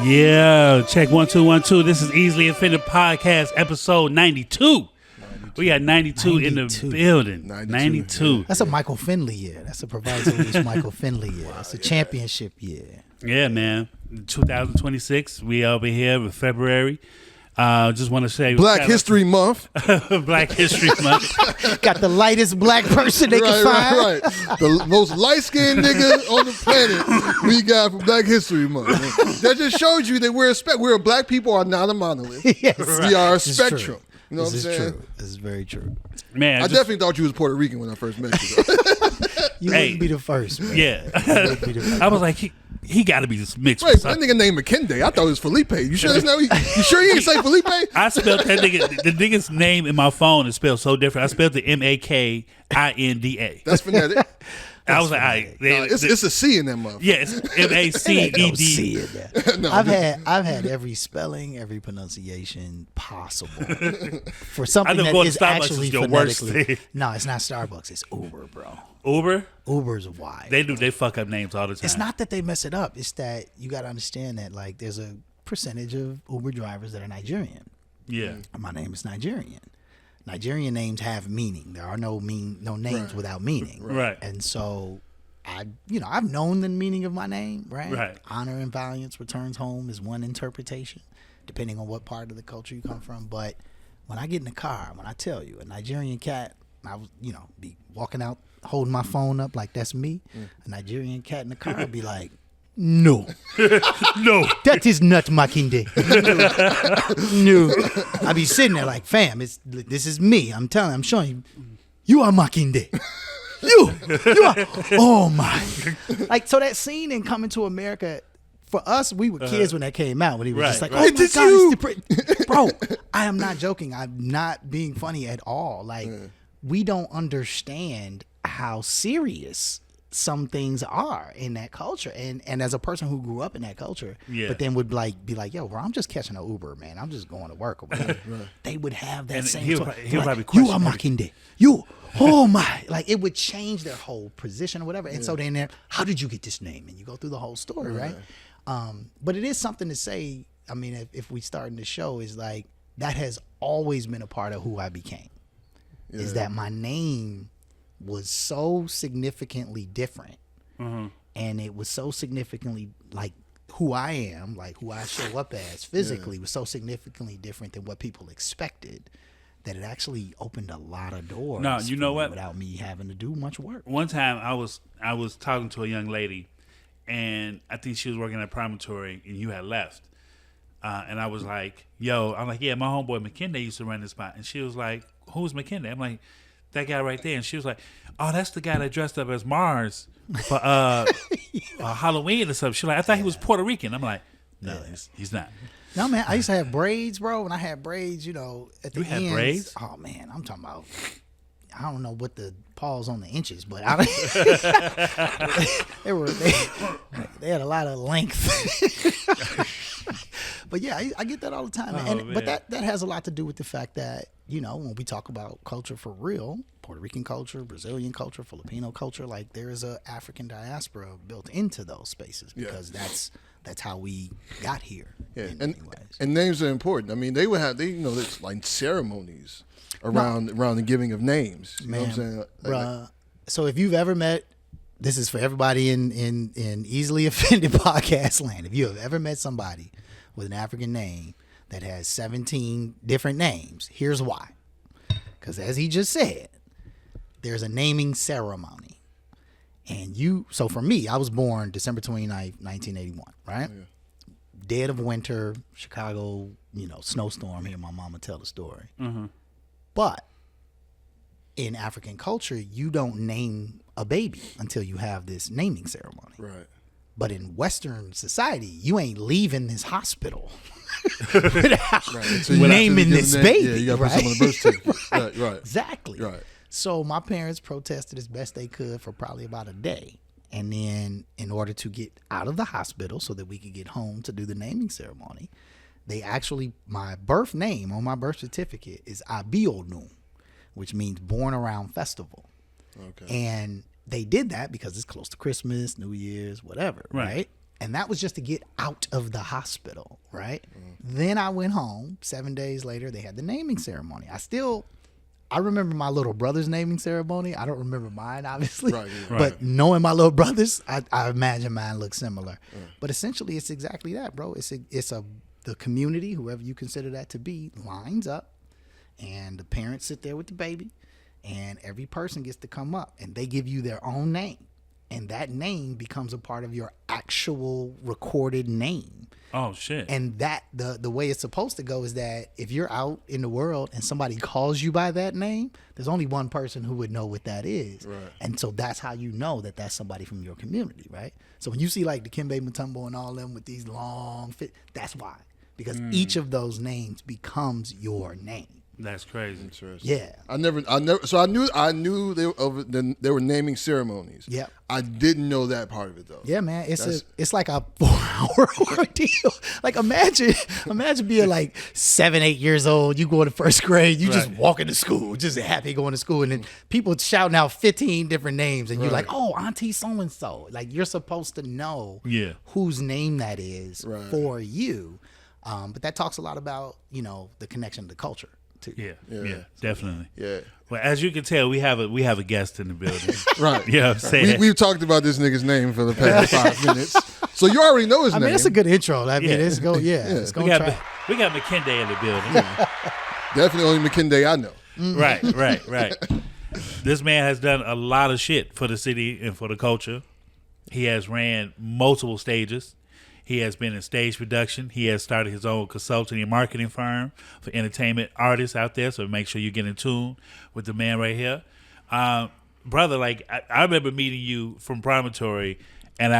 Yeah, check 1 2 1 2. This is Easily Offended Podcast, episode 92. We got 92 in the building. 92. That's a Michael Finley year. That's a Promontory Michael Finley year. That's a championship year. Yeah, man. 2026. We over here with February. Just want to say Black History Month. Black History Month. Got the lightest black person they can find. Right. The most light-skinned nigga on the planet we got for Black History Month. That just shows you that we're black people are not a monolith. Yes. We are a spectrum. You know what I'm saying? True. This is very true. Man, I definitely thought you was Puerto Rican when I first met you. You wouldn't be the first, man. Yeah. I was like, he got to be this mixed. Wait, that nigga named Mckenday. I thought it was Felipe. You sure that's not? You sure you didn't say Felipe? I spelled that nigga. The nigga's name in my phone is spelled so different. I spelled the Makinda. That's phonetic. I was like, all right, it's a C in that motherfucker. Yeah, it's MACED. No, I've had every spelling, every pronunciation possible for something that is actually phonetically. No, it's not Starbucks. It's Uber, bro. Uber's why they fuck up names all the time. It's not that they mess it up. It's that you got to understand that like there's a percentage of Uber drivers that are Nigerian. Yeah, my name is Nigerian. Nigerian names have meaning. There are no names without meaning. Right. And so I've known the meaning of my name, right? Right. Honor and valiance returns home is one interpretation, depending on what part of the culture you come from. But when I get in the car, when I tell you a Nigerian cat, I was, be walking out holding my phone up like that's me. A Nigerian cat in the car would be like, no, that is not Machede. No. I be sitting there like, fam, this is me. I'm showing you, you are Machede. You are. Oh my! Like so, that scene in Coming to America, for us, we were kids when that came out. When he was just like, oh my God, bro, I am not joking. I'm not being funny at all. Like we don't understand how serious some things are in that culture, and as a person who grew up in that culture, but then would be like, yo, bro, I'm just catching an Uber, man. I'm just going to work or whatever. They would have that same. He'll probably question, you are Machede. You, oh my, like it would change their whole position or whatever. And so then there, how did you get this name? And you go through the whole story, right? But it is something to say. I mean, if we start in the show, is like that has always been a part of who I became. Is that my name was so significantly different, and it was so significantly like who I am, like who I show up as physically was so significantly different than what people expected that it actually opened a lot of doors. No, you know what? Without me having to do much work. One time I was talking to a young lady, and I think she was working at Promontory, and you had left, and I was like, "Yo," I'm like, "Yeah, my homeboy Mckenday used to run this spot," and she was like, "Who's Mckenday?" I'm like, that guy right there. And she was like, oh, that's the guy that dressed up as Mars for Halloween or something. She's like, I thought he was Puerto Rican. I'm like, no, he's not. No, man, I used to have braids, bro. When I had braids, at the you had ends, braids? Oh, man, I'm talking about, I don't know what the pause on the inches, but they had a lot of length. But yeah, I get that all the time. But that has a lot to do with the fact that, when we talk about culture for real, Puerto Rican culture, Brazilian culture, Filipino culture, like there is a African diaspora built into those spaces because that's how we got here. Yeah, and names are important. I mean, they there's like ceremonies around the giving of names. You know what I'm saying? Bruh, so if you've ever met, this is for everybody in Easily Offended Podcast land. If you have ever met somebody with an African name that has 17 different names, here's why. Because as he just said, there's a naming ceremony. And so for me, I was born December 29th, 1981, right? Yeah. Dead of winter, Chicago, snowstorm, hear my mama tell the story. Mm-hmm. But in African culture, you don't name a baby until you have this naming ceremony. Right. But in Western society, you ain't leaving this hospital without so naming this baby. Yeah, you got to put someone on the birth certificate. Right. Exactly. Right. So my parents protested as best they could for probably about a day. And then in order to get out of the hospital so that we could get home to do the naming ceremony, they actually, my birth name on my birth certificate is Abiodun, which means born around festival. Okay. And they did that because it's close to Christmas, New Year's, whatever, right? And that was just to get out of the hospital, right? Then I went home. 7 days later, they had the naming ceremony. I remember my little brother's naming ceremony. I don't remember mine, obviously. Right. But knowing my little brothers, I imagine mine looks similar. But essentially, it's exactly that, bro. The community, whoever you consider that to be, lines up, and the parents sit there with the baby, and every person gets to come up, and they give you their own name. And that name becomes a part of your actual recorded name. Oh shit! And that the way it's supposed to go is that if you're out in the world and somebody calls you by that name, there's only one person who would know what that is. Right. And so that's how you know that that's somebody from your community, right? So when you see like the Kimbe Mutombo and all them with these long fit, that's why. Because each of those names becomes your name. That's crazy. Interesting. Yeah. I never. So I knew there were naming ceremonies. Yep. I didn't know that part of it though. Yeah, man. It's like a 4-hour ordeal. Like imagine being like 7, 8 years old. You go to first grade. You just walking to school, just happy going to school, and then people shouting out 15 different names, and you're like, oh, Auntie so and so. Like you're supposed to know whose name that is for you. But that talks a lot about the connection to culture. Yeah, definitely. Yeah. Well, as you can tell, we have a guest in the building. Right. You know what I'm saying? We've talked about this nigga's name for the past 5 minutes. So you already know his name. I mean, it's a good intro. I mean, let's go. Let's go. We got Machede in the building. Definitely only Mckinday I know. Right. This man has done a lot of shit for the city and for the culture. He has ran multiple stages. He has been in stage production. He has started his own consulting and marketing firm for entertainment artists out there. So make sure you get in tune with the man right here. Brother, like I remember meeting you from Promontory, and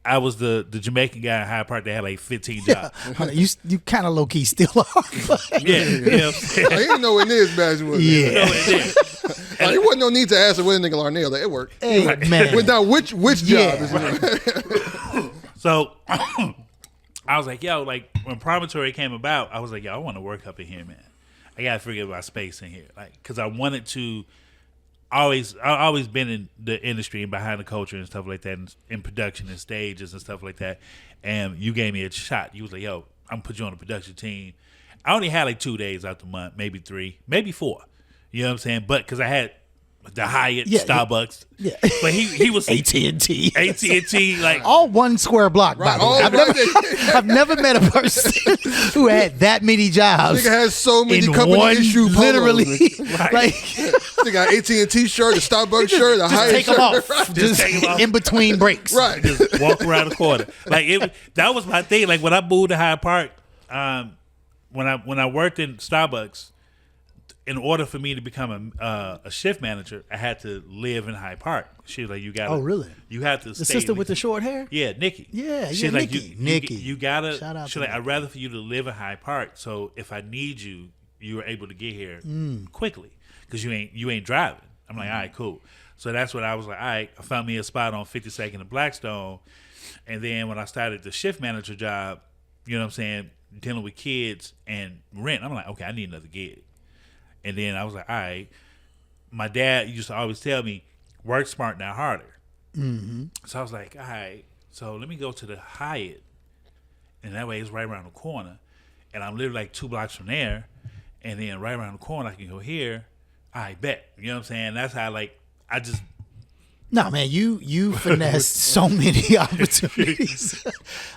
I was the Jamaican guy in Hyde Park that had like 15 jobs. You kind of low key still are. Yeah, you know what I'm saying? I didn't know it is bad as it was. Yeah. You know, There wasn't no need to ask a wedding nigga Larnell. Like, it worked. Hey, man. But now, which job is it? So I was like, yo, like when Promontory came about, I was like, yo, I want to work up in here, man. I got to figure out space in here. Like, because I wanted to I've always been in the industry and behind the culture and stuff like that, and in production and stages and stuff like that. And you gave me a shot. You was like, yo, I'm going to put you on the production team. I only had like 2 days out the month, maybe 3, maybe 4. You know what I'm saying? But because I had the Hyatt, Starbucks. Yeah. But he was AT&T, like all 1 square block, by the way. I've never met a person who had that many jobs. Nigga has so many in company one, issue polos. literally. Like, they got AT&T shirt, a Starbucks shirt, a Hyatt take shirt. Them off. Just take them off in between breaks. Right. Just walk around the corner. Like that was my thing. Like when I moved to Hyde Park, when I worked in Starbucks, in order for me to become a shift manager, I had to live in Hyde Park. She was like, "You got." Oh, really? You have to. The sister with the short hair. Yeah, Nikki. Yeah, She's like, Nikki. You gotta. Shout out she's to like, Nikki. I'd rather for you to live in Hyde Park. So if I need you, you are able to get here quickly because you ain't driving. I'm like, all right, cool. So that's what I was like. All right, I found me a spot on 52nd and Blackstone, and then when I started the shift manager job, you know what I'm saying, dealing with kids and rent, I'm like, okay, I need another gig. And then I was like, all right. My dad used to always tell me, work smart, not harder. Mm-hmm. So I was like, all right. So let me go to the Hyatt. And that way it's right around the corner. And I'm literally like 2 blocks from there. And then right around the corner, I can go here. I bet. You know what I'm saying? That's how, like, I just... No, man, you finessed so many opportunities.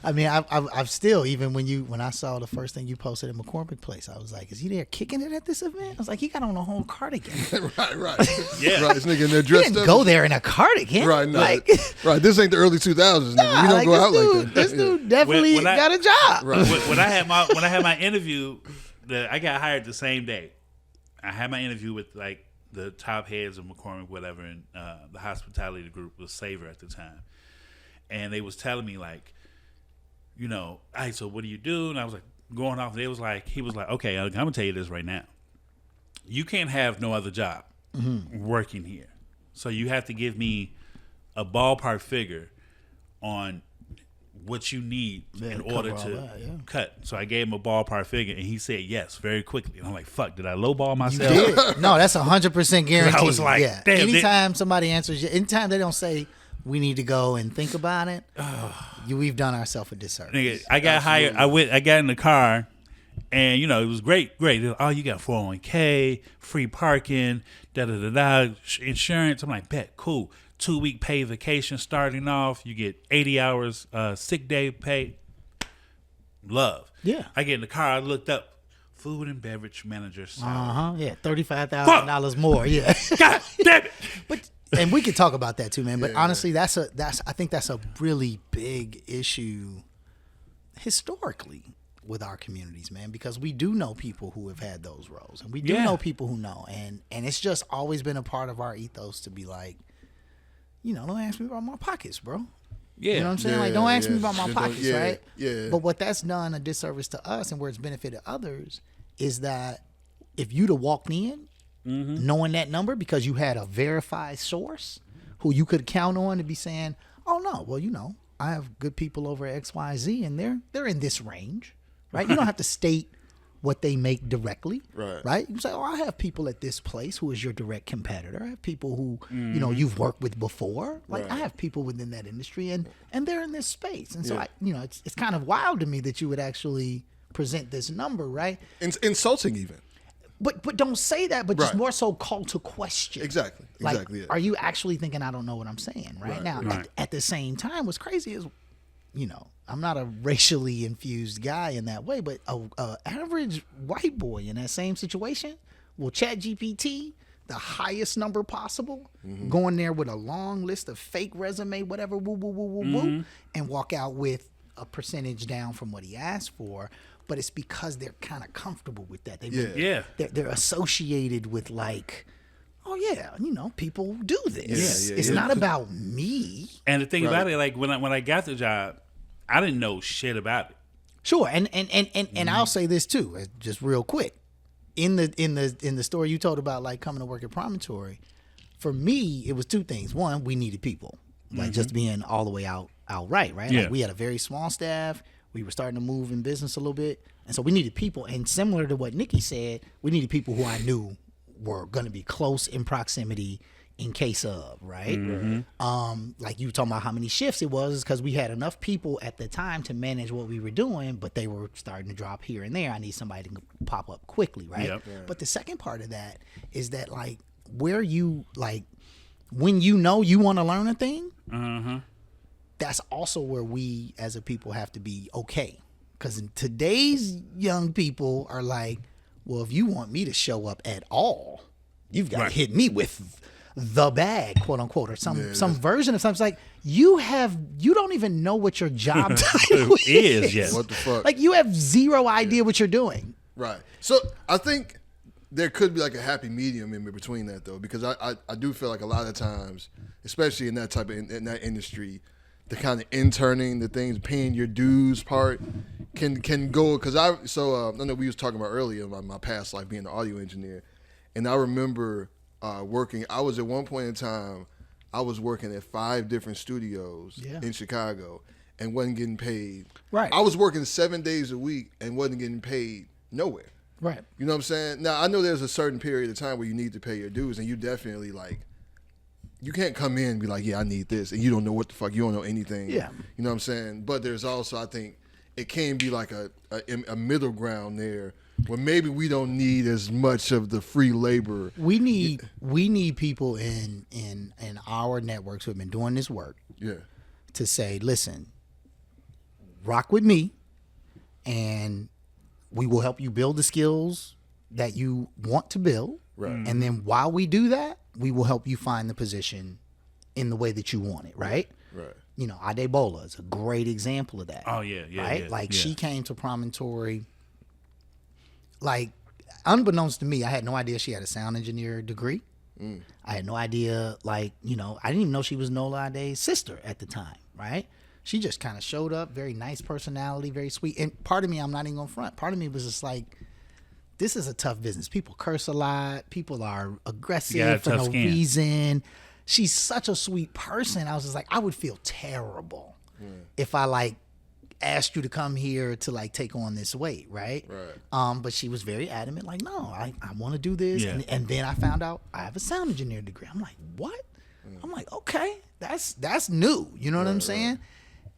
I mean, I've still, even when I saw the first thing you posted at Mccormick place, I was like, is he there kicking it at this event? I was like, he got on a whole cardigan. Right. Yeah. Right, this nigga in there dressed He didn't up. go there in a cardigan. Right, no. Like, Right, this ain't the early 2000s, nigga. nah, You don't like, go out like that. This dude definitely When I- got a job. Right. When I had my interview, I got hired the same day. I had my interview with like the top heads of Mccormick, whatever, and the hospitality group was Savor at the time, and they was telling me like, you know, all right, so what do you do? And I was like going off. He was like, okay, I'm gonna tell you this right now. You can't have no other job working here, so you have to give me a ballpark figure on what you need in order to cut. So I gave him a ballpark figure, and he said yes very quickly. And I'm like, fuck, did I lowball myself? You did. No, that's 100% guaranteed. I was like, yeah. damn, Anytime somebody answers you, anytime they don't say we need to go and think about it, we've done ourselves a disservice. Nigga, I got hired. I got in the car, and it was great. Oh, you got 401k, free parking, insurance. I'm like, bet, cool. 2-week paid vacation starting off. You get 80 hours sick day pay. Love. Yeah. I get in the car. I looked up. Food and beverage manager salary. Yeah, $35,000 more. Yeah. God damn it. And we could talk about that too, man. But honestly, I think that's a really big issue historically with our communities, man, because we do know people who have had those roles, and we do know people who know, and it's just always been a part of our ethos to be like, don't ask me about my pockets, bro. Yeah. You know what I'm saying? Don't ask me about my pockets, right? Yeah. But what that's done a disservice to us, and where it's benefited others, is that if you'd have walked in knowing that number because you had a verified source who you could count on to be saying, oh no, well, I have good people over at XYZ and they're in this range, right? You don't have to state what they make directly, right? You say, oh, I have people at this place who is your direct competitor. I have people who, you've worked with before. Like I have people within that industry and they're in this space. And so, it's kind of wild to me that you would actually present this number, right? Insulting even. But don't say that, but just more so call to question. Exactly. Like, are you actually thinking I don't know what I'm saying right now? At the same time, what's crazy is, I'm not a racially infused guy in that way, but a average white boy in that same situation will Chat GPT the highest number possible, go in there with a long list of fake resume, whatever, woo, and walk out with a percentage down from what he asked for. But it's because they're kind of comfortable with that. They're associated with like, oh yeah, people do this. It's not about me. And the thing about it, like when I got the job, I didn't know shit about it. Sure, and I'll say this too, just real quick. In the story you told about like coming to work at Promontory, for me it was two things. One, we needed people, like just being all the way outright, right? Yeah. Like we had a very small staff. We were starting to move in business a little bit, and so we needed people. And similar to what Nikki said, we needed people who I knew were going to be close in proximity in case of, right? Like you were talking about how many shifts it was, because we had enough people at the time to manage what we were doing, but they were starting to drop here and there. I need somebody to pop up quickly, right? Yep. But the second part of that is that like where you like when you want to learn a thing, that's also where we as a people have to be okay. Because today's young people are like, well, if you want me to show up at all, you've got to hit me with the bag, quote unquote, or some version of something. It's like you don't even know what your job title is yet. What the fuck? Like you have zero idea what you're doing. Right. So I think there could be like a happy medium in between that though, because I do feel like a lot of times, especially in that type of in that industry, the kind of interning, the things, paying your dues part can go. Because I know we was talking about earlier about my past life being an audio engineer, and I remember working. I was at one point in time, I was working at 5 different studios in Chicago and wasn't getting paid. Right. I was working 7 days a week and wasn't getting paid nowhere. Right. You know what I'm saying? Now I know there's a certain period of time where you need to pay your dues, and you definitely like. You can't come in and be like, yeah, I need this, and you don't know what the fuck, you don't know anything. Yeah. You know what I'm saying? But there's also, I think, it can be like a middle ground there where maybe we don't need as much of the free labor. We need people in our networks who have been doing this work to say, listen, rock with me, and we will help you build the skills that you want to build. Right. And then while we do that, we will help you find the position in the way that you want it, right? Right. Adebola is a great example of that. Oh, yeah. Right? Yeah, like, she came to Promontory, like, unbeknownst to me, I had no idea she had a sound engineer degree. I had no idea, like, I didn't even know she was Nola Ade's sister at the time, right? She just kind of showed up, very nice personality, very sweet. And part of me, I'm not even going to front. Part of me was just like, this is a tough business. People curse a lot. People are aggressive for no reason. She's such a sweet person. I was just like, I would feel terrible if I like asked you to come here to like take on this weight, right? But she was very adamant, like, no, I want to do this. And then I found out I have a sound engineer degree. I'm like, what? I'm like, okay, that's new. You know what I'm saying?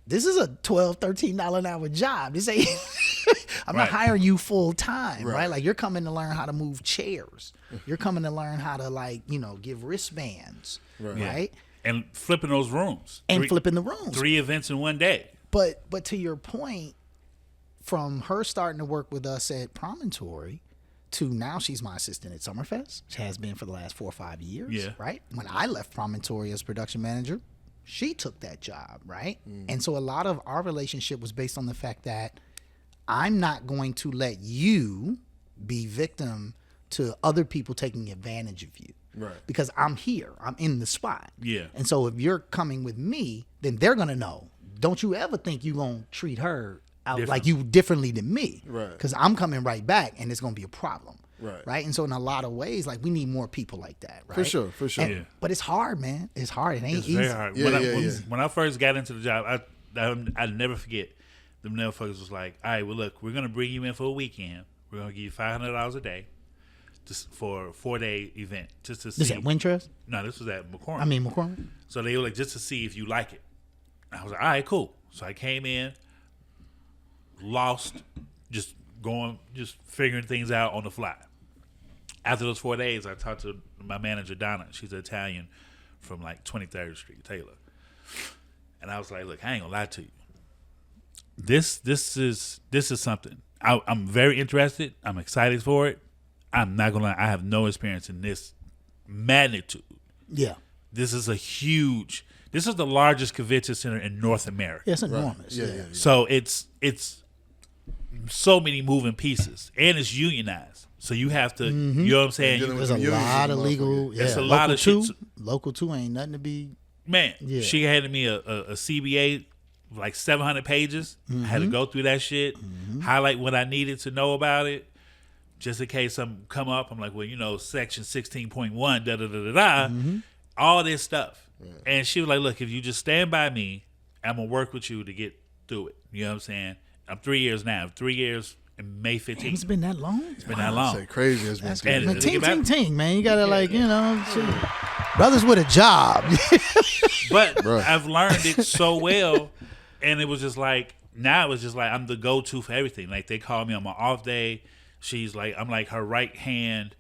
This is a $12, $13 an hour job. This ain't. I'm not hiring you full time, right? Like you're coming to learn how to move chairs. You're coming to learn how to give wristbands, right? And flipping those rooms. Flipping the rooms. 3 events in one day. But to your point, from her starting to work with us at Promontory to now she's my assistant at Summerfest. She has been for the last 4 or 5 years, right? When I left Promontory as production manager, she took that job, right? And so a lot of our relationship was based on the fact that I'm not going to let you be victim to other people taking advantage of you. Right. Because I'm here. I'm in the spot. Yeah. And so if you're coming with me, then they're going to know. Don't you ever think you're going to treat her out like you differently than me. Right. Because I'm coming right back and it's going to be a problem. Right. Right. And so in a lot of ways, we need more people like that. Right. For sure. But it's hard, man. It's hard. It ain't It's easy. very hard. Yeah, When I first got into the job, I'll never forget. Them motherfuckers was like, all right, well, look, we're going to bring you in for a weekend. We're going to give you $500 a day for a 4-day event. Just to see. This at Wintrust? No, this was at Mccormick. McCormick. So they were like, just to see if you like it. I was like, all right, cool. So I came in, lost, just figuring things out on the fly. After those 4 days, I talked to my manager, Donna. She's an Italian from 23rd Street, Taylor. And I was like, look, I ain't gonna lie to you. This is something. I'm very interested. I'm excited for it. I'm not gonna lie. I have no experience in this magnitude. Yeah. This is the largest convention center in North America. Yeah, it's enormous. Yeah. So it's so many moving pieces, and it's unionized. So you have to, you know what I'm saying? There's a lot of legal. There's a lot of shit. Local 2 ain't nothing to be. Man, she handed me a CBA, 700 pages. I had to go through that shit, highlight what I needed to know about it, just in case something come up. I'm like, well, section 16.1, da-da-da-da-da, all this stuff. Yeah. And she was like, look, if you just stand by me, I'm going to work with you to get through it. You know what I'm saying? I'm 3 years now. 3 years in May 15th. It's been that long? It's been that long. It's crazy. It's been ting, man. You got to brothers with a job. But I've learned it so well, and it was just now it was just I'm the go-to for everything. They call me on my off day. She's I'm her right hand.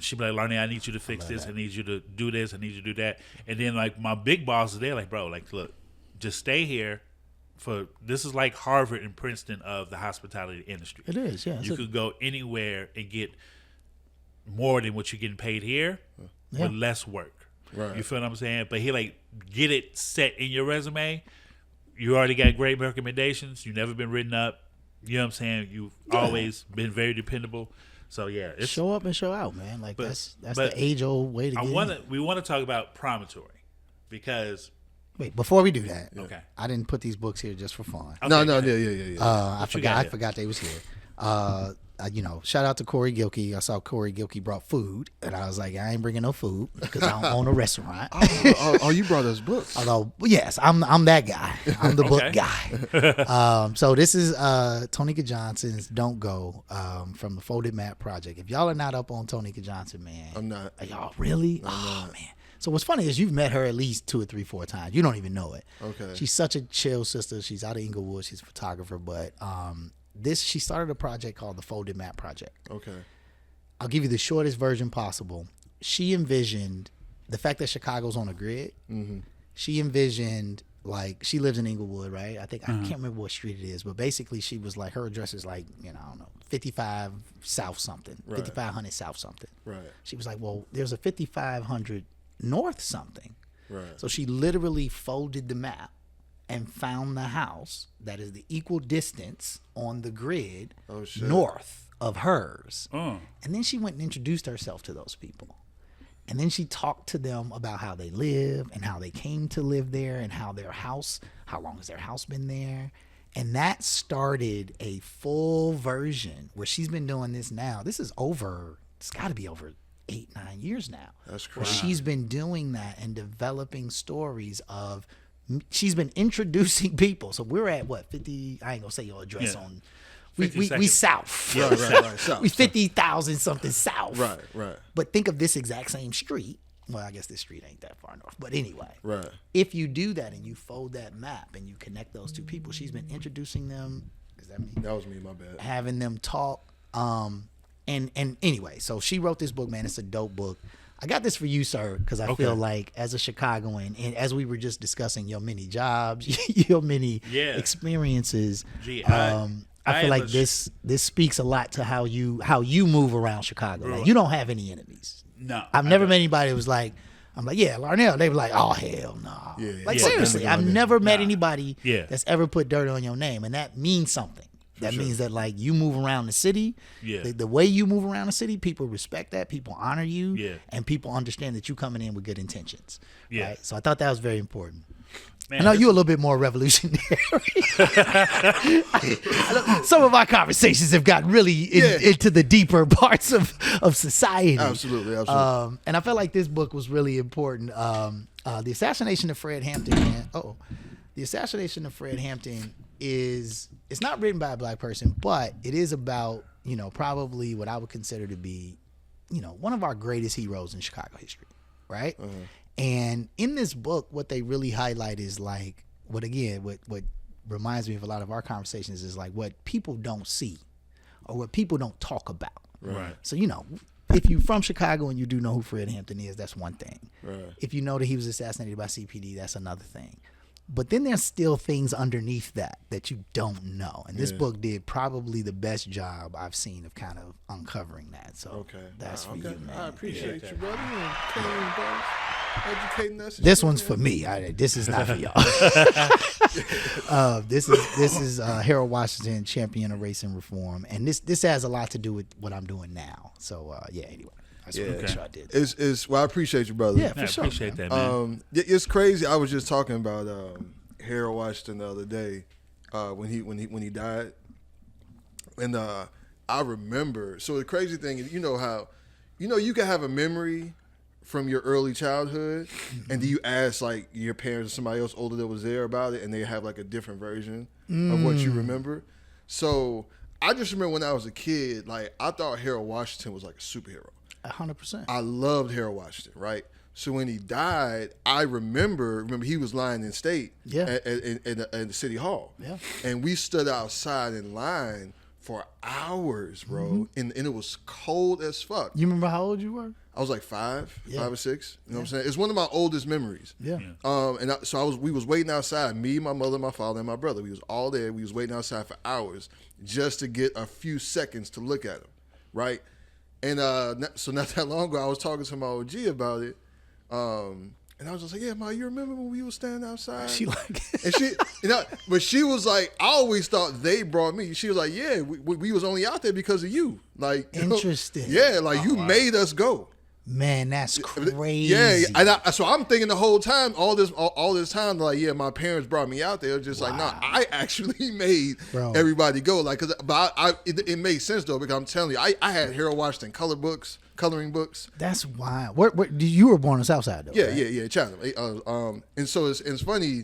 She be like, Larnay, I need you to fix this. I need you to do this. I need you to do that. And then my big boss is there bro, look, just stay here. This is like Harvard and Princeton of the hospitality industry. It is, yeah. You could go anywhere and get more than what you're getting paid here with less work. Right. You feel what I'm saying? But he get it set in your resume. You already got great recommendations. You've never been written up. You know what I'm saying? You've always been very dependable. So it's, show up and show out, man. That's the age old way to get. We want to talk about Promontory because. Wait, before we do that, okay, I didn't put these books here just for fun. Okay, yeah. I forgot they was here. Shout out to Corey Gilkey. I saw Corey Gilkey brought food, and I was like, I ain't bringing no food because I don't own a restaurant. You brought us books. Although, yes, I'm that guy. I'm the book guy. So this is Tonika Johnson's "Don't Go" from the Folded Map Project. If y'all are not up on Tonika Johnson, man, I'm not. Are y'all really? Man. So what's funny is you've met her at least 2 or 3, 4 times. You don't even know it. Okay. She's such a chill sister. She's out of Inglewood. She's a photographer, but she started a project called the Folded Map Project. Okay. I'll give you the shortest version possible. She envisioned the fact that Chicago's on a grid. Mm-hmm. She envisioned she lives in Inglewood, right? I think I can't remember what street it is, but basically she was her address is I don't know, 55 South something, 5500 South something. Right. She was like, well, there's a 5500 North something. Right. So she literally folded the map and found the house that is the equal distance on the grid north of hers. And then she went and introduced herself to those people. And then she talked to them about how they live and how they came to live there and how long has their house been there. And that started a full version where she's been doing this now. It's got to be over 8-9 years now. That's crazy. Where she's been doing that and developing stories of. She's been introducing people. So we're at 50. I ain't gonna say your address on. We south. Right. South. We 50,000 something south. Right. But think of this exact same street well, I guess this street ain't that far north, but anyway, Right. if you do that and you fold that map and you connect those two people, she's been introducing them. Is that me? That was me, my bad. Having them talk. And anyway, so she wrote this book, man. It's a dope book. I got this for you, sir, because I feel like as a Chicagoan, and as we were just discussing your many jobs, your many experiences, I feel like this speaks a lot to how you move around Chicago. Like, you don't have any enemies. No, I've never met anybody who was like, I'm like, yeah, Larnell. They were like, oh, hell no. Yeah, like, seriously, I've never met anybody Yeah. that's ever put dirt on your name, and that means something. That means that, like, you move around the city. Yeah. The way you move around the city, people respect that. People honor you. Yeah. And people understand that you coming in with good intentions. Yeah. Right? So I thought that was very important. Man, I know you're a little bit more revolutionary. Some of our conversations have gotten really into the deeper parts of society. Absolutely. And I felt like this book was really important. The Assassination of Fred Hampton, man. The Assassination of Fred Hampton it's not written by a black person, but it is about, probably what I would consider to be, one of our greatest heroes in Chicago history, right? And in this book, what they really highlight is like, what reminds me of a lot of our conversations is like what people don't see or what people don't talk about. Right. So, if you're from Chicago and you do know who Fred Hampton is, that's one thing. Right. If you know that he was assassinated by CPD, that's another thing. But then there's still things underneath that you don't know. And this book did probably the best job I've seen of kind of uncovering that. So that's for you, man. I appreciate you, brother. Educating us. This one's for me. This is not for y'all. This is Harold Washington, champion of racing reform, and this has a lot to do with what I'm doing now. So anyway. I just want to make sure I did. I appreciate you, brother. Yeah, for sure. I appreciate that, man. It's crazy. I was just talking about Harold Washington the other day when he died, and I remember. So the crazy thing is, how, you can have a memory from your early childhood, and then you ask like your parents or somebody else older that was there about it, and they have like a different version of what you remember. So I just remember when I was a kid, like I thought Harold Washington was like a superhero. 100%. I loved Harold Washington, right? So when he died, I remember he was lying in state at the city hall. Yeah. And we stood outside in line for hours, bro. And it was cold as fuck. You remember how old you were? I was like 5 or 6. You know what I'm saying? It's one of my oldest memories. Yeah. We was waiting outside, me, my mother, my father, and my brother. We was all there. We was waiting outside for hours just to get a few seconds to look at him, right? And so not that long ago, I was talking to my OG about it, and I was just like, "Yeah, Ma, you remember when we was standing outside?" She like, and she, but she was like, "I always thought they brought me." She was like, "Yeah, we was only out there because of you." Like, interesting. You made us go. Man, that's crazy. Yeah, and so I'm thinking the whole time, all this time, like, yeah, my parents brought me out there. Just like, nah, I actually made everybody go. Like, it made sense though, because I'm telling you, I had Harold Washington coloring books. That's wild. Where you were born in Southside though? Yeah, right? yeah, Chatham. And so it's funny.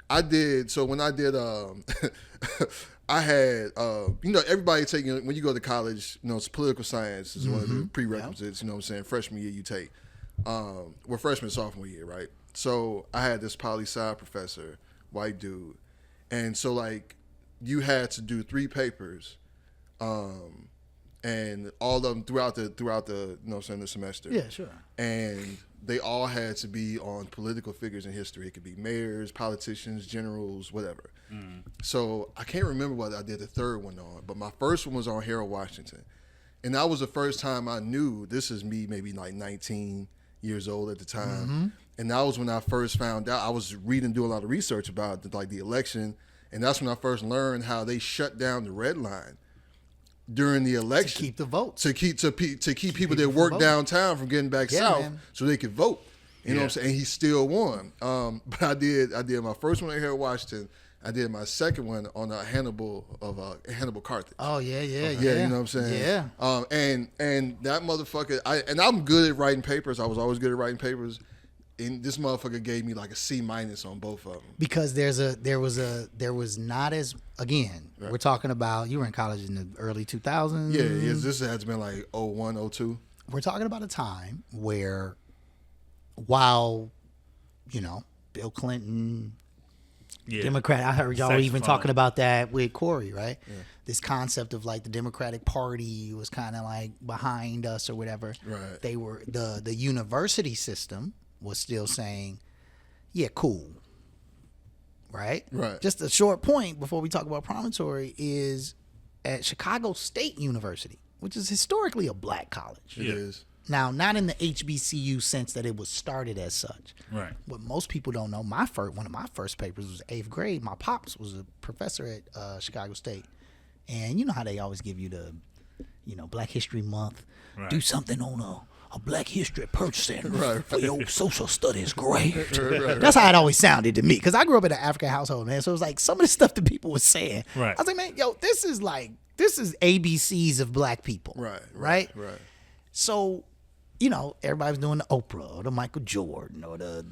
When I did I had, everybody taking, when you go to college, it's political science is one of the prerequisites, you know what I'm saying, freshman year you take. We're freshman, sophomore year, right? So I had this poli-sci professor, white dude. And so, like, you had to do 3 papers, and all of them throughout the the semester. Yeah, sure. And they all had to be on political figures in history. It could be mayors, politicians, generals, whatever. So I can't remember what I did the third one on, but my first one was on Harold Washington. And that was the first time I knew, this is me maybe like 19 years old at the time. And that was when I first found out. I was doing a lot of research about the election, and that's when I first learned how they shut down the red line during the election to keep the votes, to keep people that work downtown from getting back south, so they could vote. You know what I'm saying? And he still won. But I did my first one at Harold Washington. I did my second one on Hannibal Carthage. Oh yeah. You know what I'm saying? Yeah. And that motherfucker. I'm good at writing papers. I was always good at writing papers. And this motherfucker gave me like a C- on both of them. Because there was not as, again, we're talking about, you were in college in the early 2000s. Yeah, this has been like 01, 02. We're talking about a time where while, Bill Clinton, Yeah. Democrat, I heard y'all Sex even fund. talking about that with Corey, right? Yeah. This concept of like the Democratic Party was kind of like behind us or whatever. Right. They were the university system was still saying, yeah, cool. Right? Right. Just a short point before we talk about Promontory is at Chicago State University, which is historically a black college. It is. Now, not in the HBCU sense that it was started as such. Right. What most people don't know, one of my first papers was 8th grade. My pops was a professor at Chicago State. And you know how they always give you the, Black History Month, Right. do something on a Black History person Right. for your social studies grade. Right. That's how it always sounded to me, because I grew up in an African household, man. So it was like some of the stuff that people were saying. Right. I was like, man, this is ABCs of black people. Right. So, everybody was doing the Oprah or the Michael Jordan or the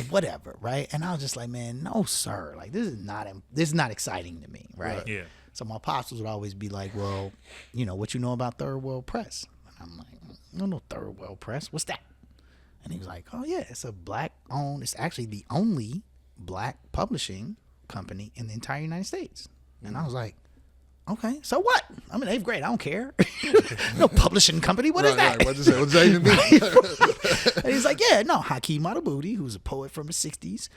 whatever, right? And I was just like, man, no, sir. Like, this is not exciting to me, right? Yeah. So my pops would always be like, well, what you know about Third World Press? And I'm like, I don't know Third World Press. What's that? And he was like, oh, yeah, it's a black-owned, it's actually the only black publishing company in the entire United States. And I was like, okay, so what? I'm in 8th grade. I don't care. No publishing company. What is that? Right. What does that even mean? And he's like, yeah, no. Hakeem Madhubuti, who's a poet from the 60s,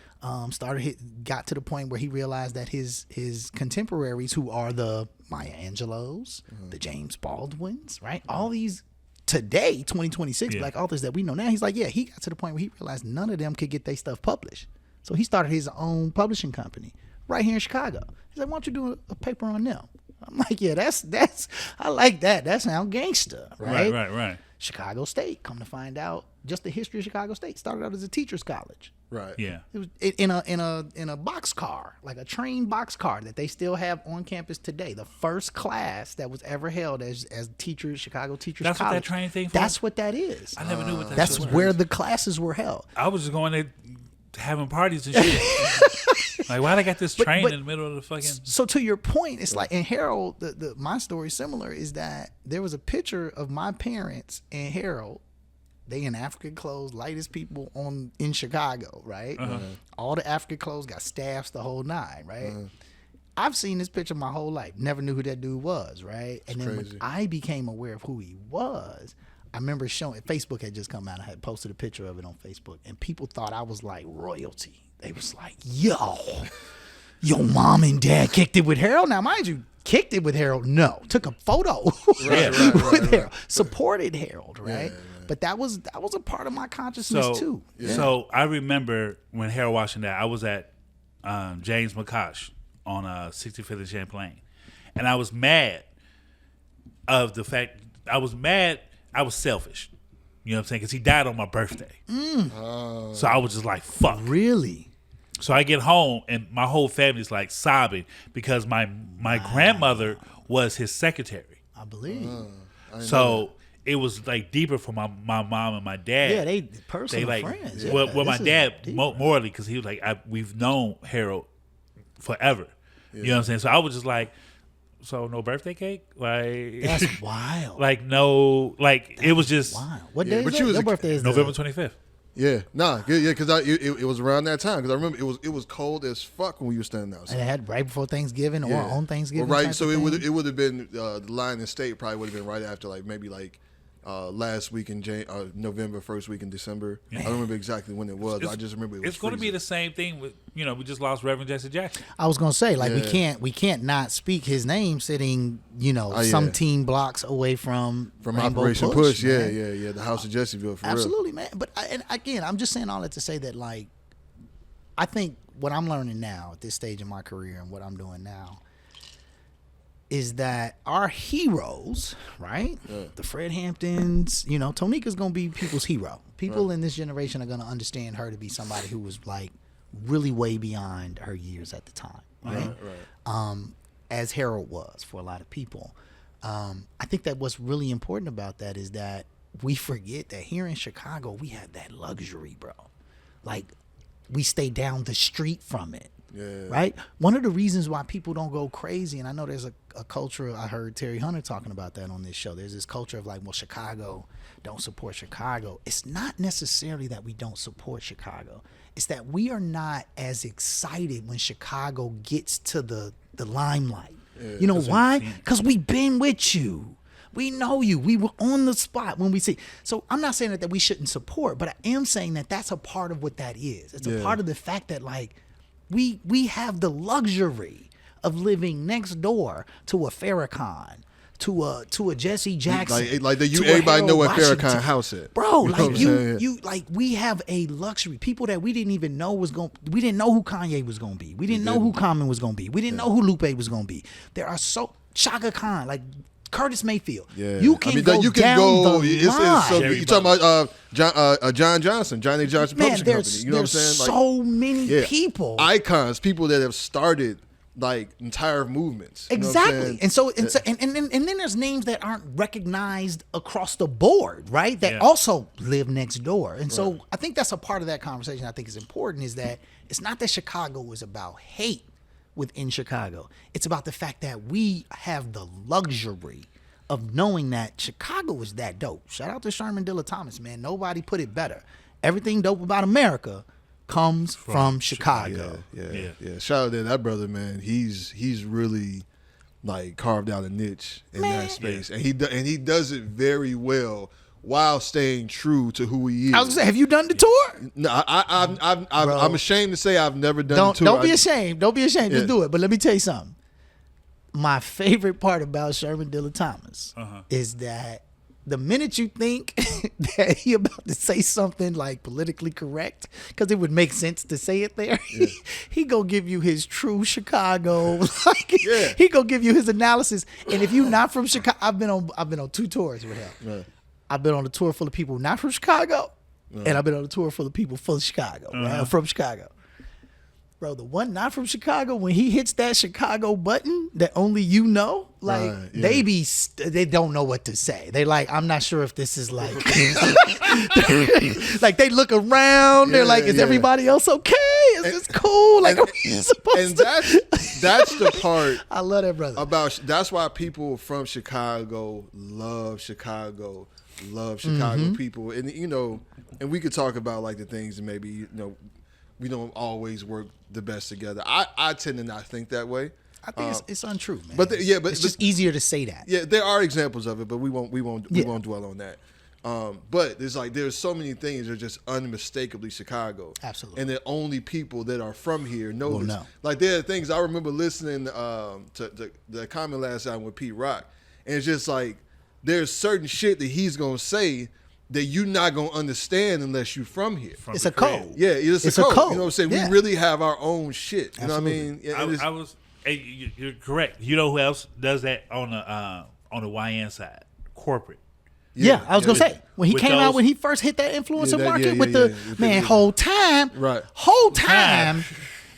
got to the point where he realized that his contemporaries, who are the Maya Angelos, the James Baldwins, right? All these today, 2026 black authors that we know now, he's like, yeah, he got to the point where he realized none of them could get their stuff published. So he started his own publishing company right here in Chicago. He's like, why don't you do a paper on them? I'm like, yeah, that's I like that. That sounds gangster, right? Right. Chicago State, come to find out, just the history of Chicago State started out as a teacher's college. Right. Yeah. It was in a boxcar, like a train boxcar that they still have on campus today. The first class that was ever held as teachers, Chicago Teachers That's College. what that train thing for? That's what that is. I never knew what that That's shit was. where the classes were held. I was just going there having parties and shit. Like, why they got this train in the middle of the fucking... So to your point, it's like in Harold, my story similar is that there was a picture of my parents and Harold. They in African clothes, lightest people in Chicago, right? All the African clothes got staffs the whole nine, right? I've seen this picture my whole life. Never knew who that dude was, right? And then when I became aware of who he was, I remember Facebook had just come out. I had posted a picture of it on Facebook, and people thought I was like royalty. They was like, yo, your mom and dad kicked it with Harold. Now, mind you, kicked it with Harold? No. Took a photo with Harold. Supported Harold, right? But that was a part of my consciousness too. Yeah. So I remember when Harold Washington died, I was at James McCosh on 65th and Champlain. And I was mad of the fact, I was selfish. You know what I'm saying? Because he died on my birthday. So I was just like, fuck. Really? So I get home and my whole family's like sobbing because my grandmother was his secretary. I believe. So it was like deeper for my mom and my dad. Yeah, they personal friends. Yeah, well, my dad morally, because he was like, we've known Harold forever. You know what I'm saying? So I was just like, so no birthday cake? Like, that's wild. Like no, like it was just wild. What day is your birthday? Is November 25th. Yeah, because it was around that time, because I remember it was cold as fuck when we were standing outside. And it had right before Thanksgiving or on Thanksgiving. Well, right, so it would have been the line in state probably would have been right after maybe last week in November, first week in December. I don't remember exactly when it was. I just remember it was It's going to be the same thing with we just lost Reverend Jesse Jackson. I was going to say we can't not speak his name sitting some team blocks away from Rainbow Operation Push. Yeah, the House of Jesseville for absolutely, real. man. But again, I'm just saying all that to say that I think what I'm learning now at this stage in my career and what I'm doing now is that our heroes, right? Yeah. The Fred Hamptons, Tonika's going to be people's hero. People in this generation are going to understand her to be somebody who was really way beyond her years at the time, right? As Harold was for a lot of people. I think that what's really important about that is that we forget that here in Chicago, we have that luxury, bro. We stay down the street from it. Right? One of the reasons why people don't go crazy, and I know there's a culture, I heard Terry Hunter talking about that on this show. There's this culture of like, well, Chicago, don't support Chicago. It's not necessarily that we don't support Chicago. It's that we are not as excited when Chicago gets to the limelight. You know why? Because we've been with you. We know you. We were on the spot when we see. So I'm not saying that we shouldn't support, but I am saying that that's a part of what that is. It's a part of the fact that like we have the luxury of living next door to a Farrakhan, to a Jesse Jackson, like everybody know where Farrakhan house is, bro. Like you like we have a luxury. People that we didn't even know we didn't know who Kanye was gonna be. We didn't know who Common was gonna be. We didn't know who Lupe was gonna be. There are Shaka Khan, like Curtis Mayfield. You can go down the line. You talking about John Johnson, Johnny Johnson Publishing Company. You know what I'm saying? There's so many people, icons, people that have started like entire movements. Exactly. And so and then there's names that aren't recognized across the board, right? That also live next door. And so I think that's a part of that conversation I think is important, is that it's not that Chicago is about hate within Chicago. It's about the fact that we have the luxury of knowing that Chicago is that dope. Shout out to Sherman Dilla Thomas, man. Nobody put it better. Everything dope about America comes from Chicago. Yeah. Shout out to that brother, man. He's really like carved out a niche in that space, and he does it very well while staying true to who he is. I was gonna say, have you done the tour? No, I'm ashamed to say I've never done the tour. Don't be ashamed. Don't be ashamed. Just do it. But let me tell you something. My favorite part about Sherman Dilla Thomas is that the minute you think that he about to say something like politically correct, because it would make sense to say it there, he gonna give you his true Chicago. He gonna give you his analysis. And if you're not from Chicago, I've been on 2 tours with him. Right. I've been on a tour full of people not from Chicago, and I've been on a tour full of people from Chicago, right? From Chicago. Bro, the one not from Chicago, when he hits that Chicago button that only you know, like they don't know what to say. They like, I'm not sure if this is like, like they look around. They're like, is everybody else okay? Is this cool? Like, and that's the part I love that brother. That's why people from Chicago love Chicago people, and and we could talk about like the things that maybe we don't always work the best together. I tend to not think that way. I think it's untrue, man. But it's just easier to say that. Yeah, there are examples of it, but we won't dwell on that. But there's so many things that are just unmistakably Chicago. Absolutely. And the only people that are from here know this. Know. Like there are things I remember listening to the comment last time with Pete Rock, and it's just like there's certain shit that he's gonna say that you're not gonna understand unless you're from here. It's a code. Yeah, it's a code. You know what I'm saying? Yeah. We really have our own shit. You Absolutely. know what I mean? You're correct. You know who else does that on the YN side? Corporate. Yeah, I was gonna say when he came out, when he first hit that influencer market with the whole time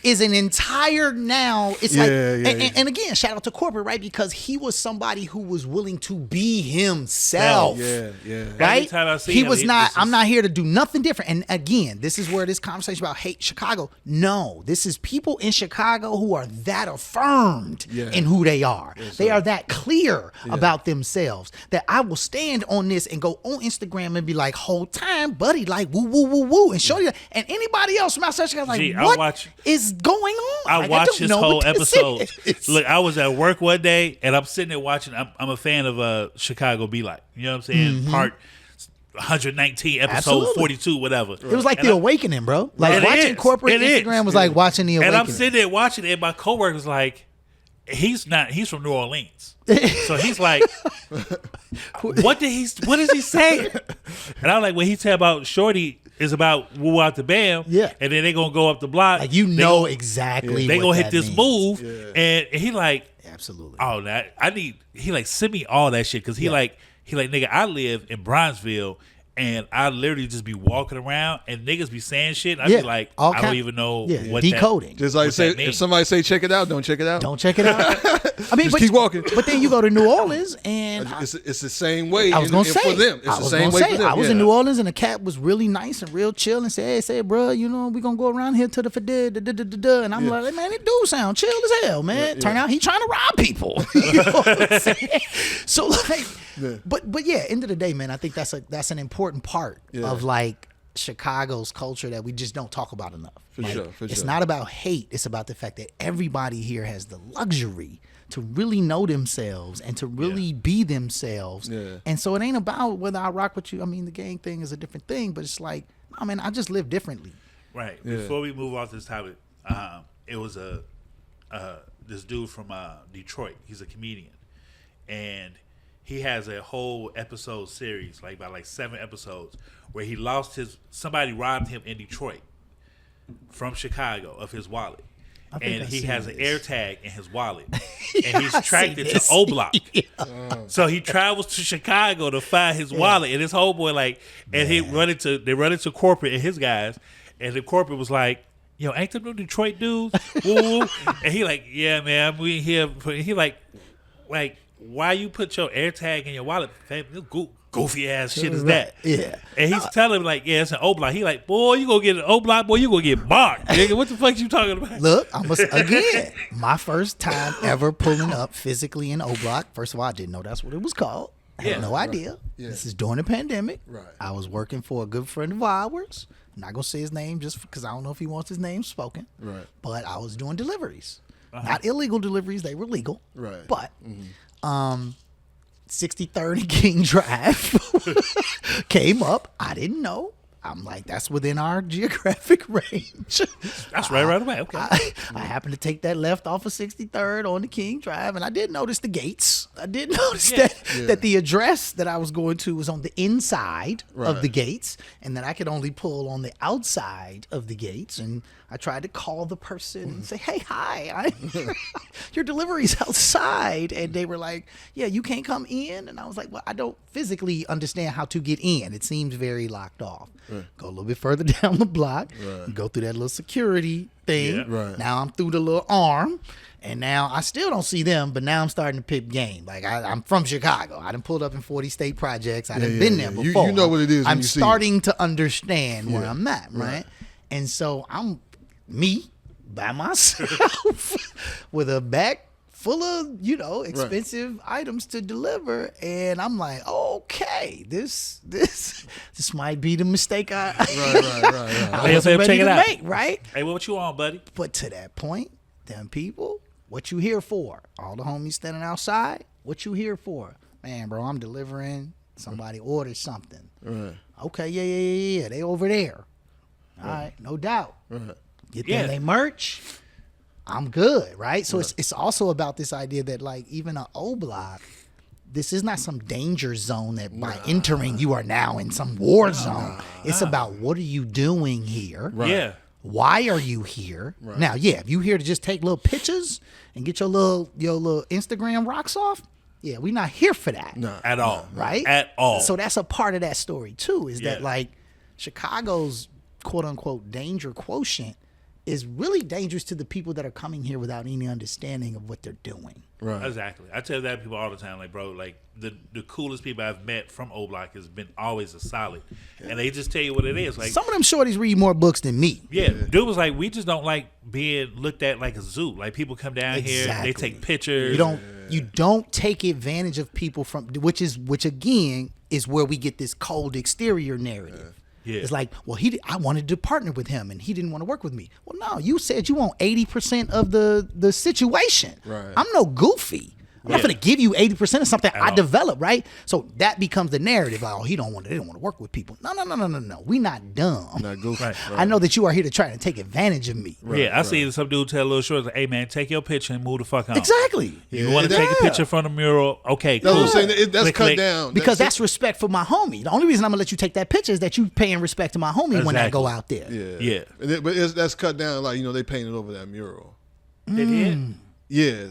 is an entire now. It's and again, shout out to Corporate, right? Because he was somebody who was willing to be himself. Right? He was not. I'm not here to do nothing different. And again, this is where this conversation about hate Chicago. No, this is people in Chicago who are that affirmed in who they are. They are that clear about themselves that I will stand on this and go on Instagram and be like, whole time, buddy, like woo woo woo woo, and show you. And anybody else from outside Chicago, like, what is going on? I watched his whole episode. Look, I was at work one day and I'm sitting there watching. I'm a fan of Chicago Be Like. You know what I'm saying? Part 119, episode 42, whatever. It was like the awakening, bro. Like watching Corporate Instagram was like watching the awakening. And I'm sitting there watching it, and my coworker was like, he's from New Orleans. So he's like, what is he saying? And I'm like, when he said about Shorty is about woo out the bam, and then they gonna go up the block. Like exactly. They gonna hit this means. move, and he like, absolutely. Oh, that I need. He like send me all that shit because he like nigga. I live in Bronzeville, And I literally just be walking around and niggas be saying shit. And I be like, I don't even know what decoding. Just like say, if somebody say check it out, don't check it out. Don't check it out. I mean, just keep walking. But then you go to New Orleans and it's the same way. I was gonna say for them. It's the same way for them. I was in New Orleans and the cat was really nice and real chill and said, "Hey, bro, you know we gonna go around here to the and I'm like, hey, man, it do sound chill as hell, man. Turn out he trying to rob people. You know what I'm saying? So like. Yeah. But yeah, end of the day, man, I think that's an important part of like Chicago's culture that we just don't talk about enough. For sure. It's not about hate. It's about the fact that everybody here has the luxury to really know themselves and to really be themselves. Yeah. And so it ain't about whether I rock with you. I mean, the gang thing is a different thing, but it's like, I mean, I just live differently. Right. Yeah. Before we move off this topic, it was this dude from Detroit. He's a comedian, and he has a whole episode series, like about like 7 episodes, where he lost somebody robbed him in Detroit from Chicago of his wallet. And he has an air tag in his wallet. And he's tracked it to O Block. So he travels to Chicago to find his wallet. And his homeboy and they run into corporate and his guys. And the corporate was like, yo, ain't them no Detroit dudes? Woo. And he like, yeah, man, we here. He like, why you put your air tag in your wallet? Goofy ass shit is that? Yeah. And he's telling him like, yeah, it's an O Block. He like, boy, you gonna get an O Block, boy, you gonna get barked. Nigga, what the fuck you talking about? Look, again, my first time ever pulling up physically in O Block. First of all, I didn't know that's what it was called. I had no idea. Yeah. This is during the pandemic. Right. I was working for a good friend of ours. I'm not gonna say his name just because I don't know if he wants his name spoken. Right. But I was doing deliveries. Not illegal deliveries, they were legal. Right. But 63rd and King Drive came up. I didn't know. I'm like, that's within our geographic range. That's right away. Okay. I happened to take that left off of 63rd on the King Drive, and I did notice the gates. I did notice that the address that I was going to was on the inside of the gates, and that I could only pull on the outside of the gates. And I tried to call the person and say, hey, hi, your delivery's outside. And they were like, yeah, you can't come in. And I was like, well, I don't physically understand how to get in. It seems very locked off. Right. Go a little bit further down the block, go through that little security thing. Yeah. Right. Now I'm through the little arm, and now I still don't see them, but now I'm starting to pick game. Like I'm from Chicago. I done pulled up in 40 state projects. I done been there before. You know what it is. I'm starting to understand where I'm at, right? And so I'm me by myself with a back full of, expensive items to deliver, and I'm like, okay, this might be the mistake I was ready to make, right? Hey, what you on, buddy? But to that point, them people, what you here for? All the homies standing outside, what you here for? Man, bro, I'm delivering. Somebody ordered something. Right. Okay, yeah. They over there. All right, no doubt. Right. Get them they merch. I'm good, right? So it's also about this idea that like even an O Block, this is not some danger zone that by entering you are now in some war zone. It's about what are you doing here? Right. Yeah. Why are you here? Right. Now, if you here to just take little pictures and get your little Instagram rocks off, we're not here for that. No. At all. Right? At all. So that's a part of that story too, is that like Chicago's quote unquote danger quotient is really dangerous to the people that are coming here without any understanding of what they're doing. Right. Exactly. I tell that people all the time, like, bro, like the coolest people I've met from O Block has been always a solid. And they just tell you what it is. Like some of them shorties read more books than me. Yeah. Dude was like, we just don't like being looked at like a zoo. Like people come down here, they take pictures. You don't take advantage of people which again is where we get this cold exterior narrative. Yeah. It's like, well, I wanted to partner with him, and he didn't want to work with me. Well, no, you said you want 80% of the situation. Right. I'm no goofy. I'm not going to give you 80% of something I developed, right? So that becomes the narrative. Like, oh, they don't want to work with people. No. We not dumb. Not goofy. Right. I know that you are here to try to take advantage of me. Right. I see some dude tell little shorts, like, hey, man, take your picture and move the fuck on. Exactly. You want to take a picture from the mural? Okay, cool. No, I'm saying that's cut down. Because that's respect for my homie. The only reason I'm going to let you take that picture is that you paying respect to my homie when I go out there. Yeah. But that's cut down. Like, they painted over that mural. They did? Yeah.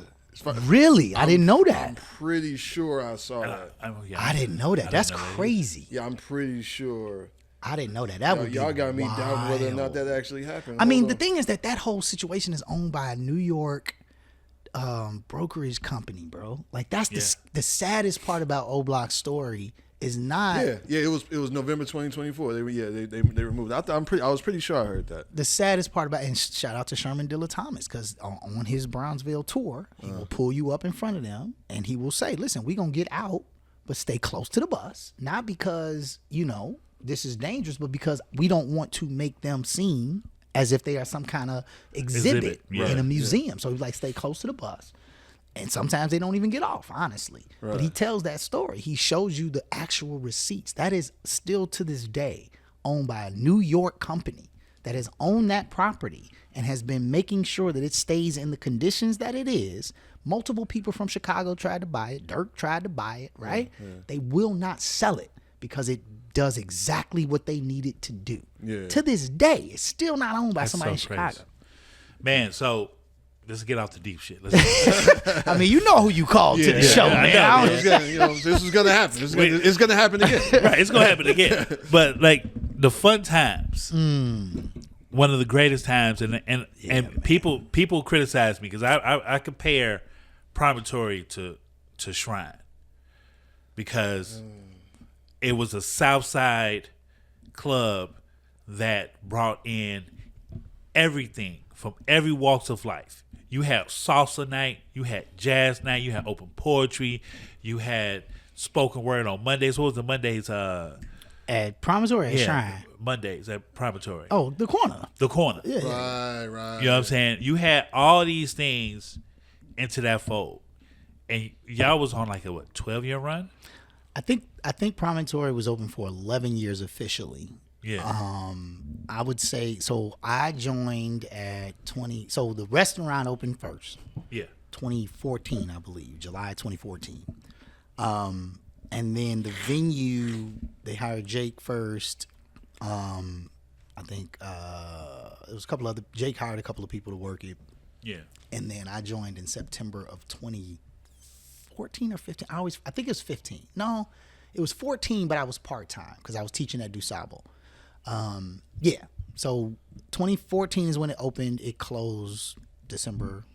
Really? I didn't know that. I'm pretty sure I saw that. I didn't know that. That's crazy. Yeah, I'm pretty sure. I didn't know that. That would be y'all got me doubting whether or not wild. that actually happened. I mean, the thing is that whole situation is owned by a New York brokerage company, bro. Like that's the saddest part about O Block's story is not. Yeah. It was November 2024. They removed. I was pretty sure I heard that. The saddest part about, and shout out to Sherman Dilla Thomas, because on his Brownsville tour, he will pull you up in front of them and he will say, "Listen, we gonna get out, but stay close to the bus, not because this is dangerous, but because we don't want to make them seem as if they are some kind of exhibit in a museum." So he's like, stay close to the bus. And sometimes they don't even get off, honestly. Right. But he tells that story. He shows you the actual receipts. That is still to this day owned by a New York company that has owned that property and has been making sure that it stays in the conditions that it is. Multiple people from Chicago tried to buy it. Dirk tried to buy it, right? Yeah. They will not sell it because it does exactly what they need it to do. Yeah. To this day, it's still not owned by somebody in Chicago. Man, so let's get off the deep shit. I mean, you know who you called to the show, man. This is gonna happen. It's gonna happen again. Right, it's gonna happen again. But like the fun times, one of the greatest times, and people criticize me because I compare Promontory to Shrine because it was a South Side club that brought in everything from every walks of life. You had salsa night, you had jazz night, you had open poetry, you had spoken word on Mondays. What was the Mondays? At Promontory or at Shrine? Mondays at Promontory. Oh, the Corner. The Corner. Yeah. Right. You know what I'm saying? You had all these things into that fold. And y'all was on like a 12-year run? I think Promontory was open for 11 years officially. Yeah. I would say, so I joined at 20, so the restaurant opened first. Yeah. 2014, I believe, July 2014. And then the venue, they hired Jake first. I think it was a couple other, Jake hired a couple of people to work it. Yeah. And then I joined in September of 2014 or 15. I think it was 15. No, it was 14, but I was part-time because I was teaching at DuSable. Yeah. So 2014 is when it opened. It closed December.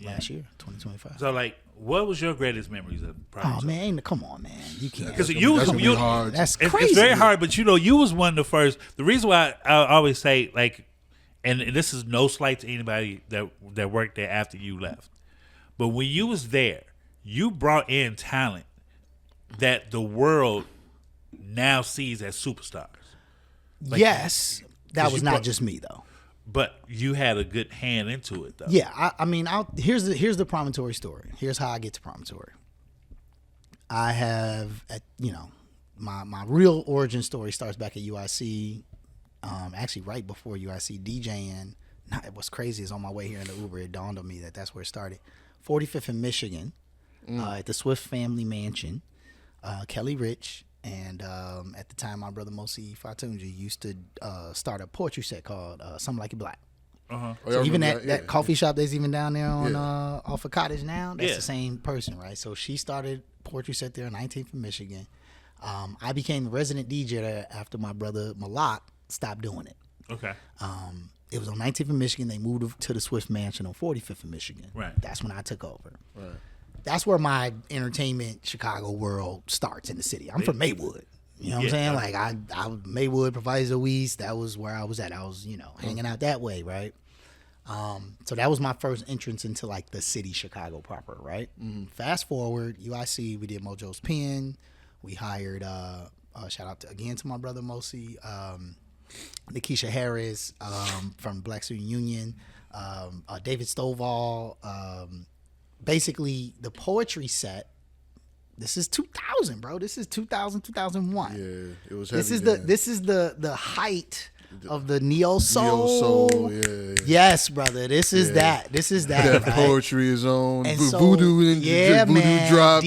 Last year, 2025. So like, what was your greatest memories of Promontory? Oh man, come on, man, you can't. Because you hard. That's crazy. It's very hard, but you was one of the first. The reason why I always say like, and this is no slight to anybody that worked there after you left, but when you was there, you brought in talent that the world now sees as superstars. Like, yes, that was not just me though. But you had a good hand into it, though. Yeah, I mean, here's the Promontory story. Here's how I get to Promontory. I have, my real origin story starts back at UIC. Actually, right before UIC, DJing. What's crazy is on my way here in the Uber, it dawned on me that that's where it started. 45th in Michigan, at the Swift Family Mansion. Kelly Rich. And at the time, my brother Mosi Fatunji used to start a poetry set called Something Like It Black. Uh-huh. So even that coffee shop that's even down there on off of Cottage now, that's the same person, right? So she started poetry set there in 19th in Michigan. I became the resident DJ there after my brother Malak stopped doing it. Okay. It was on 19th in Michigan. They moved to the Swift Mansion on 45th in Michigan. Right. That's when I took over. Right. That's where my entertainment Chicago world starts in the city. I'm from Maywood. You know what I'm saying? Like I Maywood, Proviso East, that was where I was at. I was, hanging out that way, right? So that was my first entrance into like the city Chicago proper, right? Fast forward, UIC, we did Mojo's Pen. We hired shout out again to my brother Mosi, Nikisha Harris from Black Student Union, David Stovall, basically the poetry set. This is 2000, bro. This is 2000, 2001. Yeah, it was heavy. This is the height of the neo soul. Yeah. Yes, brother. This is that. This is that. Right? Poetry is on. And voodoo and voodoo dropped.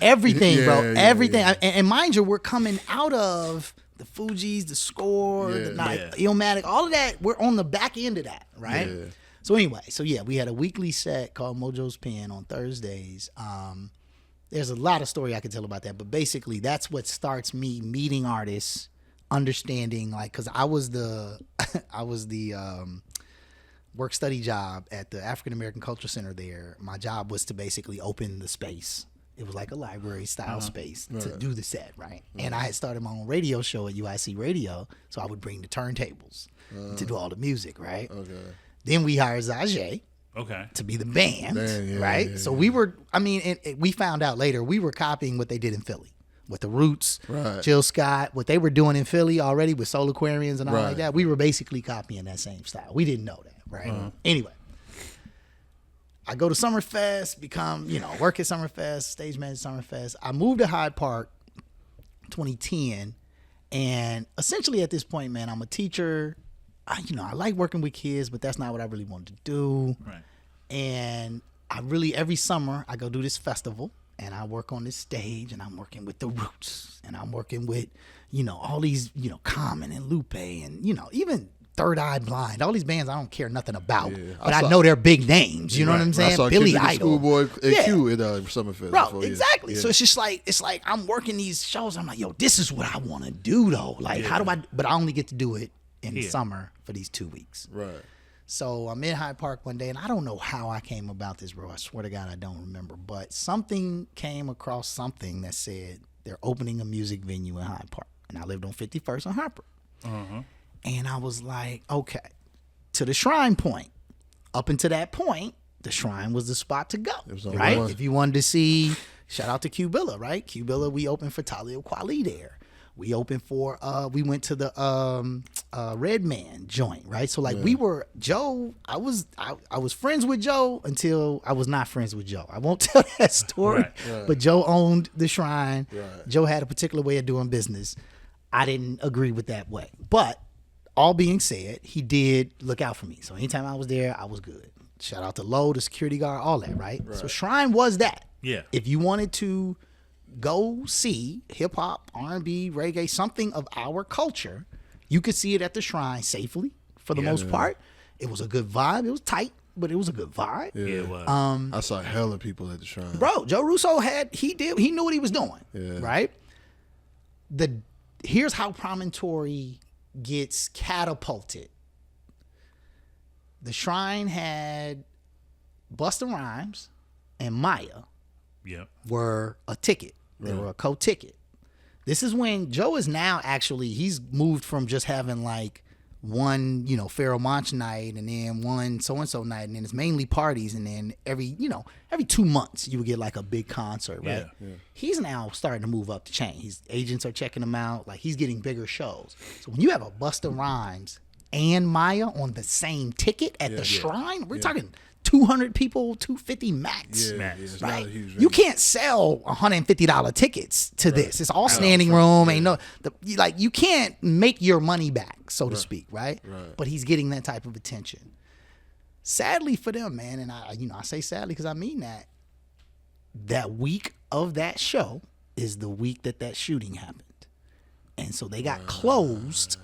Everything, bro. Everything. And mind you, we're coming out of the Fugees, the Score, the Illmatic, all of that. We're on the back end of that, right? Yeah. So anyway, we had a weekly set called Mojo's Pen on Thursdays. There's a lot of story I could tell about that, but basically that's what starts me meeting artists, understanding, like, because I was the work study job at the African American Culture Center there. My job was to basically open the space. It was like a library style space to do the set, right? And I had started my own radio show at UIC Radio, so I would bring the turntables to do all the music, right? Okay. Then we hired Zajay. Okay. To be the band, right? So we were, we found out later, we were copying what they did in Philly with the Roots, Jill Scott, what they were doing in Philly already with Soul Aquarians and all like that. We were basically copying that same style. We didn't know that, right? Anyway, I go to Summerfest, work at Summerfest, stage manage Summerfest. I moved to Hyde Park 2010, and essentially at this point, man, I'm a teacher. I like working with kids, but that's not what I really wanted to do. Right. And every summer, I go do this festival, and I work on this stage, and I'm working with the Roots, and I'm working with, all these, Common and Lupe, and, even Third Eye Blind, all these bands I don't care nothing about, but I know they're big names. You know what I'm saying? I saw Billy Idol, Schoolboy Q at Summerfest. Bro, exactly. So it's just like I'm working these shows. I'm like, yo, this is what I want to do though. Like, how do I? But I only get to do it in the summer for these 2 weeks. Right. So I'm in Hyde Park one day, and I don't know how I came about this, bro. I swear to God, I don't remember. But something came across something that said they're opening a music venue in Hyde Park, and I lived on 51st and Harper. And I was like, okay, to the Shrine point. Up until that point, the Shrine was the spot to go, right? If you wanted to see, shout out to Q Billa, right? Q Billa, we opened for Talib Kweli there. We opened for, we went to the Red Man joint, right? So like we were, Joe, I was friends with Joe until I was not friends with Joe. I won't tell that story, but Joe owned the Shrine. Right. Joe had a particular way of doing business. I didn't agree with that way. But all being said, he did look out for me. So anytime I was there, I was good. Shout out to Lowe, the security guard, all that, right? So Shrine was that. Yeah. If you wanted to go see hip hop, R&B, reggae, something of our culture, you could see it at the Shrine safely for the most part. It was a good vibe. It was tight, but it was a good vibe. Yeah, it was. I saw hella people at the Shrine. Bro, Joe Russo he knew what he was doing. Yeah. Right? Here's how Promontory gets catapulted. The Shrine had Busta Rhymes and Maya were a ticket. They were a co-ticket. This is when Joe is now he's moved from just having like one, Pharaoh Monch night and then one so-and-so night, and then it's mainly parties, and then every 2 months you would get like a big concert, right? Yeah. He's now starting to move up the chain. His agents are checking him out. Like, he's getting bigger shows. So when you have a Busta Rhymes and Maya on the same ticket at the Shrine, we're talking 200 people, 250 max. Right? You can't sell $150 tickets to this. It's all standing room. Ain't you can't make your money back, so to speak, right? But he's getting that type of attention. Sadly for them, man, and I say sadly because I mean that week of that show is the week that shooting happened. And so they got closed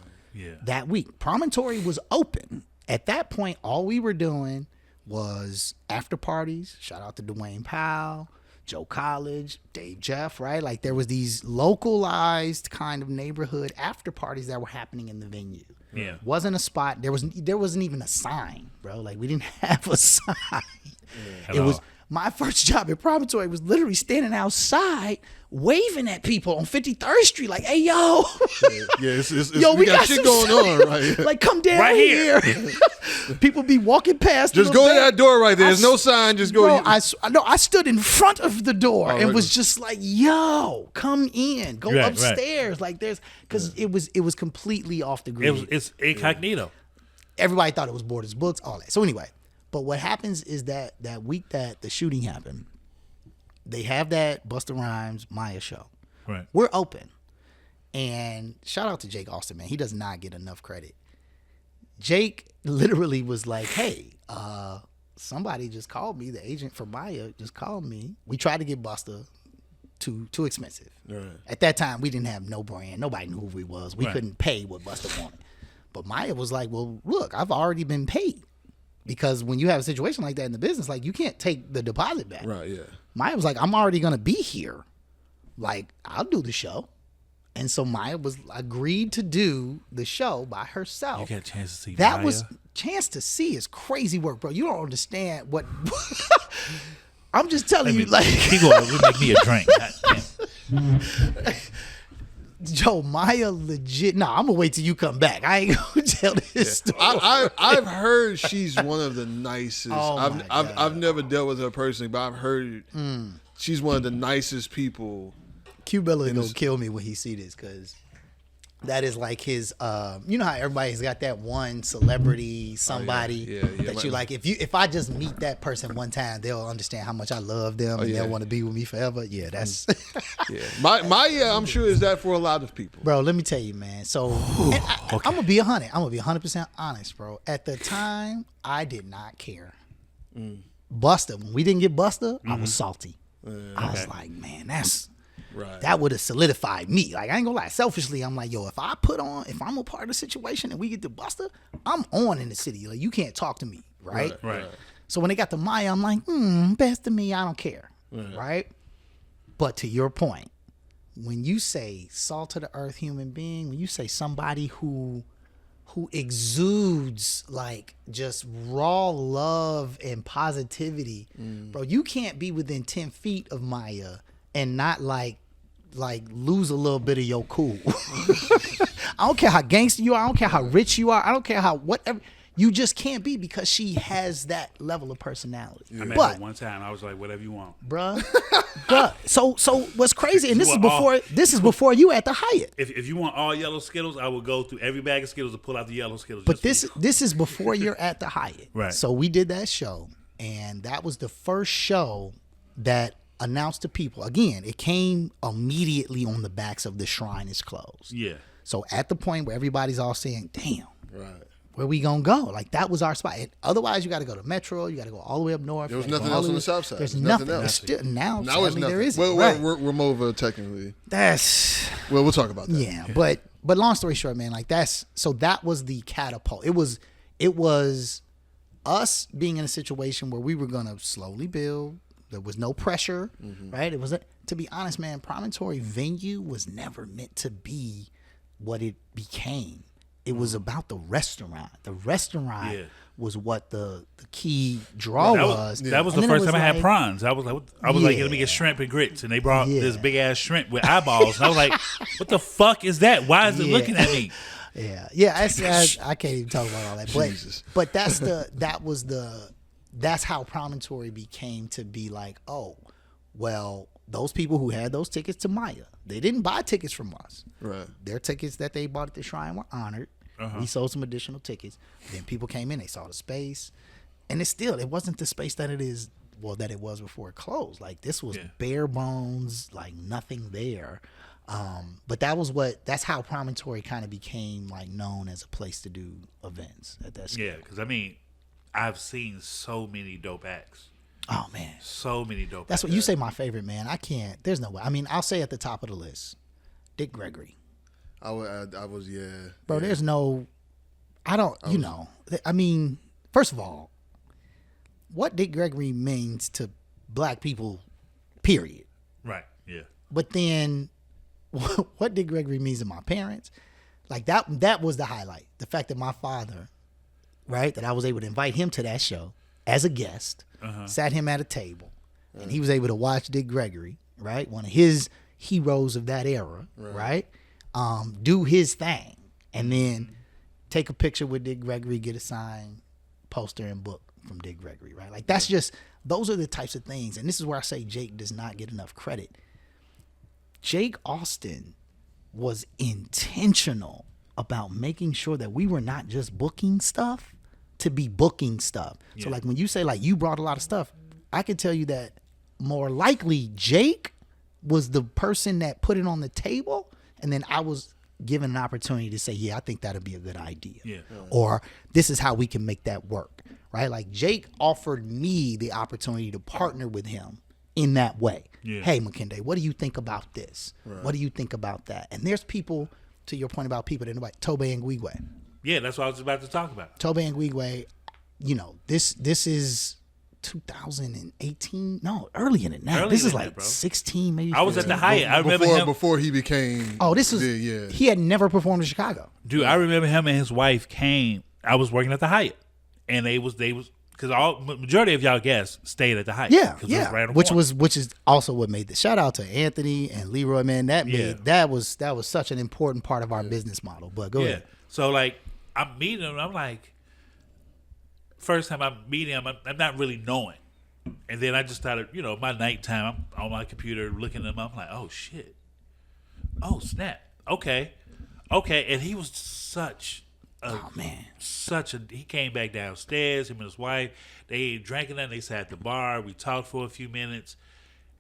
that week. Promontory was open. At that point, all we were doing was after parties. Shout out to Dwayne Powell, Joe College, Dave Jeff, right? Like, there was these localized kind of neighborhood after parties that were happening in the venue. Yeah. Wasn't a spot. There wasn't even a sign, bro. Like, we didn't have a sign. It was my first job at Promontory was literally standing outside waving at people on 53rd Street, like, "Hey, yo, yo, we got shit going on, right? Like, come down right here." People be walking past. Just go to that door right there. There's no sign. Just go. Bro, I stood in front of the door and was just like, "Yo, come in, go upstairs." Like, because it was completely off the grid. It's incognito. Everybody thought it was Borders Books, all that. So anyway, but what happens is that week that the shooting happened, they have that Busta Rhymes Maya show. Right. We're open. And shout out to Jake Austin, man. He does not get enough credit. Jake literally was like, "Hey, somebody just called me. The agent for Maya just called me. We tried to get Busta, too expensive." Right. At that time, we didn't have no brand. Nobody knew who we was. We couldn't pay what Busta wanted. But Maya was like, "Well, look, I've already been paid Because when you have a situation like that in the business, like you can't take the deposit back. Right, yeah. Maya was like, I'm already going to be here. Like, I'll do the show. And so Maya was agreed to do the show by herself. You got a chance to see That Maya? was chance to see is crazy work, bro. You don't understand what I'm just telling you, like he gonna make me a drink. Joe, Maya legit. No, I'm gonna wait till you come back. I ain't gonna tell this story. I've heard she's one of the nicest. Oh I've never dealt with her personally, but I've heard she's one of the nicest people. Q Bella gonna kill me when he see this, because that is like his. You know how everybody's got that one celebrity, somebody that you like. If I just meet that person one time, they'll understand how much I love them and they'll want to be with me forever. Yeah, that's. Maya, I'm sure is that for a lot of people. Bro, let me tell you, man. So I'm gonna be 100. I'm gonna be 100% honest, bro. At the time, I did not care. Buster, when we didn't get Buster, I was salty. I was like, man, that would have solidified me. Like, I ain't gonna lie. Selfishly, I'm like, yo, if I'm a part of the situation and we get the Buster, I'm on in the city. Like, you can't talk to me, right? Right. So when they got the Maya, I'm like, best of me, I don't care, right? But to your point, when you say salt of the earth human being, when you say somebody who exudes like just raw love and positivity, bro, you can't be within 10 feet of Maya and not like lose a little bit of your cool. I don't care how gangster you are. I don't care how rich you are. I don't care how whatever. You just can't be, because she has that level of personality. I met her one time. I was like, whatever you want, bruh. So what's crazy, and this is before you at the Hyatt. If you want all yellow Skittles, I will go through every bag of Skittles to pull out the yellow Skittles. But this is before you're at the Hyatt. Right. So we did that show, and that was the first show that announced to people. Again, it came immediately on the backs of The Shrine is Closed. Yeah. So at the point where everybody's all saying, damn. Right. Where we gonna go? Like, that was our spot. And otherwise, you got to go to Metro. You got to go all the way up north. There was nothing else on the south side. There's nothing else. There's still, now it's nothing. There isn't. Well, right. we're Mova technically. We'll talk about that. Yeah, but long story short, man, like that was the catapult. It was us being in a situation where we were gonna slowly build. There was no pressure, right? It was, to be honest, man, Promontory venue was never meant to be what it became. It was about the restaurant. The restaurant was what the key draw was. That was the first time I had prawns. I was like, let me get shrimp and grits, and they brought this big ass shrimp with eyeballs, and I was like, what the fuck is that? Why is it looking at me? Yeah. I can't even talk about all that. But that's how Promontory became to be like, oh, well, those people who had those tickets to Maya, they didn't buy tickets from us. Right. Their tickets that they bought at the Shrine were honored. We sold some additional tickets. Then people came in, they saw the space, and it wasn't the space that it is. Well, that it was before it closed. Like, this was bare bones, like nothing there. But that's how Promontory kind of became like known as a place to do events at that scale. Yeah, because I mean, I've seen so many dope acts. Oh man, so many dope. That's what you say. My favorite, man. I can't. There's no way. I mean, I'll say at the top of the list, Dick Gregory. I was bro. There's no. I mean, first of all, what Dick Gregory means to black people, period. Right. Yeah. But then, what Dick Gregory means to my parents, like that was the highlight. The fact that my father, right, that I was able to invite him to that show as a guest, sat him at a table, and he was able to watch Dick Gregory, right, one of his heroes of that era, right, do his thing, and then take a picture with Dick Gregory, get a signed poster and book from Dick Gregory, right? Like, that's just, those are the types of things, and this is where I say Jake does not get enough credit. Jake Austin was intentional about making sure that we were not just booking stuff to be booking stuff. Yeah. So like when you say like you brought a lot of stuff, I can tell you that more likely Jake was the person that put it on the table, and then I was given an opportunity to say, yeah, I think that'd be a good idea. Yeah. Or this is how we can make that work, right? Like Jake offered me the opportunity to partner with him in that way. Yeah. Hey, Mckinday, what do you think about this? Right. What do you think about that? And there's people, to your point about people that know, like Tobe and Guigwe. Yeah, that's what I was about to talk about. Tobe and Guigwe, this is 2018. No, earlier than that. This is like bro. 16, maybe. I was at the Hyatt. I remember him before he became. Oh, this is. He had never performed in Chicago. Dude, I remember him and his wife came. I was working at the Hyatt, and they was because majority of y'all guests stayed at the Hyatt. Yeah, It was right on the which corner. is also what made the shout out to Anthony and Leroy. Man, that was such an important part of our business model. But go ahead. So like I'm meeting him, and I'm like, first time I'm meeting him, I'm not really knowing. And then I just started, my nighttime, I'm on my computer looking at him. I'm like, oh, shit. Oh, snap. Okay. And he was he came back downstairs, him and his wife. They drank and they sat at the bar. We talked for a few minutes.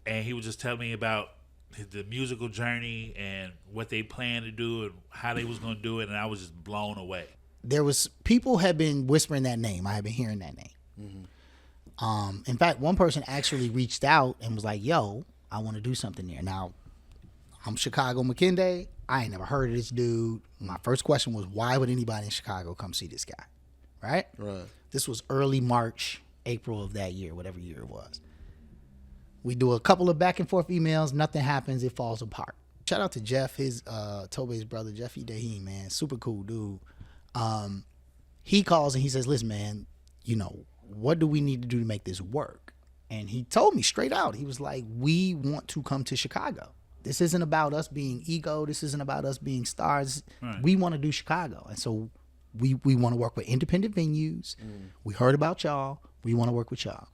And he was just telling me about the musical journey and what they planned to do and how they was going to do it. And I was just blown away. People have been whispering that name. I have been hearing that name. Mm-hmm. In fact, one person actually reached out and was like, yo, I want to do something there. Now, I'm Chicago Mckinday. I ain't never heard of this dude. My first question was, why would anybody in Chicago come see this guy? Right? This was early March, April of that year, whatever year it was. We do a couple of back and forth emails. Nothing happens. It falls apart. Shout out to Jeff, his Tobe's brother, Jeffy Daheem, man. Super cool dude. He calls and he says, listen, man, what do we need to do to make this work? And he told me straight out, he was like, we want to come to Chicago. This isn't about us being ego. This isn't about us being stars. Right. We want to do Chicago. And so we want to work with independent venues. We heard about y'all. We want to work with y'all.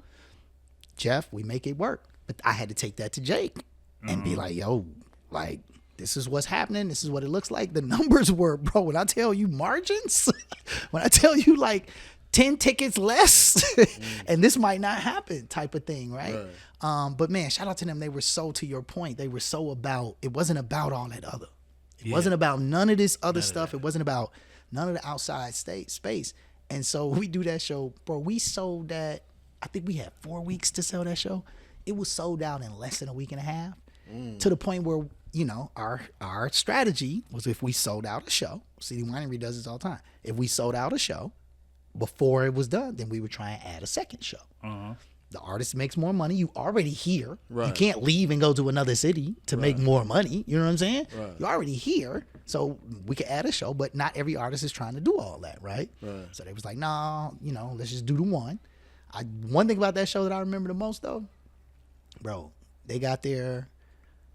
Jeff, we make it work. But I had to take that to Jake and be like, yo, like, this is what's happening. This is what it looks like. The numbers were, bro, when I tell you margins, when I tell you like 10 tickets less and this might not happen type of thing, right? But man, shout out to them. They were so, to your point, they were so about, it wasn't about all that other. It wasn't about none of this other stuff. It wasn't about none of the outside space. And so we do that show, bro. We sold that, I think we had 4 weeks to sell that show. It was sold out in less than a week and a half to the point where, our strategy was if we sold out a show, City Winery does this all the time. If we sold out a show before it was done, then we would try and add a second show. The artist makes more money. You already here. Right. You can't leave and go to another city to make more money. You know what I'm saying? Right. You're already here. So we could add a show, but not every artist is trying to do all that, right? So they was like, nah, let's just do the one. One thing about that show that I remember the most, though, bro, they got there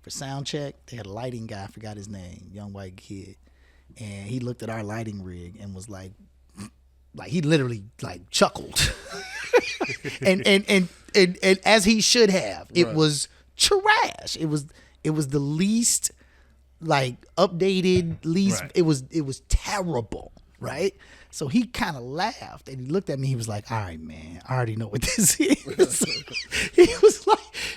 for sound check. They had a lighting guy, I forgot his name, young white kid. And he looked at our lighting rig and was like he literally like chuckled. and as he should have. It was trash. It was the least like updated, it was terrible, right? So he kind of laughed and he looked at me. He was like, all right, man, I already know what this is.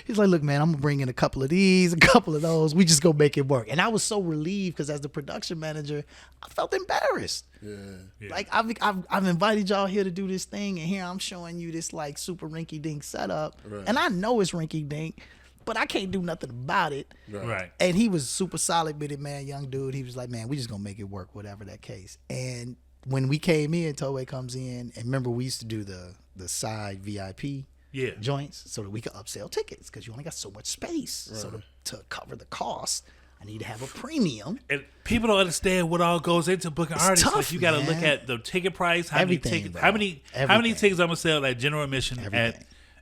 He's like, look, man, I'm going to bring in a couple of these, a couple of those. We just go make it work. And I was so relieved because as the production manager, I felt embarrassed. Yeah. Like I've invited y'all here to do this thing. And here I'm showing you this like super rinky dink setup. Right. And I know it's rinky dink, but I can't do nothing about it. Right. And he was super solid with it, man, young dude. He was like, man, we just going to make it work, whatever that case. And when we came in, Tobe comes in, and remember we used to do the side VIP joints so that we could upsell tickets because you only got so much space. Right. So to cover the cost, I need to have a premium. And people don't understand what all goes into booking artists. Tough, like you got to look at the ticket price, how many tickets I'm gonna sell at general admission.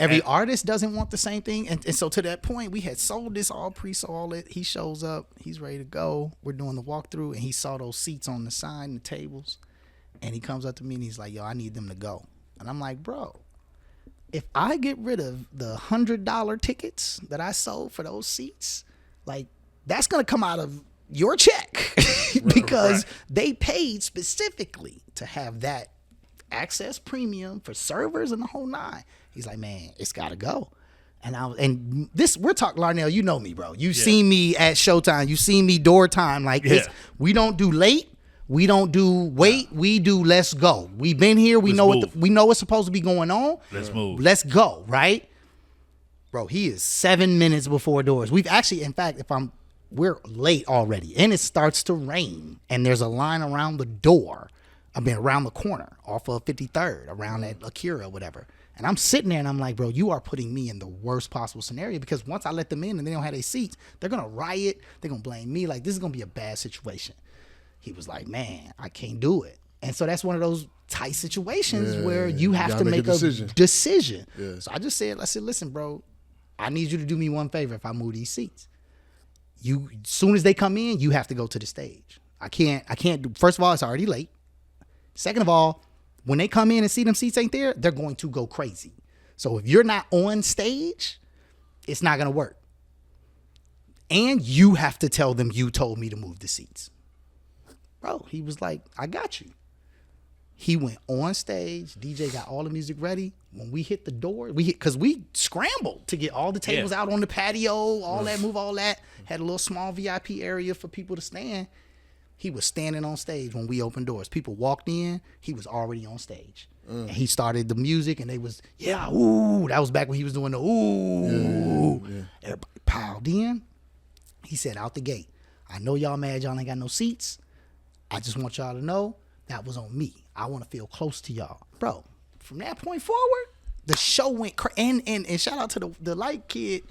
Every artist doesn't want the same thing, and so to that point, we had sold this all pre-sold it. He shows up, he's ready to go. We're doing the walkthrough, and he saw those seats on the side and the tables. And he comes up to me and he's like, yo, I need them to go. And I'm like, bro, if I get rid of the $100 tickets that I sold for those seats, like that's going to come out of your check because they paid specifically to have that access premium for servers and the whole nine. He's like, man, it's got to go. And we're talking, Larnell, you know me, bro. You've seen me at Showtime. You've seen me door time. Like we don't do late. We don't do wait. We do let's go. We've been here. We know what's supposed to be going on. Let's move. Let's go. Right, bro. He is 7 minutes before doors. We've actually, in fact, we're late already, and it starts to rain, and there's a line around the door I've been around the corner off of 53rd, around that Akira or whatever. And I'm sitting there and I'm like, bro, you are putting me in the worst possible scenario because once I let them in and they don't have their seats, they're going to riot. They're going to blame me. Like, this is going to be a bad situation. He was like, man, I can't do it. And so that's one of those tight situations where you have to make a decision. Yeah. So I said, listen, bro, I need you to do me one favor if I move these seats. As soon as they come in, you have to go to the stage. I can't do, first of all, it's already late. Second of all, when they come in and see them seats ain't there, they're going to go crazy. So if you're not on stage, it's not going to work. And you have to tell them you told me to move the seats. Bro, he was like, I got you. He went on stage. DJ got all the music ready. When we hit the door, because we scrambled to get all the tables out on the patio, all that, move all that. Had a little small VIP area for people to stand. He was standing on stage when we opened doors. People walked in. He was already on stage. And he started the music, and they was, ooh. That was back when he was doing the ooh. Yeah. Everybody piled in. He said out the gate, I know y'all mad y'all ain't got no seats. I just want y'all to know that was on me. I want to feel close to y'all. Bro, from that point forward, the show went crazy. And shout out to the light kid.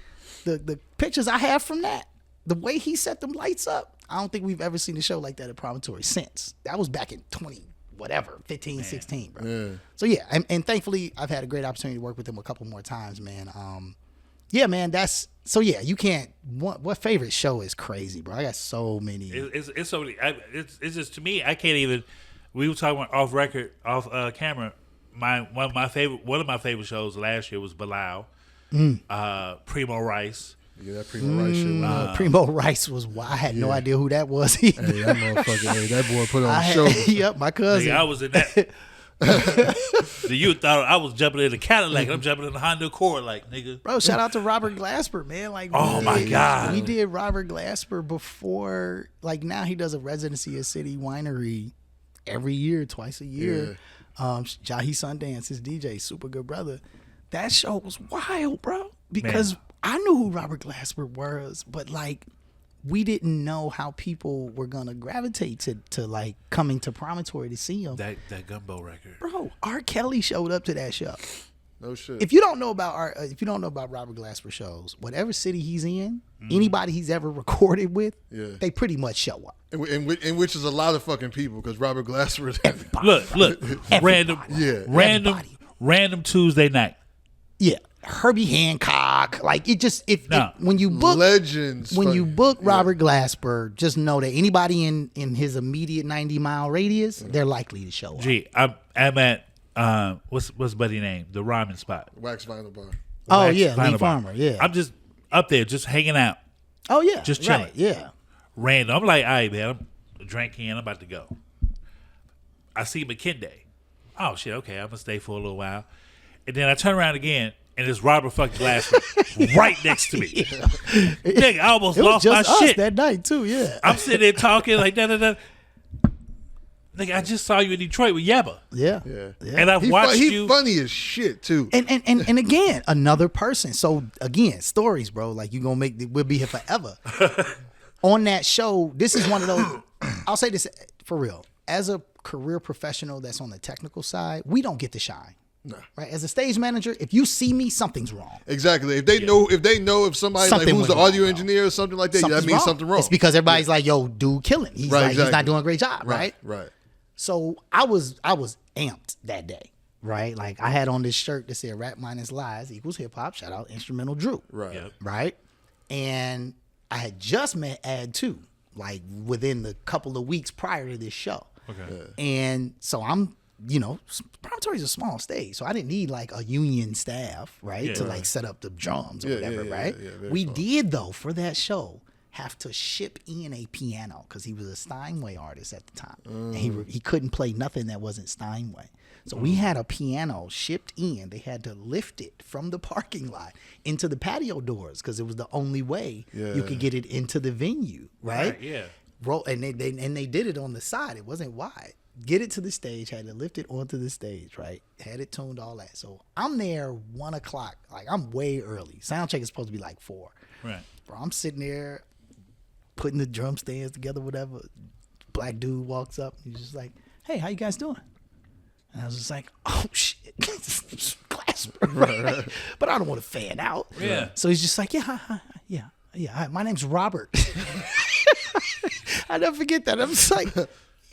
The pictures I have from that, the way he set them lights up, I don't think we've ever seen a show like that at Promontory since. That was back in 15, 16, bro. Yeah. So yeah, and thankfully I've had a great opportunity to work with him a couple more times, man. Yeah, man, you can't, what favorite show is crazy, bro. I got so many. It's so many. It's just, to me, I can't even, we were talking about off record, off camera. One of my favorite shows last year was Biles, Primo Rice. Yeah, that Primo Rice shit was Primo Rice was wild. I had no idea who that was either. Hey, that motherfucker, that boy put on the show. Yep, my cousin. Nigga, I was in that. You thought I was jumping in the Cadillac. I'm jumping in the Honda Accord, like, nigga. Bro, shout out to Robert Glasper, man. Like, oh my God. We did Robert Glasper before, like, now he does a residency at City Winery every year, twice a year. Yeah. Jahi Sundance, his DJ, super good brother. That show was wild, bro. Because I knew who Robert Glasper was, but like we didn't know how people were gonna gravitate to like coming to Promontory to see him. That gumbo record, bro. R.Kelly showed up to that show. No shit. If you don't know about Robert Glasper shows, whatever city he's in, anybody he's ever recorded with, they pretty much show up. And which is a lot of fucking people because Robert Glasper is everybody. Look, everybody. random Tuesday night. Yeah. Herbie Hancock, like when you book legends, you book Robert Glasper, just know that anybody in his immediate 90-mile radius, they're likely to show up. Gee, I'm at what's buddy name? The ramen spot, Wax Vinyl Bar. Oh yeah, Lee Farmer. Yeah, I'm just up there, just hanging out. Oh yeah, just chilling. Right, yeah, random. I'm like, all right, man, I'm drinking. I'm about to go. I see McKinney. Oh shit, okay, I'm gonna stay for a little while, and then I turn around again. And it's Robert fucking Glasper right next to me. Yeah. Nigga, I almost lost my shit that night too. Yeah, I'm sitting there talking like da. Nigga, I just saw you in Detroit with Yabba. Yeah. And I've watched you. He's funny as shit too. And again, another person. So again, stories, bro. Like we'll be here forever. On that show, this is one of those. I'll say this for real. As a career professional that's on the technical side, we don't get to shine. No. Right. As a stage manager, if you see me, something's wrong. Exactly. If they know if somebody like who's the audio engineer or something like that, that means something wrong. It's because everybody's like, yo, dude killing. He's he's not doing a great job, right? Right. So I was amped that day. Right? Like I had on this shirt that said rap minus lies equals hip hop. Shout out Instrumental Drew. Right. Yep. Right? And I had just met Ad 2, like within the couple of weeks prior to this show. Okay. Yeah. And so I'm Promontory is a small stage, so I didn't need like a union staff, right, to like set up the drums or whatever, right? We did though for that show have to ship in a piano because he was a Steinway artist at the time, and he couldn't play nothing that wasn't Steinway. So we had a piano shipped in. They had to lift it from the parking lot into the patio doors because it was the only way you could get it into the venue, right? Yeah. And they did it on the side. It wasn't wide. Get it to the stage, had to lift it onto the stage, right? Had it tuned, all that. So I'm there 1 o'clock. Like I'm way early. Sound check is supposed to be like 4. Right. Bro, I'm sitting there putting the drum stands together, whatever. Black dude walks up. He's just like, hey, how you guys doing? And I was just like, oh shit, Glasper, right? But I don't want to fan out. Yeah. So he's just like, yeah, hi, my name's Robert. I never forget that. I'm just like,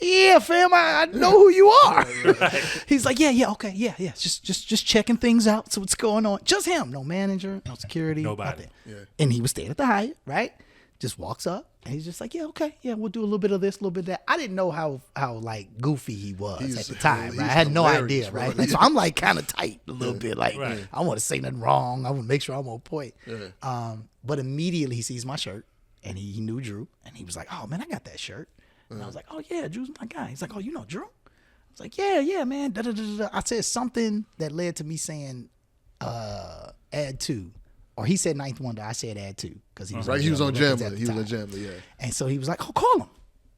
yeah, fam, I know who you are. Right. He's like, yeah, okay, yeah, just checking things out. So what's going on? Just him, no manager, no security, nobody. nothing. Yeah. And he was staying at the Hyatt, right? Just walks up and he's just like, yeah, okay, yeah, we'll do a little bit of this, a little bit of that. I didn't know how like goofy he was at the time, right? I had no idea, right? Like, so I'm like kind of tight a little bit, like I want to say nothing wrong. I want to make sure I'm on point. Yeah. But immediately he sees my shirt and he knew Drew and he was like, oh man, I got that shirt. And I was like, oh yeah, Drew's my guy. He's like, oh, you know Drew? I was like, yeah, man. Da, da, da, da. I said something that led to me saying add 2. Or he said Ninth Wonder. I said add 2 because he was right. He was on Jamla. He was on Jamla, yeah. And so he was like, "Oh, call him."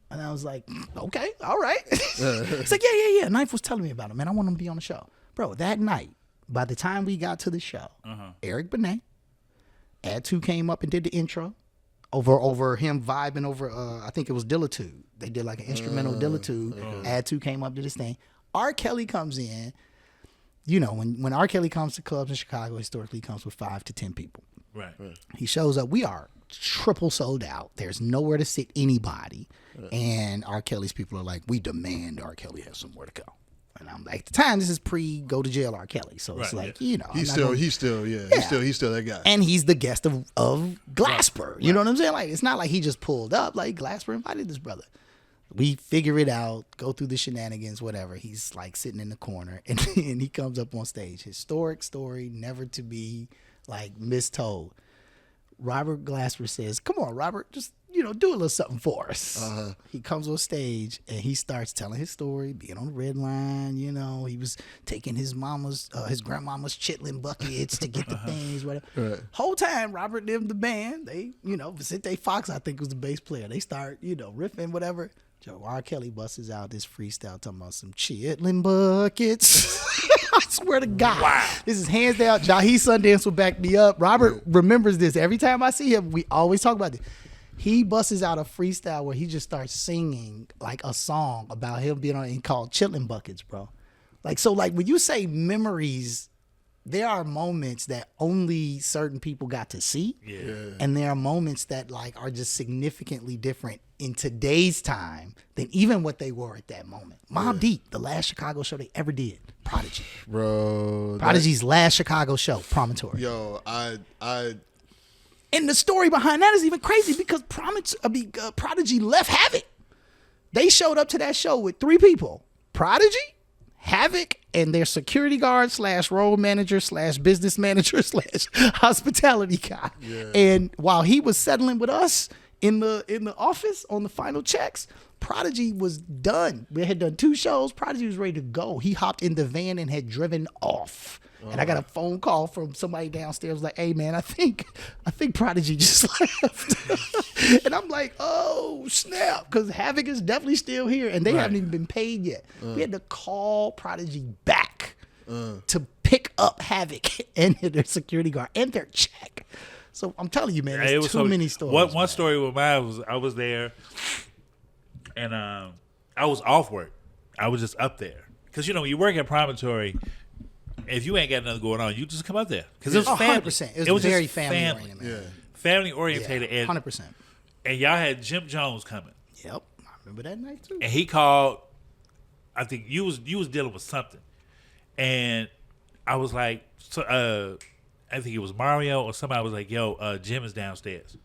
And I was like, "Okay, all right." He's like, "Yeah." Ninth was telling me about him, man. I want him to be on the show, bro. That night, by the time we got to the show, Eric Benet, add 2 came up and did the intro over him vibing over. I think it was Dillitude. They did like an instrumental Dillitude. Add 2 came up to this thing. R.Kelly comes in. You know, when R.Kelly comes to clubs in Chicago, historically he comes with 5 to 10 people. Right. He shows up. We are triple sold out. There's nowhere to sit anybody. And R.Kelly's people are like, we demand R.Kelly has somewhere to go. And I'm like, at the time, this is pre-go to jail R.Kelly. So it's like, you know. He's still that guy. And he's the guest of Glasper. You know what I'm saying? Like, it's not like he just pulled up. Like, Glasper invited this brother. We figure it out, go through the shenanigans, whatever. He's like sitting in the corner and he comes up on stage. Historic story, never to be like mistold. Robert Glasper says, come on, Robert, just, do a little something for us. He comes on stage and he starts telling his story, being on the red line, he was taking his grandmama's chitlin buckets to get the things, whatever. Right. Whole time, Robert them, the band, they, Vicente Fox, I think was the bass player. They start, riffing, whatever. Joe R. Kelly busts out this freestyle talking about some chitlin buckets. I swear to God. Wow. This is hands down. Jahi Sundance will back me up. Robert remembers this. Every time I see him, we always talk about this. He busts out a freestyle where he just starts singing like a song about him being on and called Chitlin Buckets, bro. Like, so like when you say memories, there are moments that only certain people got to see. Yeah. And there are moments that like are just significantly different in today's time than even what they were at that moment. Mobb Deep, the last Chicago show they ever did. Prodigy. Bro. Prodigy's last Chicago show, Promontory. Yo, And the story behind that is even crazy because Prodigy left Havoc. They showed up to that show with 3 people. Prodigy, Havoc, and their security guard / road manager / business manager / hospitality guy. Yeah. And while he was settling with us in the office on the final checks, Prodigy was done. We had done 2 shows. Prodigy was ready to go. He hopped in the van and had driven off. And I got a phone call from somebody downstairs like, hey man, I think Prodigy just left. And I'm like, oh snap, because Havoc is definitely still here and they haven't even been paid yet. We had to call Prodigy back to pick up Havoc and their security guard and their check. So I'm telling you, man, there's too many stories. One story with mine was I was there and I was off work. I was just up there. Because, when you work at Promontory, if you ain't got nothing going on, you just come up there. Because it was family. 100%. It was very family-oriented, man. Yeah. Family-orientated. Yeah, 100%. And y'all had Jim Jones coming. Yep. I remember that night, too. And he called, I think you was dealing with something. And I was like, I think it was Mario or somebody was like, yo, Jim is downstairs.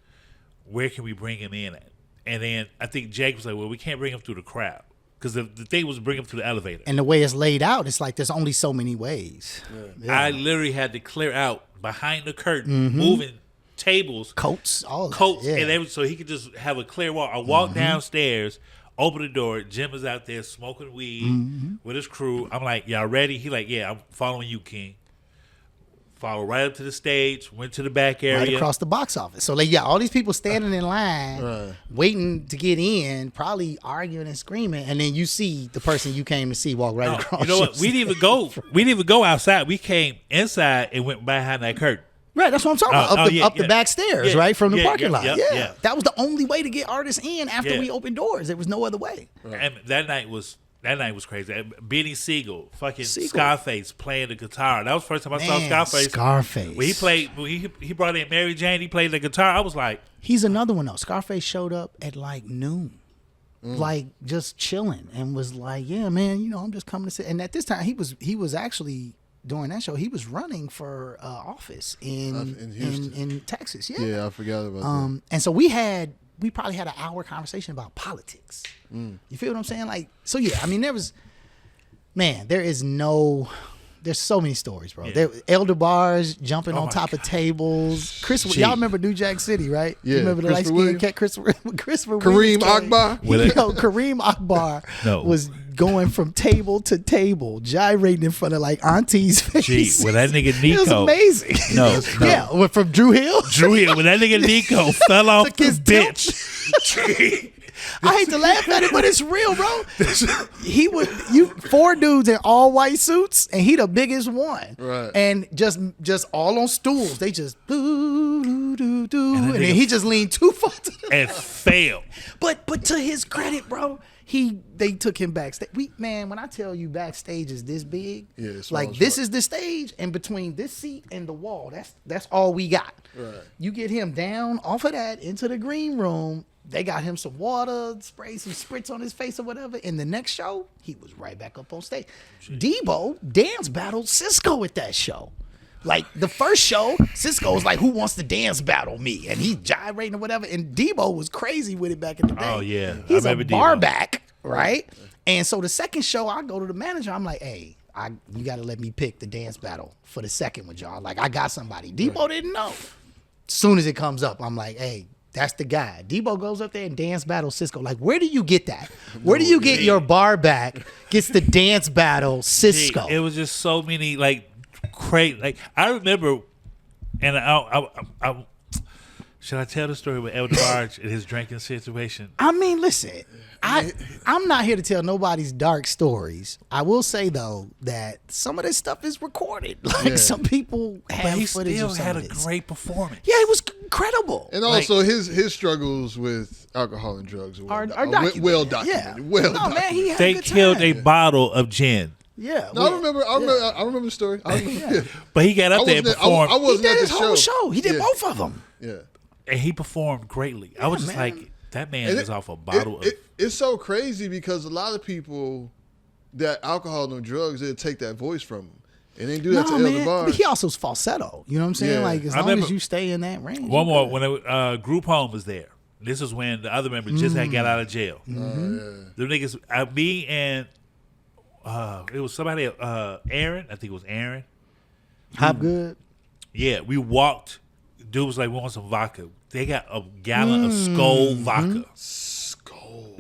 Where can we bring him in at? And then I think Jake was like, well, we can't bring him through the crowd. Because the thing was bring him through the elevator. And the way it's laid out, it's like there's only so many ways. Yeah. I literally had to clear out behind the curtain, moving tables. Coats, all coats, that. Yeah. And so he could just have a clear walk. I walked downstairs, open the door. Jim is out there smoking weed with his crew. I'm like, y'all ready? He like, yeah, I'm following you, King. Followed right up to the stage, went to the back area. Right across the box office. So, like, all these people standing in line, waiting to get in, probably arguing and screaming, and then you see the person you came to see walk right across. You know what? We didn't even go outside. We came inside and went behind that curtain. Right, that's what I'm talking about. Up the back stairs, right, from the parking lot. Yeah. That was the only way to get artists in after we opened doors. There was no other way. Right. And that night was That night was crazy. Benny Siegel, fucking Siegel. Scarface playing the guitar. That was the first time I saw Scarface. Scarface. When he played, when he brought in Mary Jane, he played the guitar. I was like, He's another one though. Scarface showed up at like noon, like just chilling, and was like, "Yeah, man, you know, I'm just coming to sit." And at this time, he was actually during that show, he was running for office in Houston. in Texas. Yeah, Yeah, I forgot about that. and so we probably had an hour conversation about politics. You feel what I'm saying? Like, so yeah, I mean, there's so many stories, bro. Yeah. There, elder bars jumping on my top of tables. Gee. Y'all remember New Jack City, right? Yeah, You remember the light Christopher skinned Williams. cat, Christopher Kareem Williams came. Akbar? Kareem Akbar was going from table to table, gyrating in front of like aunties' faces. "Gee, well, that nigga It was Nico." amazing. No. Yeah, went from Drew Hill. Drew Hill, when that nigga Nico fell off Took the his bench. I hate to laugh at it, but it's real, bro. He was 4 dudes in all white suits, and he the biggest one. Right. And just all on stools. They just do, and that then nigga- he just leaned too far to the and failed. But to his credit, bro, they took him backstage. When I tell you backstage is this big, Yeah, it's like small as this fuck. is the stage, and between this seat and the wall, that's all we got. Right. You get him down off of that into the green room. They got him some water, spray some spritz on his face or whatever. In the next show, he was right back up on stage. Debo dance battled Cisco at that show. Like the first show, Cisco was like, "Who wants to dance battle me?" And he's gyrating or whatever. And Debo was crazy with it back in the day. Oh, yeah. I He's a remember bar Debo. back, right? And so the second show, I go to the manager. I'm like, "Hey, you got to let me pick the dance battle for the second with y'all. Like, I got somebody." Debo didn't know. Soon as it comes up, I'm like, "Hey, that's the guy." Debo goes up there and dance battle Cisco. Like, where do you get that? Where do you get your bar back gets the dance battle Cisco? It was just so many like crazy. Like I remember, and I should I tell the story with Elder Barge and his drinking situation? I mean, listen, I'm not here to tell nobody's dark stories. I will say though that some of this stuff is recorded. Like some people But have he footage still of some had of a this. great performance. Yeah, it was incredible. And also his struggles with alcohol and drugs Are well documented. well documented. Yeah. Well No, documented. man, he had They a good killed time. a bottle of gin, Yeah, No, I remember the story. I remember. but he got up there and performed, I he wasn't did at the his whole show. He did Yeah. both of them. Yeah. and he performed greatly. I was just man. like, that man And is off a bottle of. It's so crazy because a lot of people that alcohol and drugs, they'll take that voice from them. And they do that to No, Elder man. Bar. But he also falsetto. You know what I'm saying? Yeah. Like, as I long remember- as you stay in that range. One you more, good. when group home was there. This is when the other member just had got out of jail. The niggas, me and it was somebody, Aaron. I think it was Aaron. Hop good. Yeah, we walked. Dude was like, "We want some vodka." They got a gallon of Skull vodka. Skull.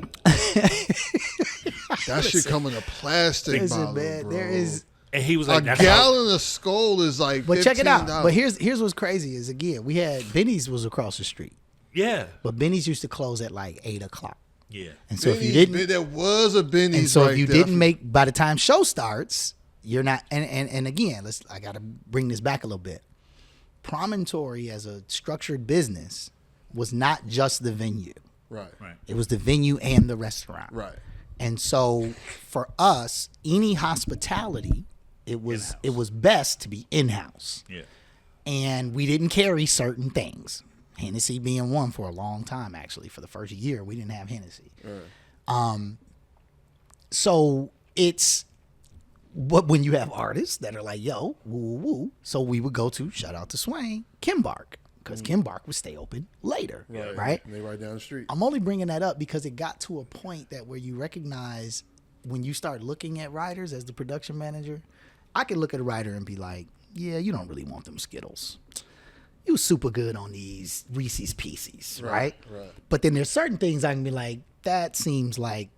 That shit come in a plastic Listen, bottle, man, bro. there is. And he was a like, "That's how-" gallon of Skull is like. But check it out. $15. But here's what's crazy is again we had Benny's was across the street, Yeah, but Benny's used to close at like 8:00. yeah. And so if you Benny's, didn't, there was a Benny's. and so right if you there. didn't make by the time show starts, you're not. And again, I got to bring this back a little bit. Promontory as a structured business was not just the venue. Right. It was the venue and the restaurant. Right. And so for us, any hospitality, it was best to be in-house. Yeah. And we didn't carry certain things. Hennessy being one for a long time, actually. For the first year, we didn't have Hennessy. So it's what when you have artists that are like, yo, woo, woo, woo. So we would go to, shout out to Swain, Kimbark. Because Kimbark would stay open later, right? And they right down the street. I'm only bringing that up because it got to a point that where you recognize when you start looking at writers as the production manager, I can look at a writer and be like, yeah, you don't really want them Skittles. You super good on these Reese's Pieces, right? Right. But then there's certain things I can be like, that seems like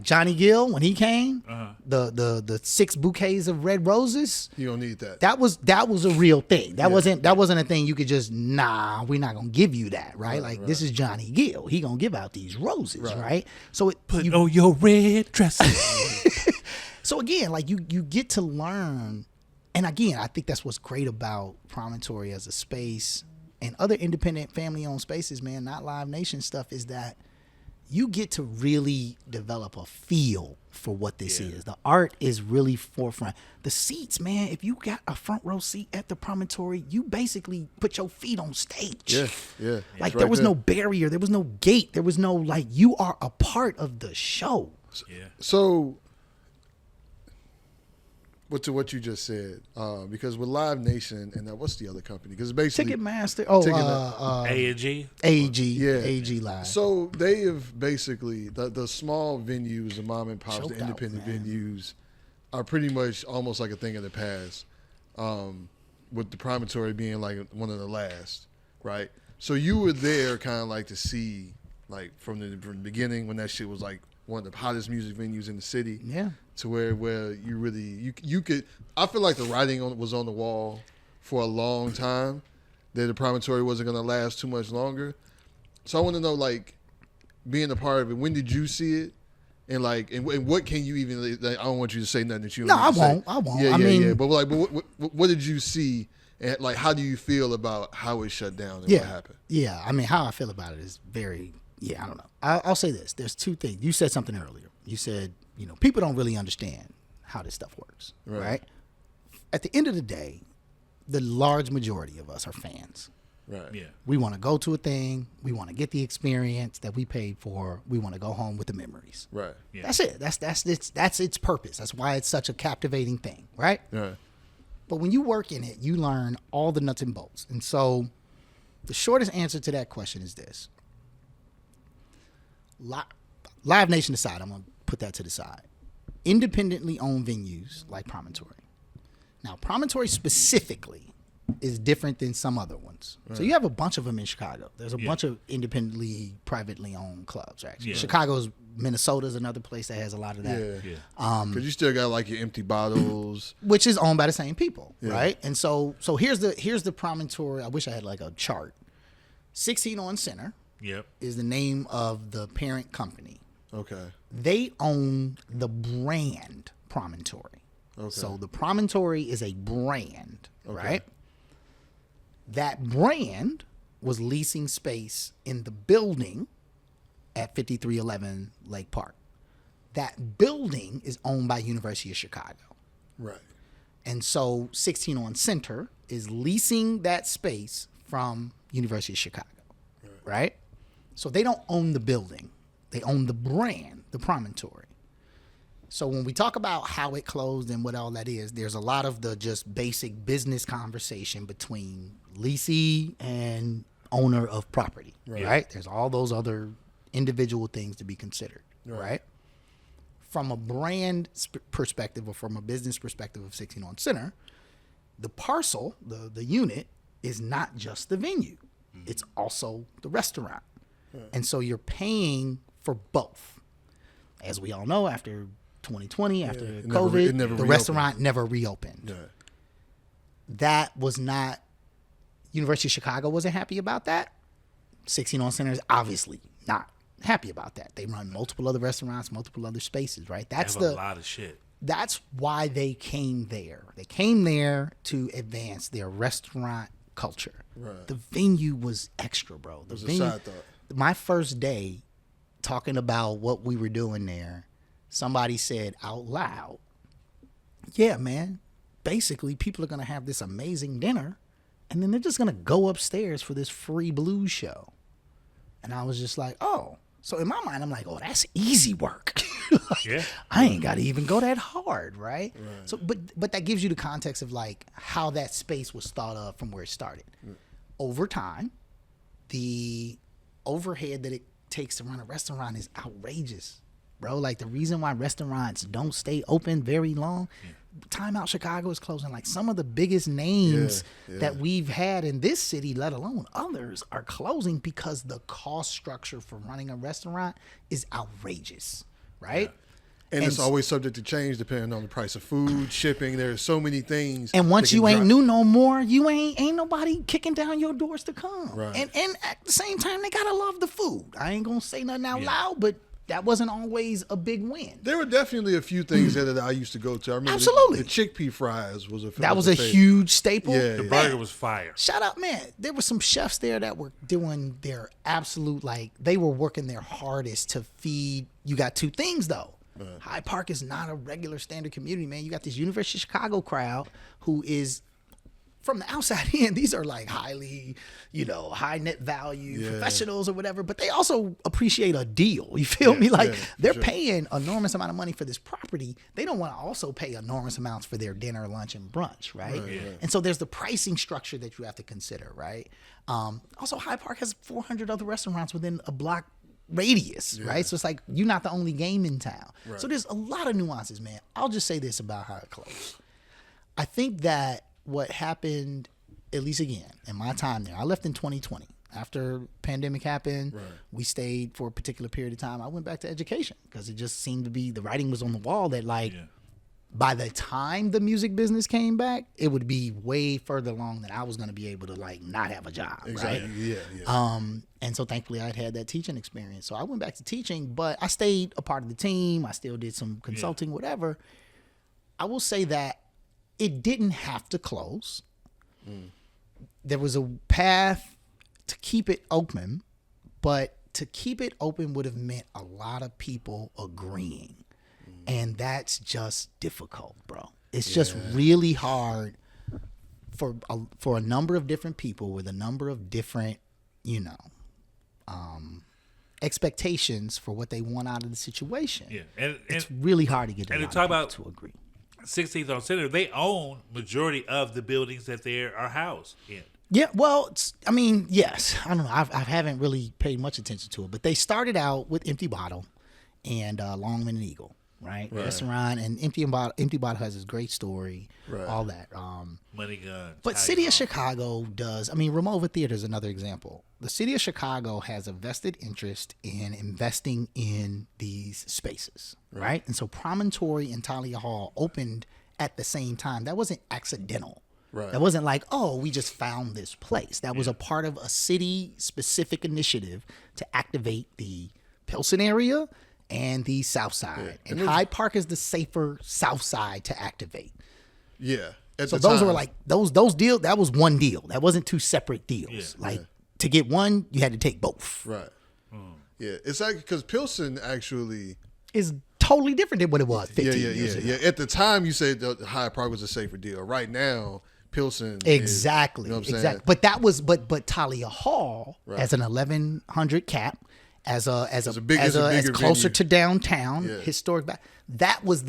Johnny Gill when he came, the 6 bouquets of red roses. You don't need that. That was a real thing. That wasn't a thing you could just we're not gonna give you that, right? This is Johnny Gill. He gonna give out these roses, right? So Put on your red dress. so again, like you get to learn, and again, I think that's what's great about Promontory as a space and other independent family-owned spaces, man. Not Live Nation stuff is that you get to really develop a feel for what this is. The art is really forefront. The seats, man, if you got a front row seat at the Promontory, you basically put your feet on stage. Yeah. Like there was no barrier, there was no gate, there was no, like, you are a part of the show. Yeah. So, to what you just said, because with Live Nation and what's the other company? Because basically Ticketmaster, AG. AG Live. So they have basically the small venues, the mom and pops, the independent venues, are pretty much almost like a thing of the past. With the Promontory being like one of the last, right? So you were there, kind of like to see, like from the beginning when that shit was like one of the hottest music venues in the city. Yeah. To where you really you could, I feel like the writing was on the wall for a long time that the Promontory wasn't going to last too much longer. So I want to know, like, being a part of it, when did you see it, and like, and what can you even? Like, I don't want you to say nothing that you. No, I won't. I mean, But like, what did you see, and like, how do you feel about how it shut down and what happened? Yeah, I mean, how I feel about it is very. Yeah, I don't know. I'll say this. There's two things. You said something earlier. You said, people don't really understand how this stuff works, right? At the end of the day, the large majority of us are fans. Right. Yeah. We want to go to a thing. We want to get the experience that we paid for. We want to go home with the memories. Right. Yeah. That's it. That's its purpose. That's why it's such a captivating thing, right? Right. But when you work in it, you learn all the nuts and bolts. And so the shortest answer to that question is this. Live Nation aside, I'm going to put that to the side. Independently owned venues like Promontory. Now, Promontory specifically is different than some other ones. Right. So you have a bunch of them in Chicago. There's a bunch of independently, privately owned clubs, actually. Yeah. Chicago's, Minnesota's another place that has a lot of that. Yeah. Because you still got like your Empty Bottles, which is owned by the same people, right? And so here's the Promontory. I wish I had like a chart. 16 on Center. Yep. Is the name of the parent company. Okay. They own the brand Promontory. Okay. So the Promontory is a brand, right? That brand was leasing space in the building at 5311 Lake Park. That building is owned by University of Chicago. Right. And so 16 on Center is leasing that space from University of Chicago, right? So they don't own the building. They own the brand, the Promontory. So when we talk about how it closed and what all that is, there's a lot of the just basic business conversation between leasee and owner of property, right? There's all those other individual things to be considered, right? From a brand perspective or from a business perspective of 16 on Center, the parcel, the unit, is not just the venue. It's also the restaurant. And so you're paying for both. As we all know, after 2020, after COVID, the restaurant never reopened. Yeah. That was not, University of Chicago wasn't happy about that. 16 on Center is obviously not happy about that. They run multiple other restaurants, multiple other spaces, right? That's a lot of shit. That's why they came there. They came there to advance their restaurant culture. Right. The venue was extra, bro. The venue, a side thought. My first day talking about what we were doing there, somebody said out loud, yeah, man, basically people are going to have this amazing dinner and then they're just going to go upstairs for this free blues show. And I was just like, oh. So in my mind, I'm like, oh, that's easy work. I ain't got to even go that hard, right? So, but that gives you the context of like how that space was thought of from where it started. Over time, the overhead that it takes to run a restaurant is outrageous, bro. Like the reason why restaurants don't stay open very long, Time Out Chicago is closing. Like some of the biggest names that we've had in this city, let alone others, are closing because the cost structure for running a restaurant is outrageous, right? And it's always subject to change depending on the price of food, shipping. There's so many things. And once you ain't new no more, you ain't nobody kicking down your doors to come. Right. And at the same time, they gotta love the food. I ain't gonna say nothing out loud, but that wasn't always a big win. There were definitely a few things there that I used to go to. I remember Absolutely. the chickpea fries was a That was a huge staple. Yeah, The yeah. burger was fire. Shout out, man. There were some chefs there that were doing their absolute, like, they were working their hardest to feed. You got two things, though. Hyde Park is not a regular standard community, man. You got this University of Chicago crowd who is, from the outside in, these are like highly, high net value professionals or whatever, but they also appreciate a deal. You feel me? Like, they're paying enormous amount of money for this property. They don't want to also pay enormous amounts for their dinner, lunch, and brunch, right? And so there's the pricing structure that you have to consider, right? Also, Hyde Park has 400 other restaurants within a block radius, right? So it's like, you're not the only game in town. So there's a lot of nuances, man. I'll just say this about how it closed. I think that what happened, at least again, in my time there, I left in 2020. After pandemic happened, we stayed for a particular period of time. I went back to education because it just seemed to be, the writing was on the wall that, like, by the time the music business came back, it would be way further along than I was going to be able to, like, not have a job, right? And so thankfully I'd had that teaching experience. So I went back to teaching, but I stayed a part of the team. I still did some consulting, whatever. I will say that it didn't have to close. There was a path to keep it open, but to keep it open would have meant a lot of people agreeing. And that's just difficult, bro. It's just really hard for a number of different people with a number of different, expectations for what they want out of the situation. Yeah, and it's really hard to get a lot of people to agree. 16th on Center, they own majority of the buildings that they are housed in. Yeah, well, yes. I don't know. I haven't really paid much attention to it, but they started out with Empty Bottle and Longman and Eagle, right? Restaurant, and Empty Bottle has this great story, all that. Money Gun. But City of Chicago does. Ramova Theater is another example. The City of Chicago has a vested interest in investing in these spaces, right? And so Promontory and Talia Hall opened at the same time. That wasn't accidental. That wasn't like, oh, we just found this place. That was a part of a city-specific initiative to activate the Pilsen area and the South Side. And Hyde Park is the safer South Side to activate. So those were like those deals. That was one deal. That wasn't two separate deals. To get one, you had to take both. It's like, because Pilsen actually is totally different than what it was 15 years ago. At the time, you said the Hyde Park was a safer deal. Right now, Pilsen exactly. Is, saying? But that was but Talia Hall as an 1,100 cap. As closer venue to downtown, historic. That was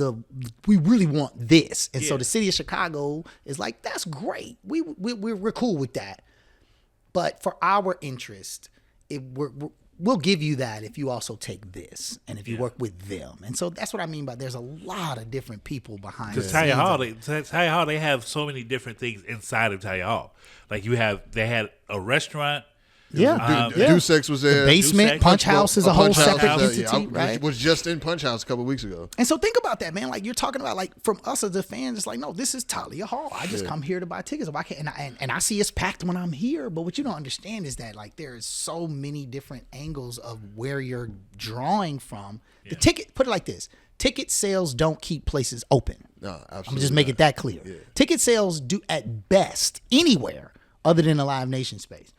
we really want this, and so the City of Chicago is like, that's great. We're cool with that, but for our interest, we'll give you that if you also take this, and if you work with them, and so that's what I mean by there's a lot of different people behind. Because Talia Hall, they have so many different things inside of Talia Hall. Like they had a restaurant. Dusex was there. The basement, Punch House is a whole separate entity, right? Was just in Punch House a couple of weeks ago. And so think about that, man. Like, you're talking about, like, from us as a fans, it's like, no, this is Talia Hall. I just come here to buy tickets. If I can, and I see it's packed when I'm here. But what you don't understand is that, like, there is so many different angles of where you're drawing from. The ticket, put it like this: ticket sales don't keep places open. No, absolutely. I'm gonna just make it that clear. Ticket sales do at best anywhere other than a Live Nation space.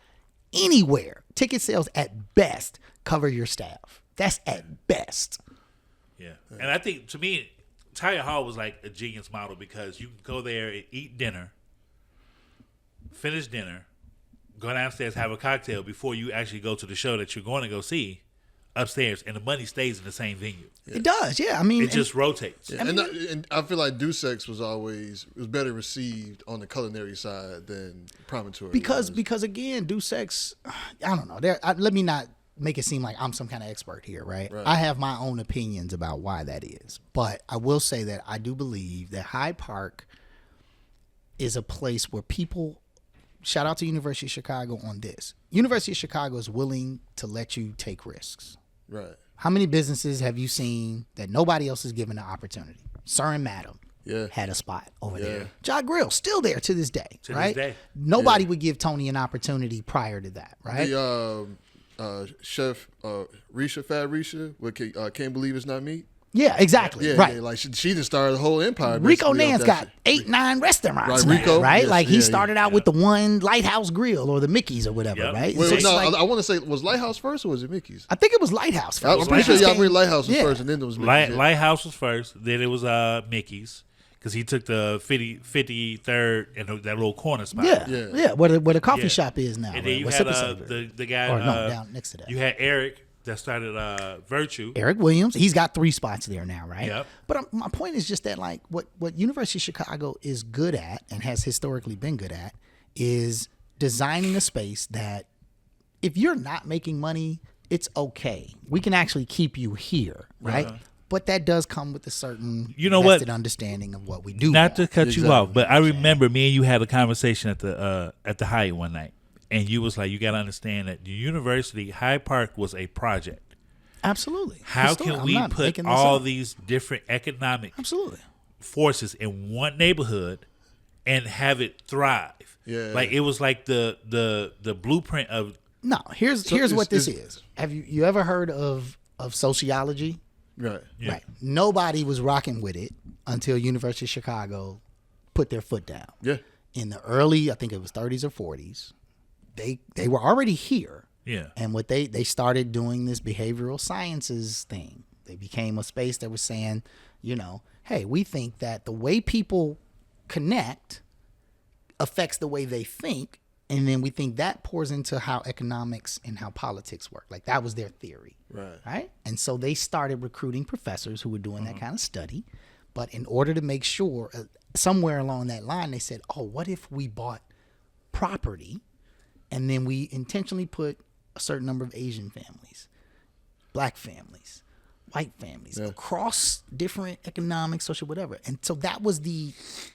Anywhere, ticket sales at best cover your staff. That's at best. And I think, to me, Talia Hall was like a genius model because you can go there and eat dinner, finish dinner, go downstairs, have a cocktail before you actually go to the show that you're going to go see upstairs, and the money stays in the same venue. It does, yeah. I mean, it just rotates. And I feel like Dusex was better received on the culinary side than Promontory. Because again, Dusex, I don't know. Let me not make it seem like I'm some kind of expert here, right? I have my own opinions about why that is, but I will say that I do believe that Hyde Park is a place where people. Shout out to University of Chicago on this. University of Chicago is willing to let you take risks. Right. How many businesses have you seen that nobody else is given the opportunity? Sir and Madam had a spot over there. Ja Grill, still there to this day, right? Nobody would give Tony an opportunity prior to that, right? Chef Risha, Fat Risha, what Can't Believe It's Not Meat. Yeah, exactly. Yeah, right. yeah, like she just started a whole empire. Rico basically, Nance got 8-9 restaurants. Right, Rico, right? yes, Like he yeah, started out with the one Lighthouse Grill or the Mickey's or whatever, Yep. right? Wait, So it's no, like- I want to say, was Lighthouse first or was it Mickey's? I think it was Lighthouse first. I'm pretty sure Mickey's came- Lighthouse was yeah. first, and then there was Mickey's. yeah. Lighthouse was first. Then it was Mickey's because he took the 53rd and that little corner spot. Yeah. Where the coffee Yeah. shop is now. And right? then you Where had Sipper Saver. the guy. Or no, down next to that. You had Eric that started Virtue. Eric Williams, he's got 3 spots there now, right? Yep. But my point is just that, like, what University of Chicago is good at and has historically been good at is designing a space that if you're not making money, it's okay. We can actually keep you here, right? But that does come with a certain vested understanding of what we do. Not to cut Exactly. you off, but I remember me and you had a conversation at the Hyde one night, and you was like, "You got to understand that the university, Hyde Park, was a project. Absolutely. How Historic. can I'm we not put making this all up. these different economic Absolutely. forces in one neighborhood and have it thrive? Yeah. Like it was like the blueprint of No, here's it's- what this it's- is. Have you ever heard of sociology? Right. Yeah. Right. Nobody was rocking with it until University of Chicago put their foot down. Yeah. In the early, I think it was 30s or 40s, they were already here. yeah. And what they started doing this behavioral sciences thing. They became a space that was saying, hey, we think that the way people connect affects the way they think. And then we think that pours into how economics and how politics work. Like that was their theory. Right. And so they started recruiting professors who were doing that kind of study. But in order to make sure, somewhere along that line, they said, oh, what if we bought property and then we intentionally put a certain number of Asian families, black families, white families across different economic, social, whatever. And so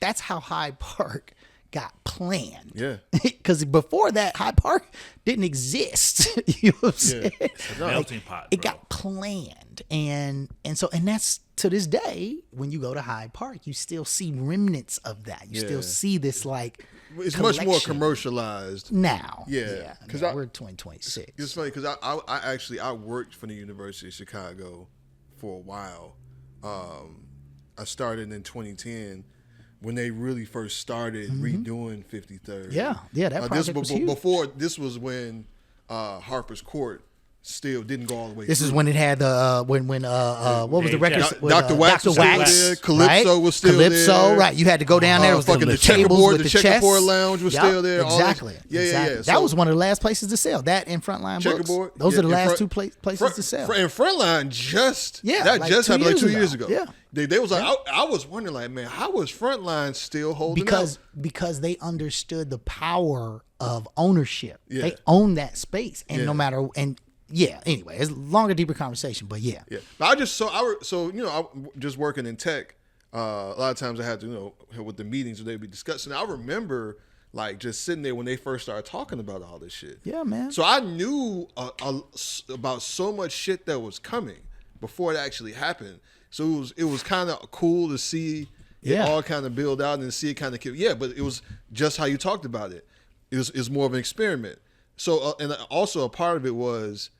that's how Hyde Park got planned. Yeah. Because before that, Hyde Park didn't exist. You know what I'm saying? It's a melting pot. It bro. got planned. And that's to this day, when you go to Hyde Park, you still see remnants of that. You still see this like It's much more collection commercialized. now. Yeah. Because we're 2026. It's funny because I worked for the University of Chicago for a while. I started in 2010 when they really first started redoing 53rd. Yeah, that project was huge. Before, this was when Harper's Court still didn't go all the way This through. is when it had what was the record? Dr. Wax was still there. Calypso was still Calypso, there. right. You had to go down there. It was fucking the the tables checkerboard, with the chess. checkerboard lounge was still there. all that- Exactly. Yeah. That So- was one of the last places to sell. That and Frontline Checkerboard. Books. Those are the Yeah, last and two places to sell. And Frontline just like happened 2 like 2 years years ago. ago. Yeah. They was like I was wondering like, man, how was Frontline still holding because out? because they understood the power of ownership. Yeah. They own that space, and Yeah. no matter anyway, it's a longer, deeper conversation. But yeah. But I just I just working in tech. A lot of times I had to with the meetings they'd be discussing. I remember like just sitting there when they first started talking about all this shit. Yeah, man. So I knew about so much shit that was coming before it actually happened. So it was kind of cool to see it all kind of build out and see it kind of but it was just how you talked about it. It was more of an experiment. So and also a part of it was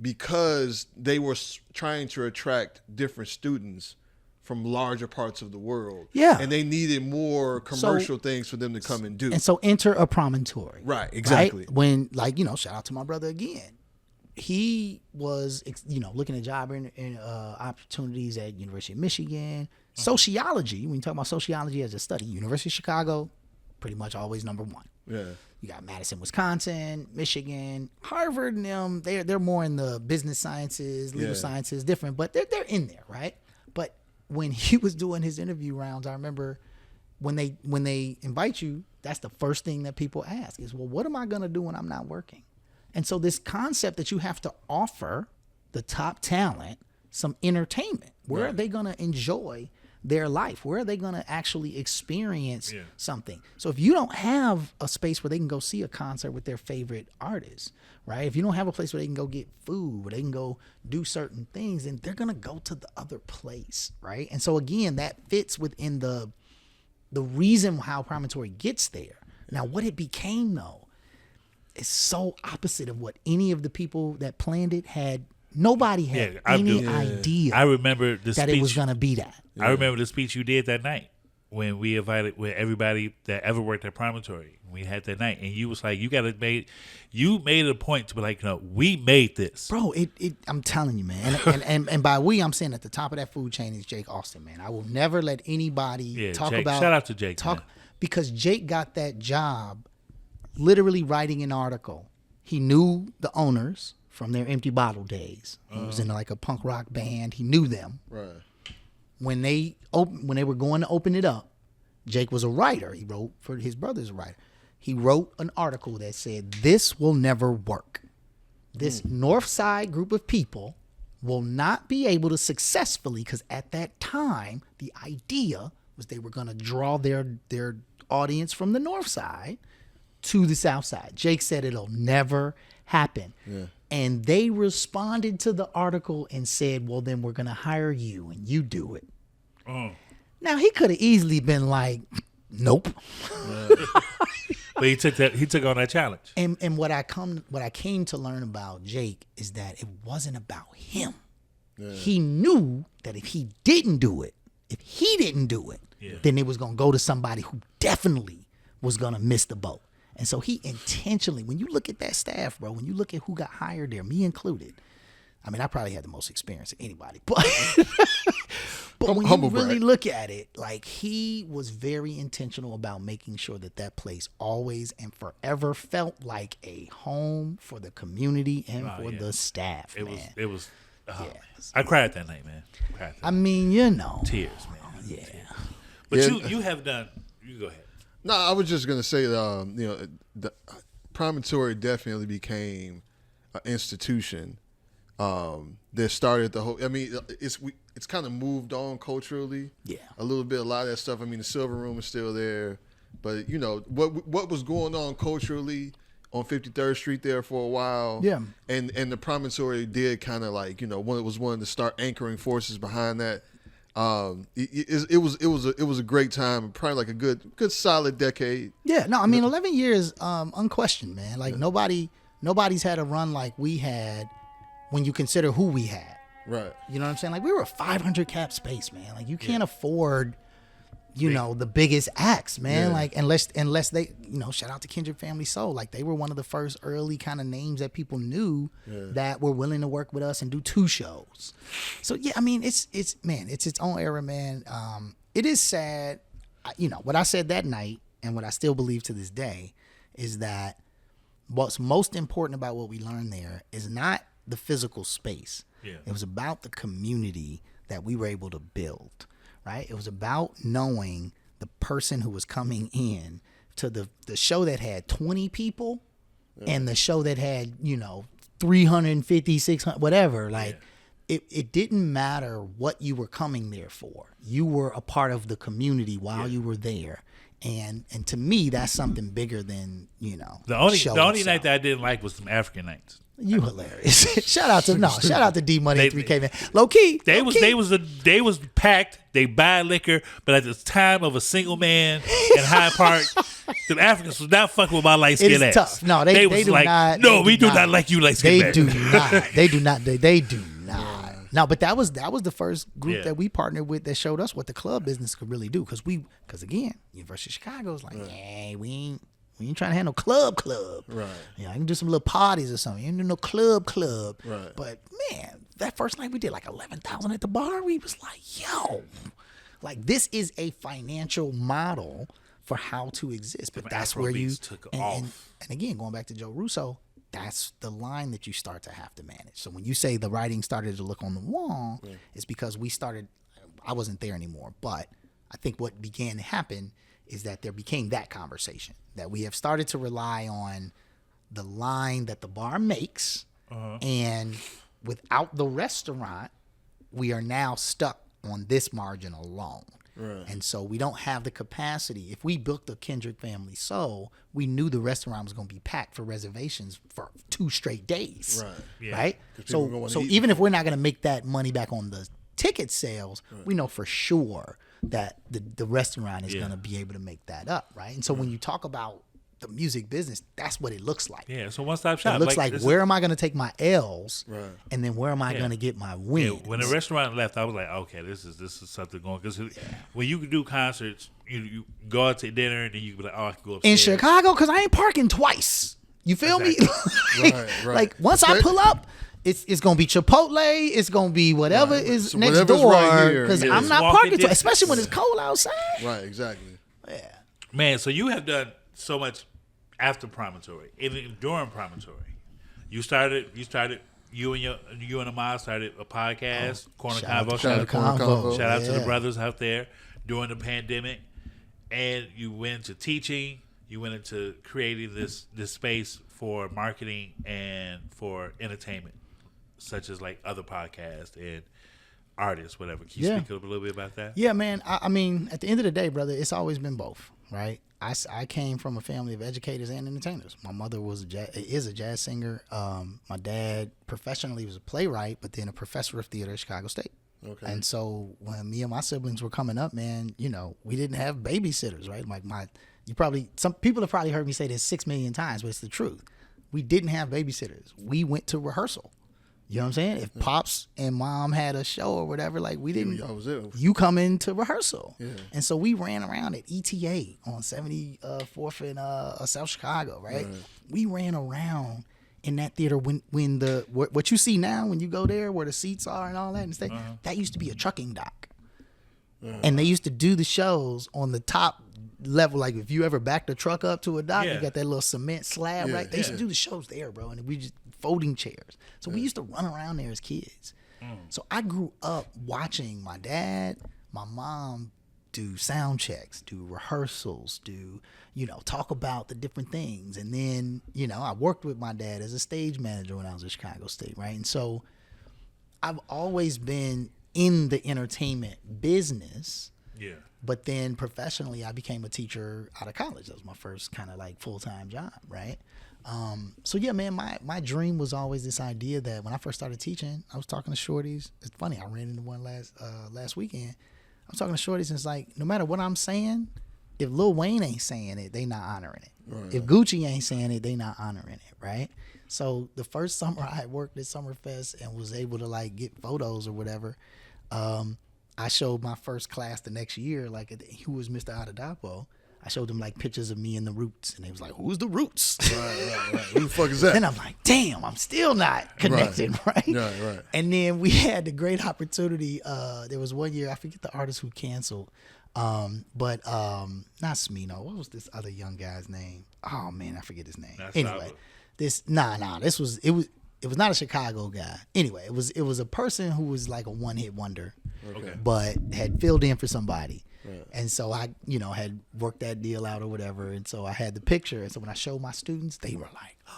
because they were trying to attract different students from larger parts of the world. Yeah. And they needed more commercial things for them to come and do. And so enter a Promontory. Right, exactly. Right? When, shout out to my brother again. He was, looking at job opportunities at University of Michigan. Sociology, when you talk about sociology as a study, University of Chicago, pretty much always number one. Yeah. You got Madison, Wisconsin, Michigan, Harvard, and them. They're more in the business sciences, legal sciences, different, but they're in there, right? But when he was doing his interview rounds, I remember when they invite you, that's the first thing that people ask is, well, what am I gonna do when I'm not working? And so this concept that you have to offer the top talent some entertainment. Where are they gonna enjoy their life? Where are they going to actually experience something? So if you don't have a space where they can go see a concert with their favorite artist, right? If you don't have a place where they can go get food, where they can go do certain things, then they're going to go to the other place, right? And so again, that fits within the reason how Promontory gets there. Now, what it became though, is so opposite of what any of the people that planned it had. Nobody had any idea. I remember the that speech, it was going to be that. I remember the speech you did that night when we invited with everybody that ever worked at Promontory. We had that night, and you was like, you made it a point to be like, no, we made this, bro. I'm telling you, man, and by we, I'm saying at the top of that food chain is Jake Austin, man. I will never let anybody talk Jake, about. Shout out to Jake, man. Because Jake got that job, literally writing an article. He knew the owners from their Empty Bottle days. He was in like a punk rock band. He knew them. Right. When they were going to open it up, Jake was a writer. He wrote for his brother's writer. He wrote an article that said, this will never work. This North Side group of people will not be able to successfully, because at that time, the idea was they were going to draw their audience from the North Side to the South Side. Jake said it'll never happen. Yeah. And they responded to the article and said, well, then we're going to hire you and you do it. Oh. Now, he could have easily been like, nope. But he took on that challenge. And what I came to learn about Jake is that it wasn't about him. Yeah. He knew that if he didn't do it, then it was going to go to somebody who definitely was going to miss the boat. And so he intentionally, when you look at that staff, bro, when you look at who got hired there, me included, I mean, I probably had the most experience of anybody, but when you really look at it, like, he was very intentional about making sure that place always and forever felt like a home for the community and the staff. It was. I cried that night, man. I mean, tears, man. Yeah. But you have done. You go ahead. No, I was just gonna say, the Promontory definitely became an institution that started the whole. I mean, it's kind of moved on culturally. Yeah, a little bit. A lot of that stuff. I mean, the Silver Room is still there, but what was going on culturally on 53rd Street there for a while. Yeah, and the Promontory did kind of like was one to start anchoring forces behind that. It was a great time, probably like a good solid decade. Yeah, no, I mean 11 years, unquestioned, man. Like nobody's had a run like we had when you consider who we had. Right. You know what I'm saying? Like, we were a 500 cap space, man. Like, you can't afford, the biggest acts, man. Yeah. Like, unless they, shout out to Kendrick Family Soul. Like, they were one of the first early kind of names that people knew that were willing to work with us and do 2 shows. So yeah, I mean, it's its own era, man. It is sad. What I said that night and what I still believe to this day is that what's most important about what we learned there is not the physical space. Yeah. It was about the community that we were able to build. Right? It was about knowing the person who was coming in to the show that had 20 people and the show that had, 350, 600, whatever. Like, it didn't matter what you were coming there for. You were a part of the community while you were there. And to me, that's something bigger than, the only night that I didn't like was some African nights. You hilarious. Shout out to D Money 3K, man. Low key. They was packed. They buy liquor, but at the time of a single man in Hyde Park, the Africans was not fucking with my light skin ass. Tough. No, they do like, not. No, we do not like you light skin ass. They do not. They do not. No, but that was the first group that we partnered with that showed us what the club business could really do. Because again, University of Chicago is like, we ain't trying to handle club. Right. I can do some little parties or something. You ain't do no club. Right. But man, that first night we did like 11,000 at the bar. We was like, yo, like, this is a financial model for how to exist. But that's where you took off. And again, going back to Joe Russo, that's the line that you start to have to manage. So when you say the writing started to look on the wall, it's because I wasn't there anymore, but I think what began to happen is that there became that conversation, that we have started to rely on the line that the bar makes, and without the restaurant, we are now stuck on this margin alone. Right. And so we don't have the capacity. If we booked a Kendrick Family Soul, we knew the restaurant was going to be packed for reservations for 2 straight days. Right. Yeah. Right? So even if we're not going to make that money back on the ticket sales, we know for sure that the restaurant is going to be able to make that up, right? And so when you talk about the music business, that's what it looks like. Yeah, so one-stop shop. It looks like where am I going to take my L's, Right. and then where am I going to get my wins? Yeah, when the restaurant left, I was like, okay, this is something going. Because when you do concerts, you go out to dinner, and then you can be like, oh, I can go upstairs. In Chicago, because I ain't parking twice. You feel me? Right. Like once I pull up, it's gonna be Chipotle. It's gonna be whatever is So next whatever's door. right here, Because yeah. I'm Just not walking parking twice, distance. especially when it's cold outside. Right, exactly. Yeah. Man, so you have done so much after Promontory, even during Promontory. You and Amaz started a podcast, Corner Convo. Shout out to Corner Convo. Shout out to the Yeah. brothers out there during the pandemic. And you went into teaching. You went into creating this space for marketing and for entertainment, such as like other podcasts and artists, whatever. Can you speak a little bit about that? Yeah, man. I mean, at the end of the day, brother, it's always been both, right? I came from a family of educators and entertainers. My mother is a jazz singer. My dad professionally was a playwright, but then a professor of theater at Chicago State. Okay. And so when me and my siblings were coming up, man, you know, we didn't have babysitters, right? Like some people have probably heard me say this 6 million times, but it's the truth. We didn't have babysitters. We went to rehearsal. You know what I'm saying? If Pops and Mom had a show or whatever, like we didn't. That was it. You come into rehearsal. Yeah. And so we ran around at ETA on 74th in South Chicago, right? We ran around in that theater when what you see now when you go there where the seats are and all that and stuff, that used to be a trucking dock. And they used to do the shows on the top level. Like if you ever backed a truck up to a dock, you got that little cement slab, right? They used to do the shows there, bro. And we just folding chairs. So we used to run around there as kids. So I grew up watching my dad, my mom do sound checks, do rehearsals, talk about the different things. And then, I worked with my dad as a stage manager when I was at Chicago State, right? And so I've always been in the entertainment business. Yeah. But then professionally, I became a teacher out of college. That was my first kind of like full-time job, right? So yeah, man, my dream was always this idea that when I first started teaching, I was talking to shorties. It's funny, I ran into one last weekend. I was talking to shorties, and it's like, no matter what I'm saying, if Lil Wayne ain't saying it, they not honoring it. Right. If Gucci ain't saying it, they not honoring it, right? So the first summer I had worked at Summerfest and was able to like get photos or whatever, I showed my first class the next year, like who was Mr. Adadapo. I showed them like pictures of me and the Roots, and they was like, "Who's the Roots?" Right. Who the fuck is that? Then I'm like, "Damn, I'm still not connected, right?" Right. And then we had the great opportunity. There was one year, I forget the artist who canceled, but not Smino. What was this other young guy's name? Oh man, I forget his name. Anyway, this was not a Chicago guy. Anyway, it was a person who was like a one-hit wonder, but had filled in for somebody. Right. And so I, had worked that deal out or whatever. And so I had the picture. And so when I showed my students, they were like, oh.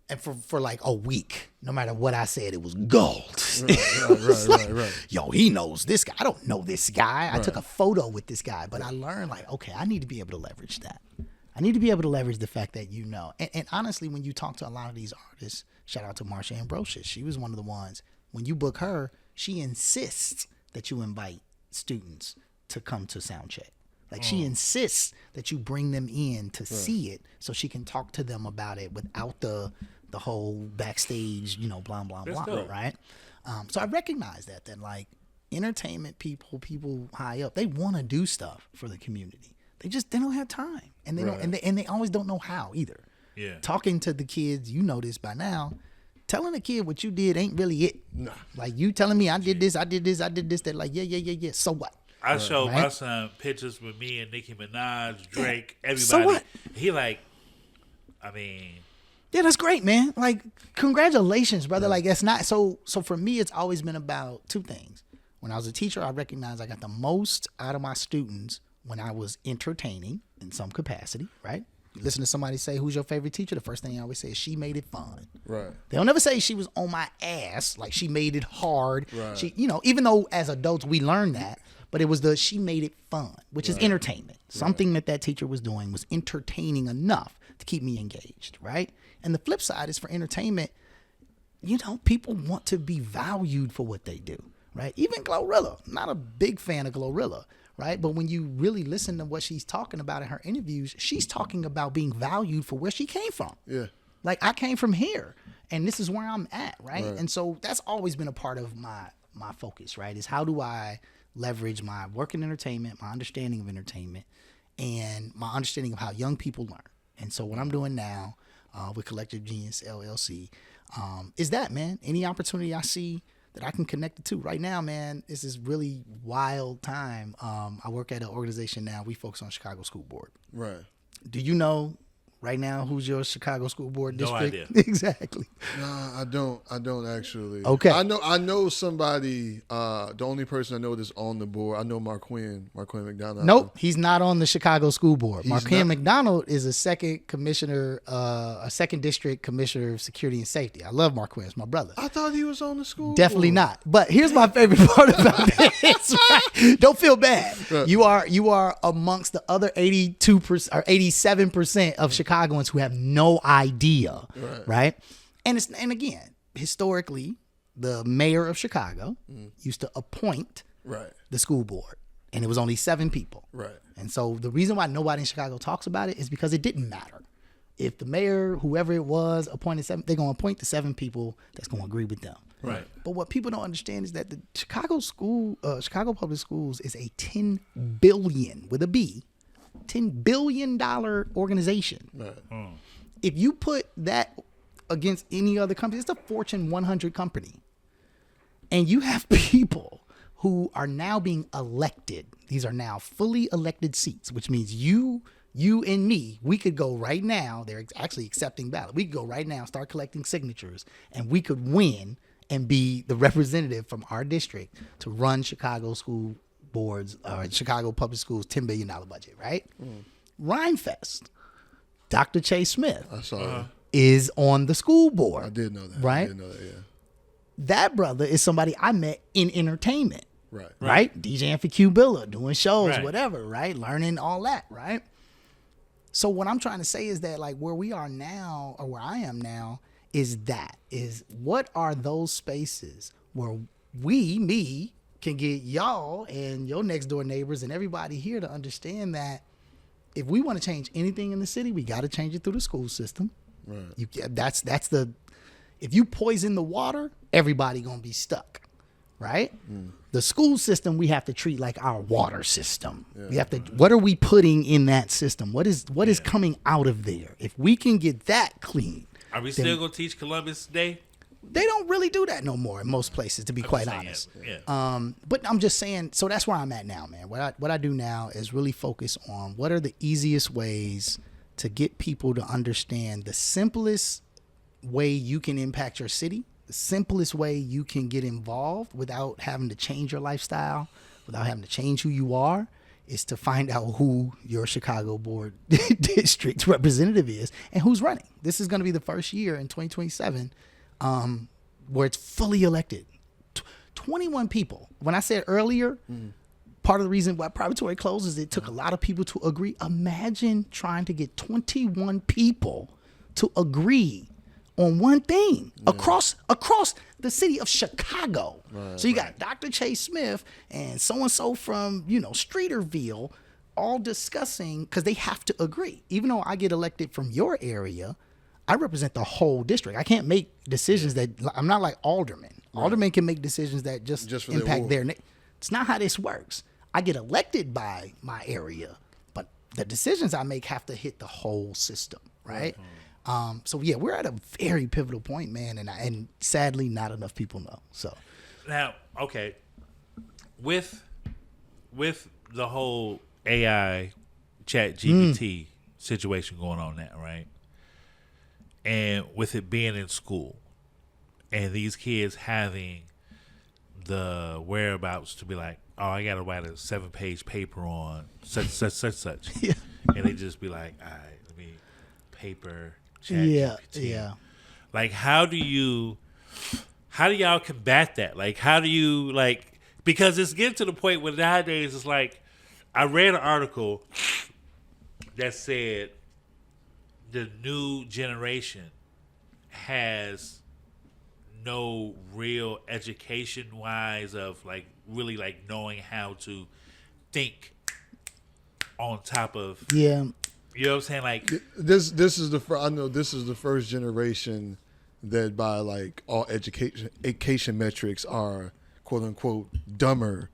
And for like a week, no matter what I said, it was gold. Right. Yo, he knows this guy. I don't know this guy. I took a photo with this guy, but I learned like, okay, I need to be able to leverage that. I need to be able to leverage the fact that And honestly, when you talk to a lot of these artists, shout out to Machede and Rell, she was one of the ones, when you book her, she insists that you invite students to come to sound check. Like she insists that you bring them in to see it so she can talk to them about it without the whole backstage, blah, blah, blah, right? So I recognize that like entertainment people high up, they want to do stuff for the community. They don't have time. And they don't, and they always don't know how either. Yeah. Talking to the kids, this by now, telling a kid what you did ain't really it. Nah. Like you telling me I did this, they're like, yeah. So what? I showed my son pictures with me and Nicki Minaj, Drake, everybody. So what? He like, I mean. Yeah, that's great, man. Like, congratulations, brother. Like, that's not so for me, it's always been about two things. When I was a teacher, I recognized I got the most out of my students when I was entertaining in some capacity, right? You listen to somebody say, "Who's your favorite teacher?" The first thing I always say is, "She made it fun." Right. They don't ever say she was on my ass, like she made it hard. Right. She, even though as adults we learned that, but it was she made it fun, which is entertainment. Something that teacher was doing was entertaining enough to keep me engaged, right? And the flip side is for entertainment, people want to be valued for what they do, right? Even Glorilla, I'm not a big fan of Glorilla, right? But when you really listen to what she's talking about in her interviews, she's talking about being valued for where she came from. Yeah. Like, I came from here, and this is where I'm at, right? And so that's always been a part of my focus, right? Is how do I leverage my work in entertainment, my understanding of entertainment, and my understanding of how young people learn. And so what I'm doing now with Collective Genius LLC is that, man. Any opportunity I see that I can connect it to. Right now, man, this is really wild time. I work at an organization now. We focus on Chicago School Board. Right. Do you know right now who's your Chicago School Board district? No idea. Exactly. Nah, I don't actually. Okay. I know somebody. The only person I know that's on the board. I know Marquin McDonald. Nope, he's not on the Chicago School Board. He's Marquin not? McDonald is a second district commissioner of security and safety. I love Marquin. It's my brother. I thought he was on the school. Definitely board. not. But here's my favorite part about this. Right? Don't feel bad. Right. You are amongst the other 82% or 87% of Chicagoans who have no idea, right? And again, historically, the mayor of Chicago used to appoint the school board, and it was only 7 people. Right. And so the reason why nobody in Chicago talks about it is because it didn't matter. If the mayor, whoever it was, appointed 7, they're going to appoint the 7 people that's going to agree with them. Right. But what people don't understand is that the Chicago Public Schools is a $10 billion with a B, $10 billion organization. Right. If you put that against any other company, it's a Fortune 100 company. And you have people who are now being elected. These are now fully elected seats, which means you and me, we could go right now. They're actually accepting ballot. We could go right now, start collecting signatures, and we could win and be the representative from our district to run Chicago School Boards or Chicago Public Schools $10 billion budget, right? Rhymefest, Dr. Chase Smith I saw it. is on the school board. I did know that. Right? I did know that. Yeah. That brother is somebody I met in entertainment. Right. Right? DJing for Q Billa, doing shows, Right. whatever, right? Learning all that, right? So what I'm trying to say is that, like, where we are now, or where I am now, is what are those spaces where me, can get y'all and your next door neighbors and everybody here to understand that if we want to change anything in the city, we got to change it through the school system. Right. If you poison the water, everybody gonna be stuck, right? The school system we have to treat like our water system. We have to. What are we putting in that system? What is coming out of there? If we can get that clean, Are we still going to teach Columbus Day? they don't really do that no more in most places, to be quite saying, honest. yeah. But I'm just saying. So that's where I'm at now, man. What I do now is really focus on what are the easiest ways to get people to understand the simplest way you can impact your city, the simplest way you can get involved without having to change your lifestyle, without having to change who you are, is to find out who your Chicago board district representative is and who's running. This is going to be the first year in 2027 where it's fully elected. 21 people. When I said earlier, part of the reason why Promontory closed is it took a lot of people to agree. Imagine trying to get 21 people to agree on one thing across the city of Chicago. So you got Dr. Chase Smith and so-and-so from, Streeterville all discussing, because they have to agree. Even though I get elected from your area, I represent the whole district. I can't make decisions that, I'm not like aldermen. Aldermen can make decisions that just for impact their their. It's not how this works. I get elected by my area, but the decisions I make have to hit the whole system, right? So yeah, we're at a very pivotal point, man, and sadly, not enough people know. So Now, okay, with the whole AI Chat GPT situation going on now, right? And with it being in school, and these kids having the whereabouts to be like, oh, I got to write a 7-page paper on such. Yeah. And they just be like, all right, let me paper Chat yeah, GPT. yeah. Like, how do y'all combat that? Like, how do you, like, because it's getting to the point where nowadays it's like, I read an article that said the new generation has no real education wise of like really like knowing how to think on top of. Yeah. You know what I'm saying? Like this is I know this is the first generation that by like all education metrics are quote unquote dumber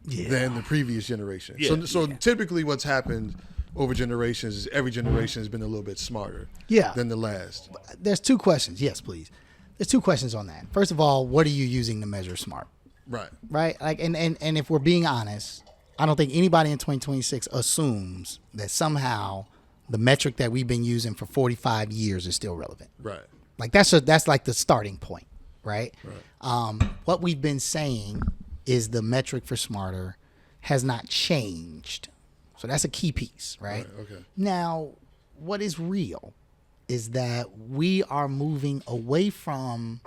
than the previous generation. Yeah. So typically what's happened over generations is every generation has been a little bit smarter than the last. There's two questions. Yes, please. There's two questions on that. First of all, what are you using to measure smart? Right. Right? Like and if we're being honest, I don't think anybody in 2026 assumes that somehow the metric that we've been using for 45 years is still relevant. Right. Like that's like the starting point, right? What we've been saying is the metric for smarter has not changed. So that's a key piece, right? Okay. Now, what is real is that we are moving away from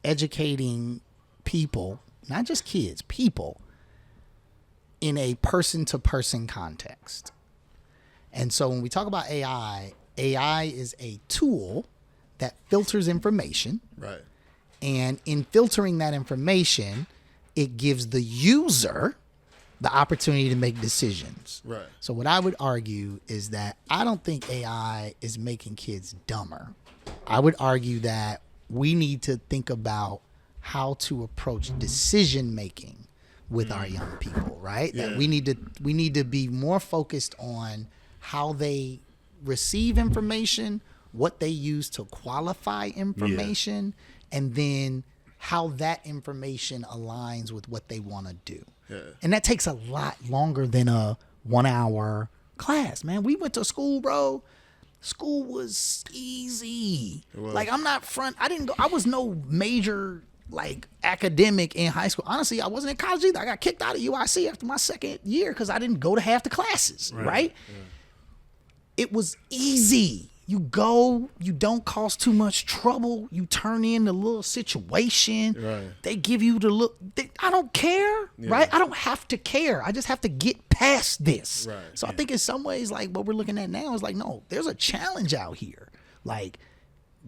educating people, not just kids, people, in a person-to-person context. And so when we talk about AI is a tool that filters information. Right. And in filtering that information, it gives the user the opportunity to make decisions. Right. So what I would argue is that I don't think AI is making kids dumber. I would argue that we need to think about how to approach decision making with our young people, right? Yeah. That we need to be more focused on how they receive information, what they use to qualify information, and then how that information aligns with what they want to do. Yeah. And that takes a lot longer than a 1 hour class, man. We went to school, bro. School was easy. Like I was no major like academic in high school. Honestly, I wasn't in college either. I got kicked out of UIC after my second year because I didn't go to half the classes, right? Yeah. It was easy. You go, you don't cause too much trouble. You turn in the little situation. Right. They give you the look. I don't care, right? I don't have to care. I just have to get past this. Right. So I think in some ways, like what we're looking at now is like, no, there's a challenge out here. Like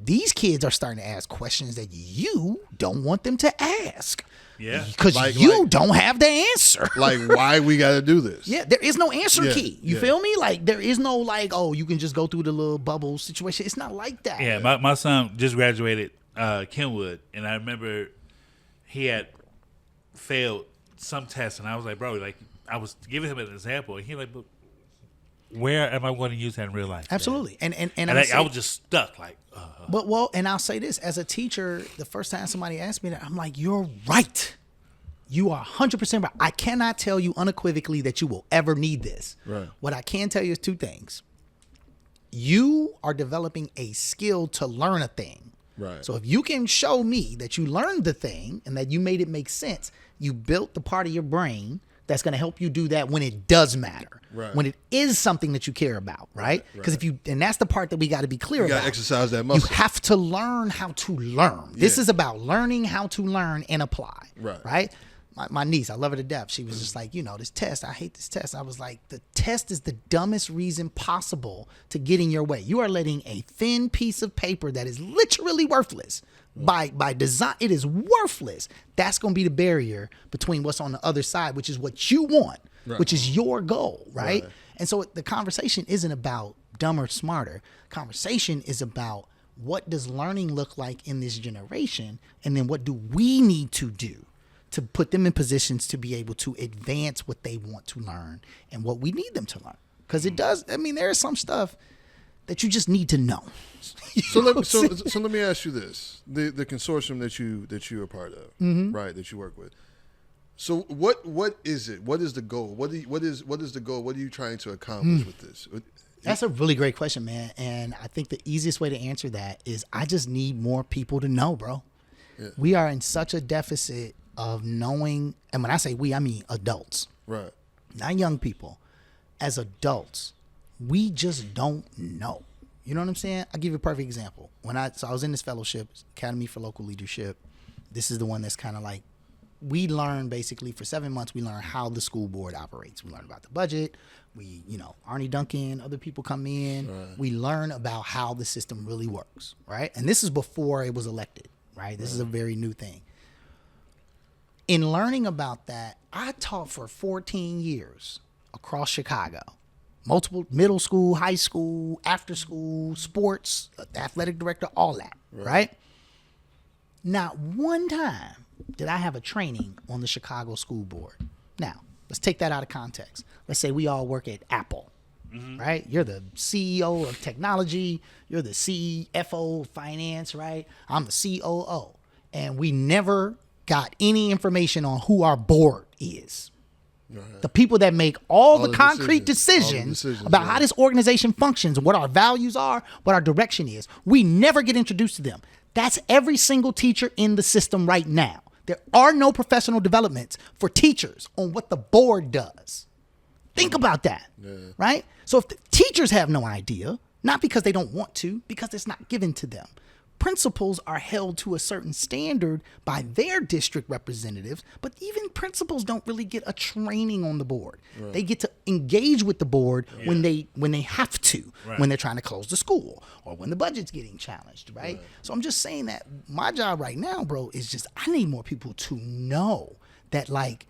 these kids are starting to ask questions that you don't want them to ask. Yeah. Because you don't have the answer. Like why we got to do this. Yeah. There is no answer key. You feel me? Like there is no like, oh, you can just go through the little bubble situation. It's not like that. Yeah. My son just graduated Kenwood, and I remember he had failed some tests, and I was like, bro, like I was giving him an example, and he like, but where am I going to use that in real life? Absolutely. And I was just stuck like. But and I'll say this, as a teacher, the first time somebody asked me that, I'm like, you're right. You are 100% right. I cannot tell you unequivocally that you will ever need this. Right. What I can tell you is two things. You are developing a skill to learn a thing. Right. So if you can show me that you learned the thing and that you made it make sense, you built the part of your brain that's going to help you do that when it does matter, when it is something that you care about, right? Because and that's the part that we got to be clear about. You got to exercise that muscle. You have to learn how to learn. Yeah. This is about learning how to learn and apply, right? My niece, I love her to death. She was just like, this test, I hate this test. I was like, the test is the dumbest reason possible to get in your way. You are letting a thin piece of paper that is literally worthless. By design, it is worthless. That's going to be the barrier between what's on the other side, which is what you want, which is your goal, right? And so the conversation isn't about dumber, smarter. Conversation is about what does learning look like in this generation, and then what do we need to do to put them in positions to be able to advance what they want to learn and what we need them to learn. Because it does, there is some stuff that you just need to know. So let me ask you this: the consortium that you are part of, right? That you work with. So what is it? What is the goal? What is the goal? What are you trying to accomplish with this? That's a really great question, man. And I think the easiest way to answer that is I just need more people to know, bro. Yeah. We are in such a deficit of knowing, and when I say we, I mean adults, right? Not young people. As adults, we just don't know. You know what I'm saying? I'll give you a perfect example. I was in this fellowship, Academy for Local Leadership. This is the one that's kind of like, we learn basically for 7 months, we learn how the school board operates. We learn about the budget. We, Arnie Duncan, other people come in. Right. We learn about how the system really works, right? And this is before it was elected, right? This is a very new thing. In learning about that, I taught for 14 years across Chicago. Multiple middle school, high school, after school, sports, athletic director, all that, right? Not one time did I have a training on the Chicago school board. Now, let's take that out of context. Let's say we all work at Apple, right? You're the CEO of technology. You're the CFO of finance, right? I'm the COO. And we never got any information on who our board is. Right. The people that make all the concrete decisions about how this organization functions, what our values are, what our direction is. We never get introduced to them. That's every single teacher in the system right now. There are no professional developments for teachers on what the board does. Think about that, right? So if the teachers have no idea, not because they don't want to, because it's not given to them. Principals are held to a certain standard by their district representatives, but even principals don't really get a training on the board. Right. They get to engage with the board when they have to, when they're trying to close the school or when the budget's getting challenged, right? So I'm just saying that my job right now, bro, is just I need more people to know that, like,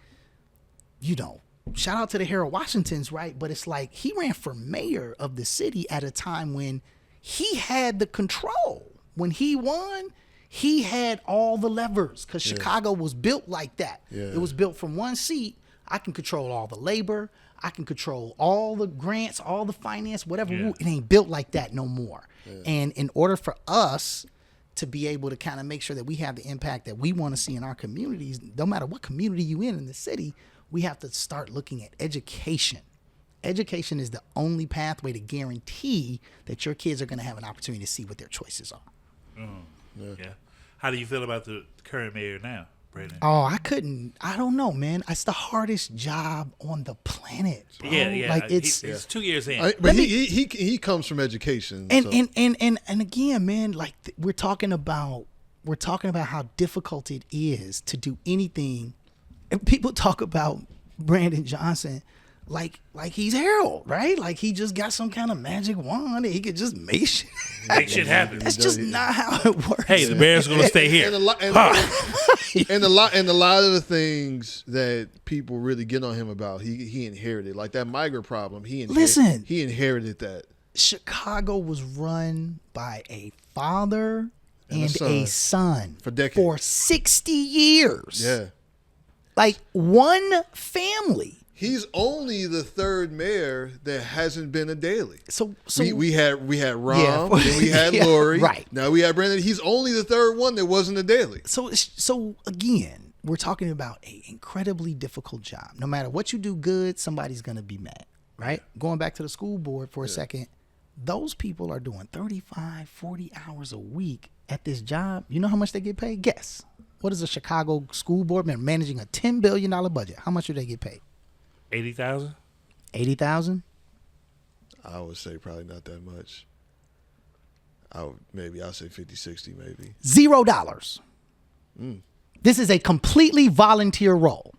you know, shout out to the Harold Washingtons, right? But it's like he ran for mayor of the city at a time when he had the control. When he won, he had all the levers because Chicago was built like that. Yeah. It was built from one seat. I can control all the labor. I can control all the grants, all the finance, whatever. Yeah. It ain't built like that no more. Yeah. And in order for us to be able to kind of make sure that we have the impact that we want to see in our communities, no matter what community you in the city, we have to start looking at education. Education is the only pathway to guarantee that your kids are going to have an opportunity to see what their choices are. Yeah. How do you feel about the current mayor now, Brandon? Oh, I don't know, man. It's the hardest job on the planet, bro. Yeah. Like he's 2 years in. But he comes from education. And again, man, like we're talking about how difficult it is to do anything. And people talk about Brandon Johnson like he's Harold, right? Like he just got some kind of magic wand and he could just make shit happen. That's just not how it works. Hey, the Bears are gonna stay here. And a lot of the things that people really get on him about, he inherited. Like that migrant problem, he inherited that. Chicago was run by a father and a son for decades. For 60 years. Yeah. Like one family. He's only the third mayor that hasn't been a daily. So we had Rom, then we had Lori, right? Now we have Brandon. He's only the third one that wasn't a daily. So again, we're talking about an incredibly difficult job. No matter what you do good, somebody's gonna be mad, right? Going back to the school board for a second, those people are doing 35, 40 hours a week at this job. You know how much they get paid? Guess. What is a Chicago school board man managing a $10 billion budget? How much do they get paid? 80,000. 80,000. I would say probably not that much. I'll say 50, 60 maybe. $0. This is a completely volunteer role.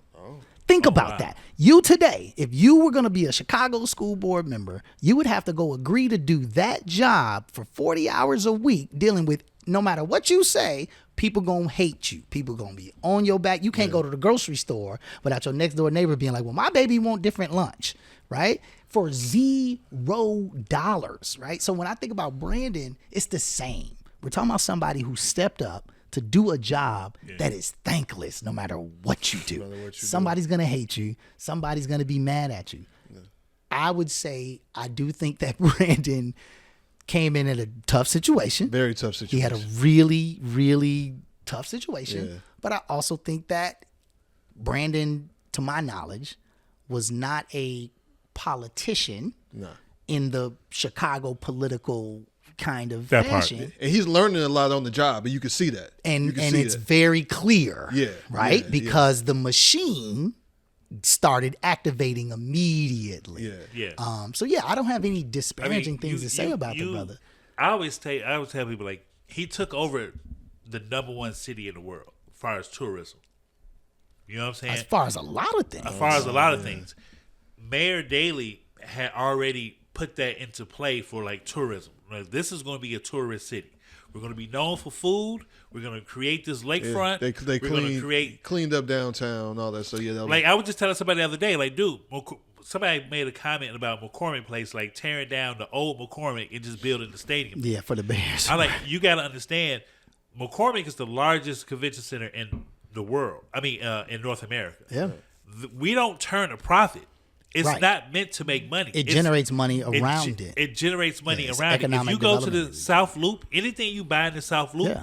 Think about that. You today, if you were going to be a Chicago school board member, you would have to go agree to do that job for 40 hours a week, dealing with no matter what you say, people going to hate you. People going to be on your back. You can't go to the grocery store without your next door neighbor being like, well, my baby want different lunch, right? For $0, right? So when I think about Brandon, it's the same. We're talking about somebody who stepped up to do a job that is thankless no matter what you do. Somebody's going to hate you. Somebody's going to be mad at you. Yeah. I would say I do think that Brandon came in a tough situation. Very tough situation. He had a really, really tough situation. Yeah. But I also think that Brandon, to my knowledge, was not a politician in the Chicago political kind of fashion. Part. And he's learning a lot on the job, but you can see that. And it's very clear, right? Because the machine started activating immediately. So I don't have any disparaging things to say about the brother. I always tell people, like, he took over the #1 city in the world as far as tourism. You know what I'm saying? As far as a lot of things. Mayor Daley had already put that into play for like tourism. Like, this is going to be a tourist city. We're going to be known for food. We're going to create this lakefront. They cleaned up downtown, all that. So like I was just telling somebody the other day, like, dude, somebody made a comment about McCormick Place, like tearing down the old McCormick and just building the stadium. Yeah, for the Bears. I like, you got to understand, McCormick is the largest convention center in the world. I mean, in North America. Yeah. We don't turn a profit. It's Right. not meant to make money. It generates money around it. It generates money Yeah, it's around it. If economic you go to the development. South Loop, anything you buy in the South Loop, Yeah.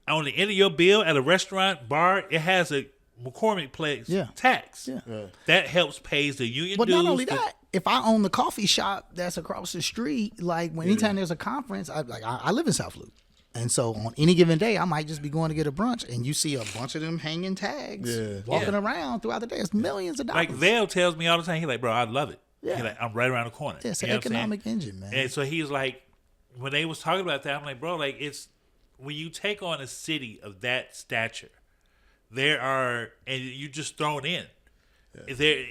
on the end of your bill at a restaurant, bar, it has a McCormick Place tax. Yeah. That helps pays the union But dues. not only that, if I own the coffee shop that's across the street, like when anytime there's a conference, I live in South Loop. And so on any given day, I might just be going to get a brunch, and you see a bunch of them hanging tags walking around throughout the day. It's millions of dollars. Like Vail tells me all the time, he's like, bro, I love it. Yeah. He's like, I'm right around the corner. Yeah, it's You an know what I'm saying? economic engine, man. And so he's like, when they was talking about that, I'm like, bro, like it's when you take on a city of that stature, and you just thrown in. There,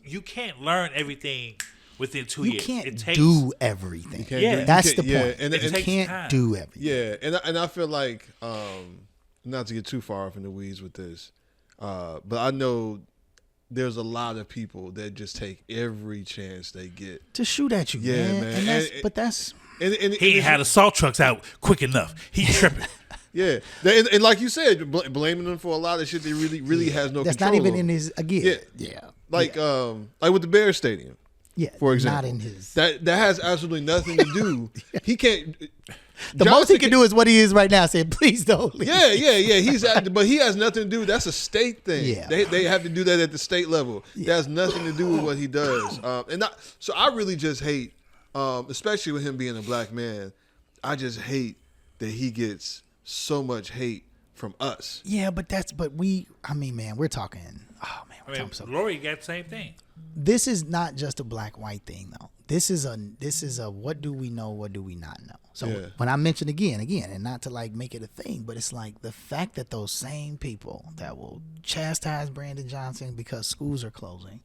you can't learn everything within 2 years. You can't It takes, do everything. That's the point. And you can't do everything. Yeah, and I feel like not to get too far off in the weeds with this, but I know there's a lot of people that just take every chance they get to shoot at you, man. And that's he ain't had the salt trucks out quick enough. He tripping. Yeah, and like you said, blaming them for a lot of shit they really has no that's control not even over. in his Like with the Bears stadium. Yeah, for example, not in his. That has absolutely nothing to do. He can't. The most he can do is what he is right now, saying, "Please don't leave." Yeah. But he has nothing to do. That's a state thing. Yeah, they have to do that at the state level. Yeah. That has nothing to do with what he does. So I really just hate, especially with him being a black man. I just hate that he gets so much hate from us. Yeah, but we're talking. Oh man, we're talking so. Lori got the same thing. This is not just a black white thing though. This is a what do we know, what do we not know. So when I mention again, and not to like make it a thing, but it's like the fact that those same people that will chastise Brandon Johnson because schools are closing,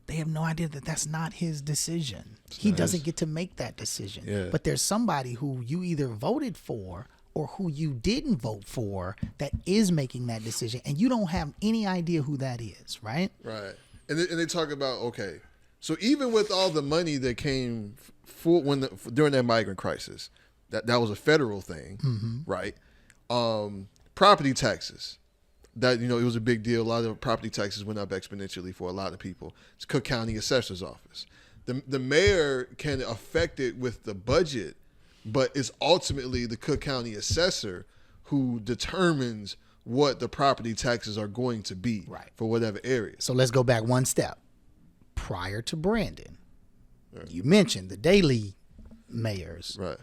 they have no idea that that's not his decision. He doesn't get to make that decision. Yeah. But there's somebody who you either voted for or who you didn't vote for that is making that decision, and you don't have any idea who that is, right? Right. And they talk about, okay, so even with all the money that came during that migrant crisis, that was a federal thing, right? Property taxes, that it was a big deal. A lot of property taxes went up exponentially for a lot of people. It's Cook County Assessor's Office. The mayor can affect it with the budget, but it's ultimately the Cook County Assessor who determines what the property taxes are going to be for whatever area. So let's go back one step. Prior to Brandon, you mentioned the daily mayors. Right.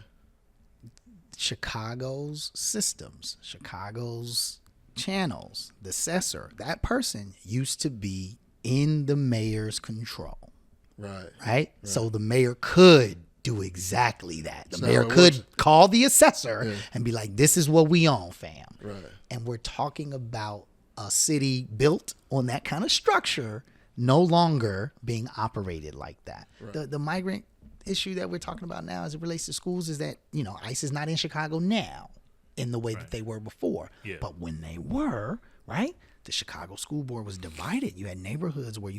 Chicago's systems, Chicago's channels, the assessor, that person used to be in the mayor's control. Right? So the mayor could do exactly that. The mayor could call the assessor and be like, this is what we own, fam. Right. And we're talking about a city built on that kind of structure no longer being operated like that. Right. The migrant issue that we're talking about now as it relates to schools is that, ICE is not in Chicago now in the way that they were before. Yeah. But when they were, right, the Chicago School Board was divided. You had neighborhoods where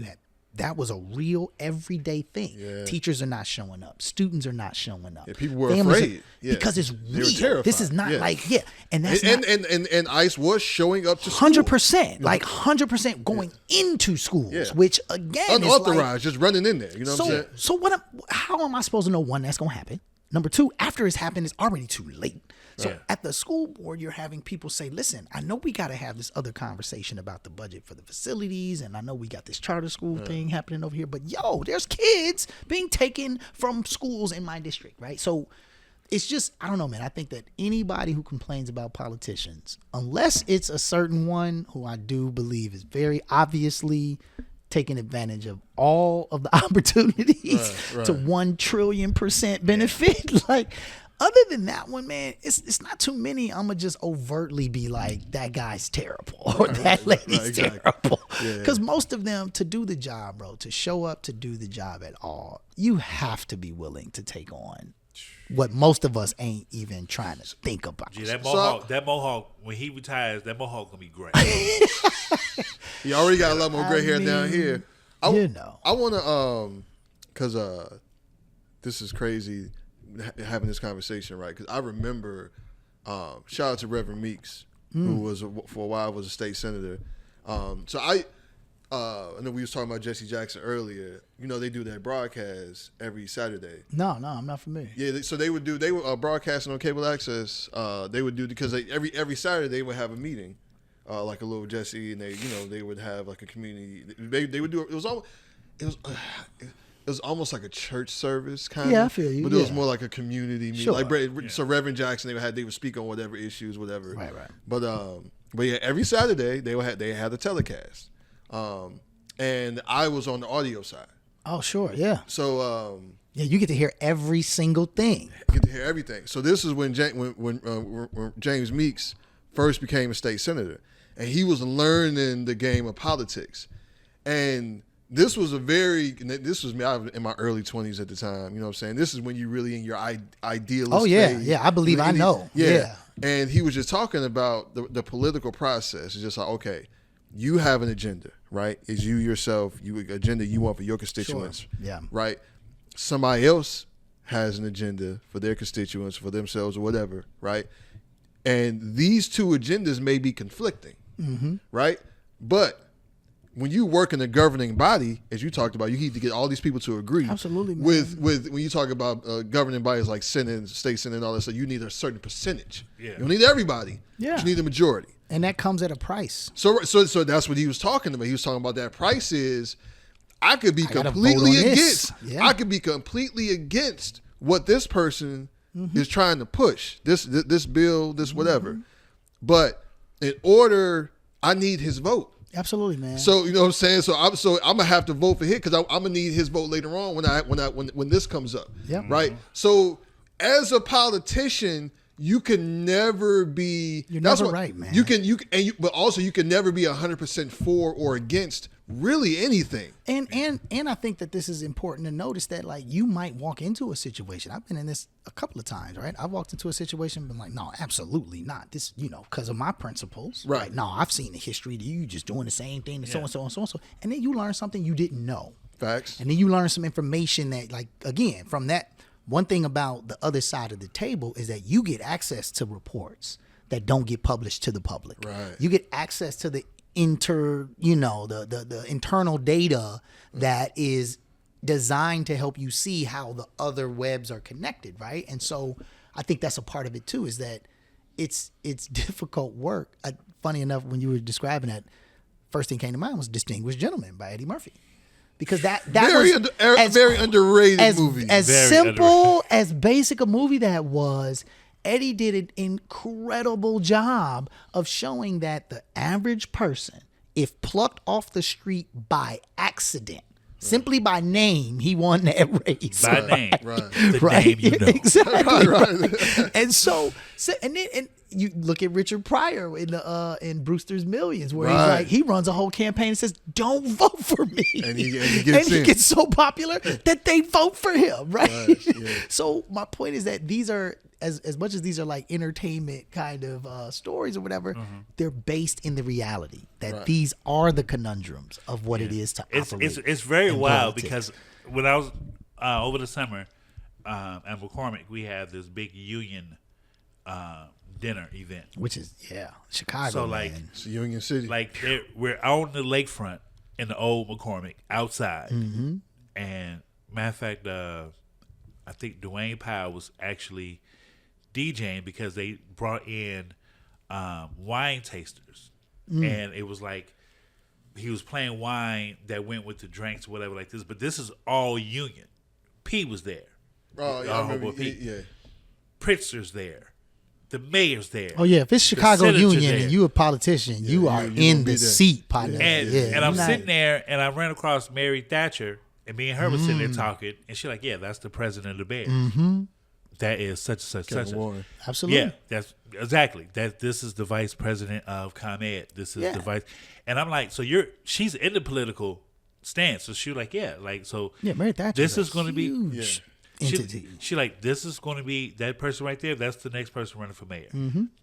that was a real everyday thing. Yeah. Teachers are not showing up. Students are not showing up. Yeah, people were afraid. Because it's real. This is not and that's and ICE was showing up to school. 100%, like 100% going into schools, which again unauthorized, is just running in there. You know what I'm saying? So how am I supposed to know, one, that's gonna happen? Number two, after it's happened, it's already too late. So at the school board, you're having people say, listen, I know we got to have this other conversation about the budget for the facilities, and I know we got this charter school thing happening over here, but there's kids being taken from schools in my district, right? So it's just, I don't know, man. I think that anybody who complains about politicians, unless it's a certain one who I do believe is very obviously taking advantage of all of the opportunities to 1 trillion% benefit, like, other than that one, man, it's not too many. I'm going to just overtly be like, that guy's terrible or that lady's terrible. Because most of them, to do the job, bro, to show up to do the job at all, you have to be willing to take on what most of us ain't even trying to think about. Gee, that Mohawk, when he retires, that Mohawk going to be great. He already got a lot more gray hair down here. I want to because this is crazy having this conversation, right? Because I remember shout out to Reverend Meeks, who was for a while was a state senator. So I know we was talking about Jesse Jackson earlier. You know, they do that broadcast every Saturday. No, I'm not familiar. Yeah, so they were broadcasting on cable access. They would do because every Saturday they would have a meeting, like a little Jesse, and they would have like a community. They would do it was almost like a church service kind of. Yeah, I feel you. But it was more like a community meeting. Sure. Like so Reverend Jackson, they would speak on whatever issues, whatever. Right. But yeah, every Saturday they had a telecast. And I was on the audio side. Oh, sure, yeah. So yeah, you get to hear every single thing. You get to hear everything. So this is when James Meeks first became a state senator, and he was learning the game of politics. And this was me. I was in my early 20s at the time. You know what I'm saying? This is when you're really in your idealist. Oh yeah, phase. yeah. I believe I know. Yeah. And he was just talking about the political process. It's just like, okay, you have an agenda, right? It's you yourself, agenda you want for your constituents. Sure. Yeah. Right? Somebody else has an agenda for their constituents, for themselves or whatever, right? And these two agendas may be conflicting, right? But when you work in a governing body, as you talked about, you need to get all these people to agree. Absolutely, man. With when you talk about governing bodies like Senate, state Senate, and all that stuff, you need a certain percentage. Yeah. You don't need everybody. Yeah. But you need the majority. And that comes at a price. So that's what he was talking about. He was talking about that price is I could be completely against what this person is trying to push. This bill, this whatever. But in order, I need his vote. Absolutely, man. So you know what I'm saying. So I'm gonna have to vote for him because I'm gonna need his vote later on when this comes up. Yep. Right. So as a politician, you can never be. You're never right, man. But also you can never be 100% for or against really anything. And I think that this is important to notice that like you might walk into a situation. I've been in this a couple of times, right? I've walked into a situation and been like, no, absolutely not. This, because of my principles. Right. Like, no, I've seen the history of you just doing the same thing and so and so and so and so. And then you learn something you didn't know. Facts. And then you learn some information that, like, again, from that, one thing about the other side of the table is that you get access to reports that don't get published to the public. Right. You get access to the the internal data that is designed to help you see how the other webs are connected, right? And so I think that's a part of it too, is that it's difficult work. Funny enough, when you were describing that, first thing came to mind was Distinguished Gentleman by Eddie Murphy. Because that very underrated movie. As simple, as basic a movie that was, Eddie did an incredible job of showing that the average person, if plucked off the street by accident, simply by name, he won that race. By name. Right. The name you know. Exactly. Right. And so and you look at Richard Pryor in Brewster's Millions, where he runs a whole campaign and says, "Don't vote for me," and he gets so popular that they vote for him, right? Yeah. So my point is that these are as much as these are like entertainment kind of stories or whatever, they're based in the reality that these are the conundrums of what it is to operate. It's very wild politics. because when I was over the summer at Mccormick, we had this big union dinner event, which is Chicago. So like it's Union City, like we're out on the lakefront in the old McCormick outside, and matter of fact, I think Dwayne Powell was actually DJing because they brought in wine tasters, and it was like he was playing wine that went with the drinks, or whatever, like this. But this is all union. P was there. Oh, yeah, I remember. Pritzker's there. The mayor's there. Oh yeah, if it's Chicago Union and you a politician, you are in the seat, partner. And I'm sitting there, and I ran across Mary Thatcher, and me and her was sitting there talking, and she's like, "Yeah, that's the president of the Bears. That is such and such." Absolutely. Yeah, that's exactly that. This is the vice president of ComEd. This is the vice, and I'm like, so she's in the political stance. So she was like, Mary Thatcher. This is going to be huge. Entity. She like, this is going to be that person right there. That's the next person running for mayor.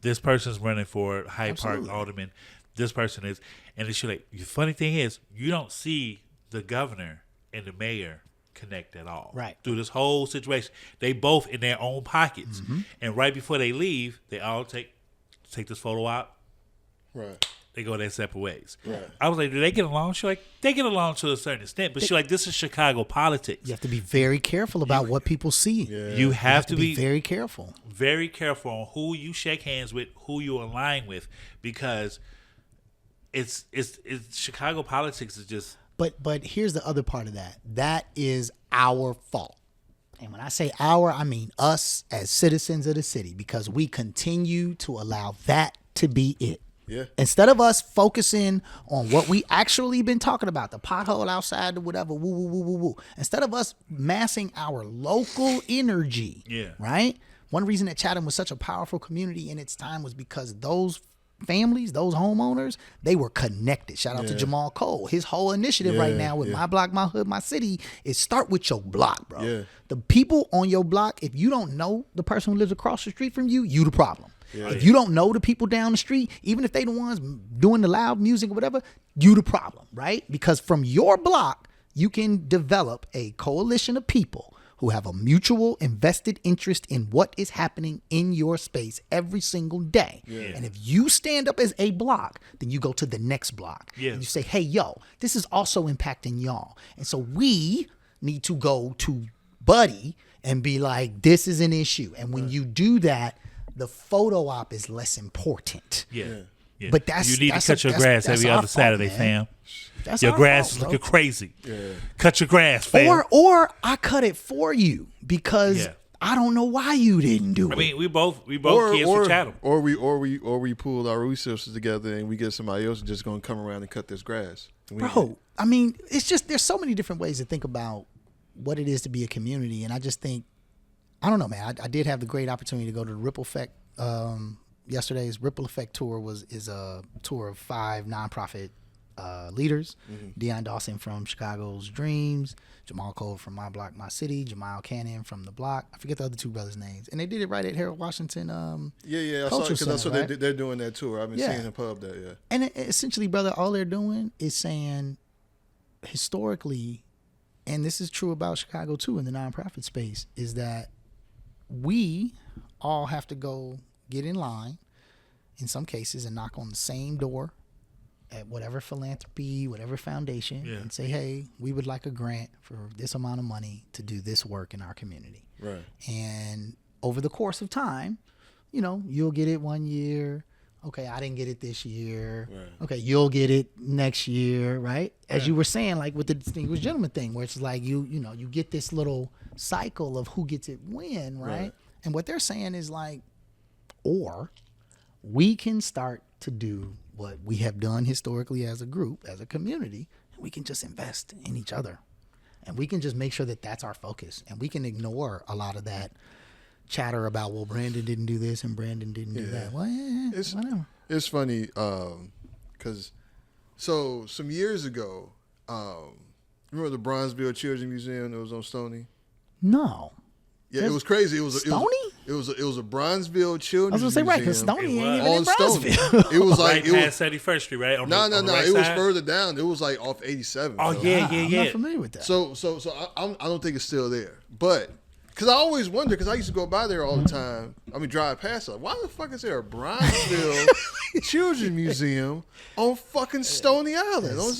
This person's running for Hyde Park alderman. This person is, and then she like, the funny thing is, you don't see the governor and the mayor connect at all. Right. Through this whole situation. They both in their own pockets. Mm-hmm. And right before they leave, they all take this photo out. Right. They go their separate ways. Right. I was like, do they get along? She's like, they get along to a certain extent. But she's like, this is Chicago politics. You have to be very careful about what people see. Yeah. You have to be very careful. very careful on who you shake hands with, who you align with, because it's Chicago politics is just. But here's the other part of that. That is our fault. And when I say our, I mean us as citizens of the city, because we continue to allow that to be it. Yeah. Instead of us focusing on what we actually been talking about, the pothole outside or whatever, woo, woo, woo, woo, woo. Instead of us massing our local energy, right? One reason that Chatham was such a powerful community in its time was because those families, those homeowners, they were connected. Shout out to Jamal Cole. His whole initiative right now with My Block, My Hood, My City is start with your block, bro. Yeah. The people on your block, if you don't know the person who lives across the street from you, you the problem. If you don't know the people down the street, even if they the ones doing the loud music or whatever, you the problem, right? Because from your block, you can develop a coalition of people who have a mutual invested interest in what is happening in your space every single day. And if you stand up as a block, then you go to the next block. And you say, hey, yo, this is also impacting y'all. And so we need to go to Buddy and be like, this is an issue. And when you do that, the photo op is less important. Yeah. But that's you need to cut your grass every other Saturday, fam. That's your our grass fault, is bro. looking crazy. Cut your grass, fam. Or I cut it for you because I don't know why you didn't do it. I mean, we both kids from Chatham. Or we pulled our resources together and we get somebody else just gonna come around and cut this grass. Bro, I mean, it's just there's so many different ways to think about what it is to be a community, and I just think, I don't know, man. I did have the great opportunity to go to the Ripple Effect. Yesterday's Ripple Effect tour is a tour of 5 nonprofit leaders. Deion Dawson from Chicago's Dreams, Jamal Cole from My Block, My City, Jamal Cannon from The Block. I forget the other 2 brothers' names. And they did it right at Harold Washington I saw it because that's what they're doing that tour. I've been seeing them pub that, And essentially, brother, all they're doing is saying, historically, and this is true about Chicago too in the nonprofit space, is that we all have to go get in line in some cases and knock on the same door at whatever philanthropy, whatever foundation, and say, hey, we would like a grant for this amount of money to do this work in our community. Right. And over the course of time, you know, you'll get it one year. Okay, I didn't get it this year. Right. Okay, you'll get it next year, right? As you were saying, like with the Distinguished Gentleman thing, where it's like you get this little cycle of who gets it when, right? And what they're saying is like, or we can start to do what we have done historically as a group, as a community, and we can just invest in each other. And we can just make sure that that's our focus. And we can ignore a lot of that chatter about, well, Brandon didn't do this and Brandon didn't do that. Well, whatever. It's funny because some years ago, remember the Bronzeville Children's Museum that was on Stony? No. Yeah, it was crazy. It was Stony? It was a Bronzeville Children's Museum. I was gonna say, right, because Stony ain't even in Stony. Brownsville. It was like right past 71st Street, right? No. Right it was side? further down. It was like off 87. Oh so. yeah. I'm not familiar with that. So I don't think it's still there, but. Because I always wonder, because I used to go by there all the time. I mean, drive past it. Why the fuck is there a Bronzeville Children's Museum on fucking Stony Island? It was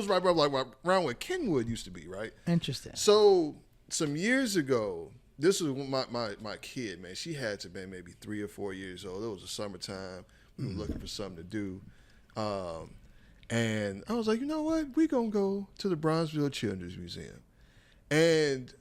right around where Kenwood used to be, right? Interesting. So some years ago, this was my kid, man. She had to be maybe 3 or 4 years old. It was the summertime. We were looking for something to do. And I was like, you know what? We're going to go to the Bronzeville Children's Museum. And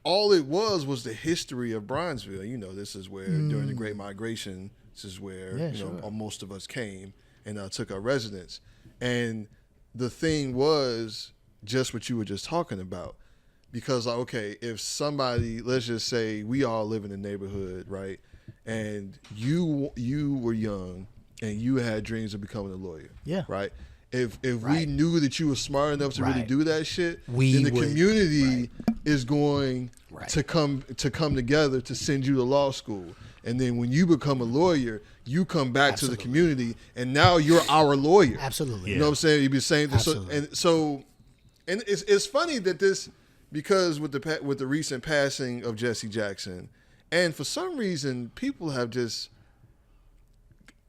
all it was the history of Bronzeville. You know, this is where during the Great Migration, this is where most of us came and took our residence. And the thing was just what you were just talking about. Because, like, okay, if somebody, let's just say we all live in a neighborhood, right? And you were young and you had dreams of becoming a lawyer, right? If we knew that you were smart enough to really do that shit, then the community is going to come together to send you to law school. And then when you become a lawyer, you come back to the community, and now you're our lawyer. Absolutely. You know what I'm saying? You'd be saying this. Absolutely. And it's funny that this, because with the recent passing of Jesse Jackson, and for some reason people have just,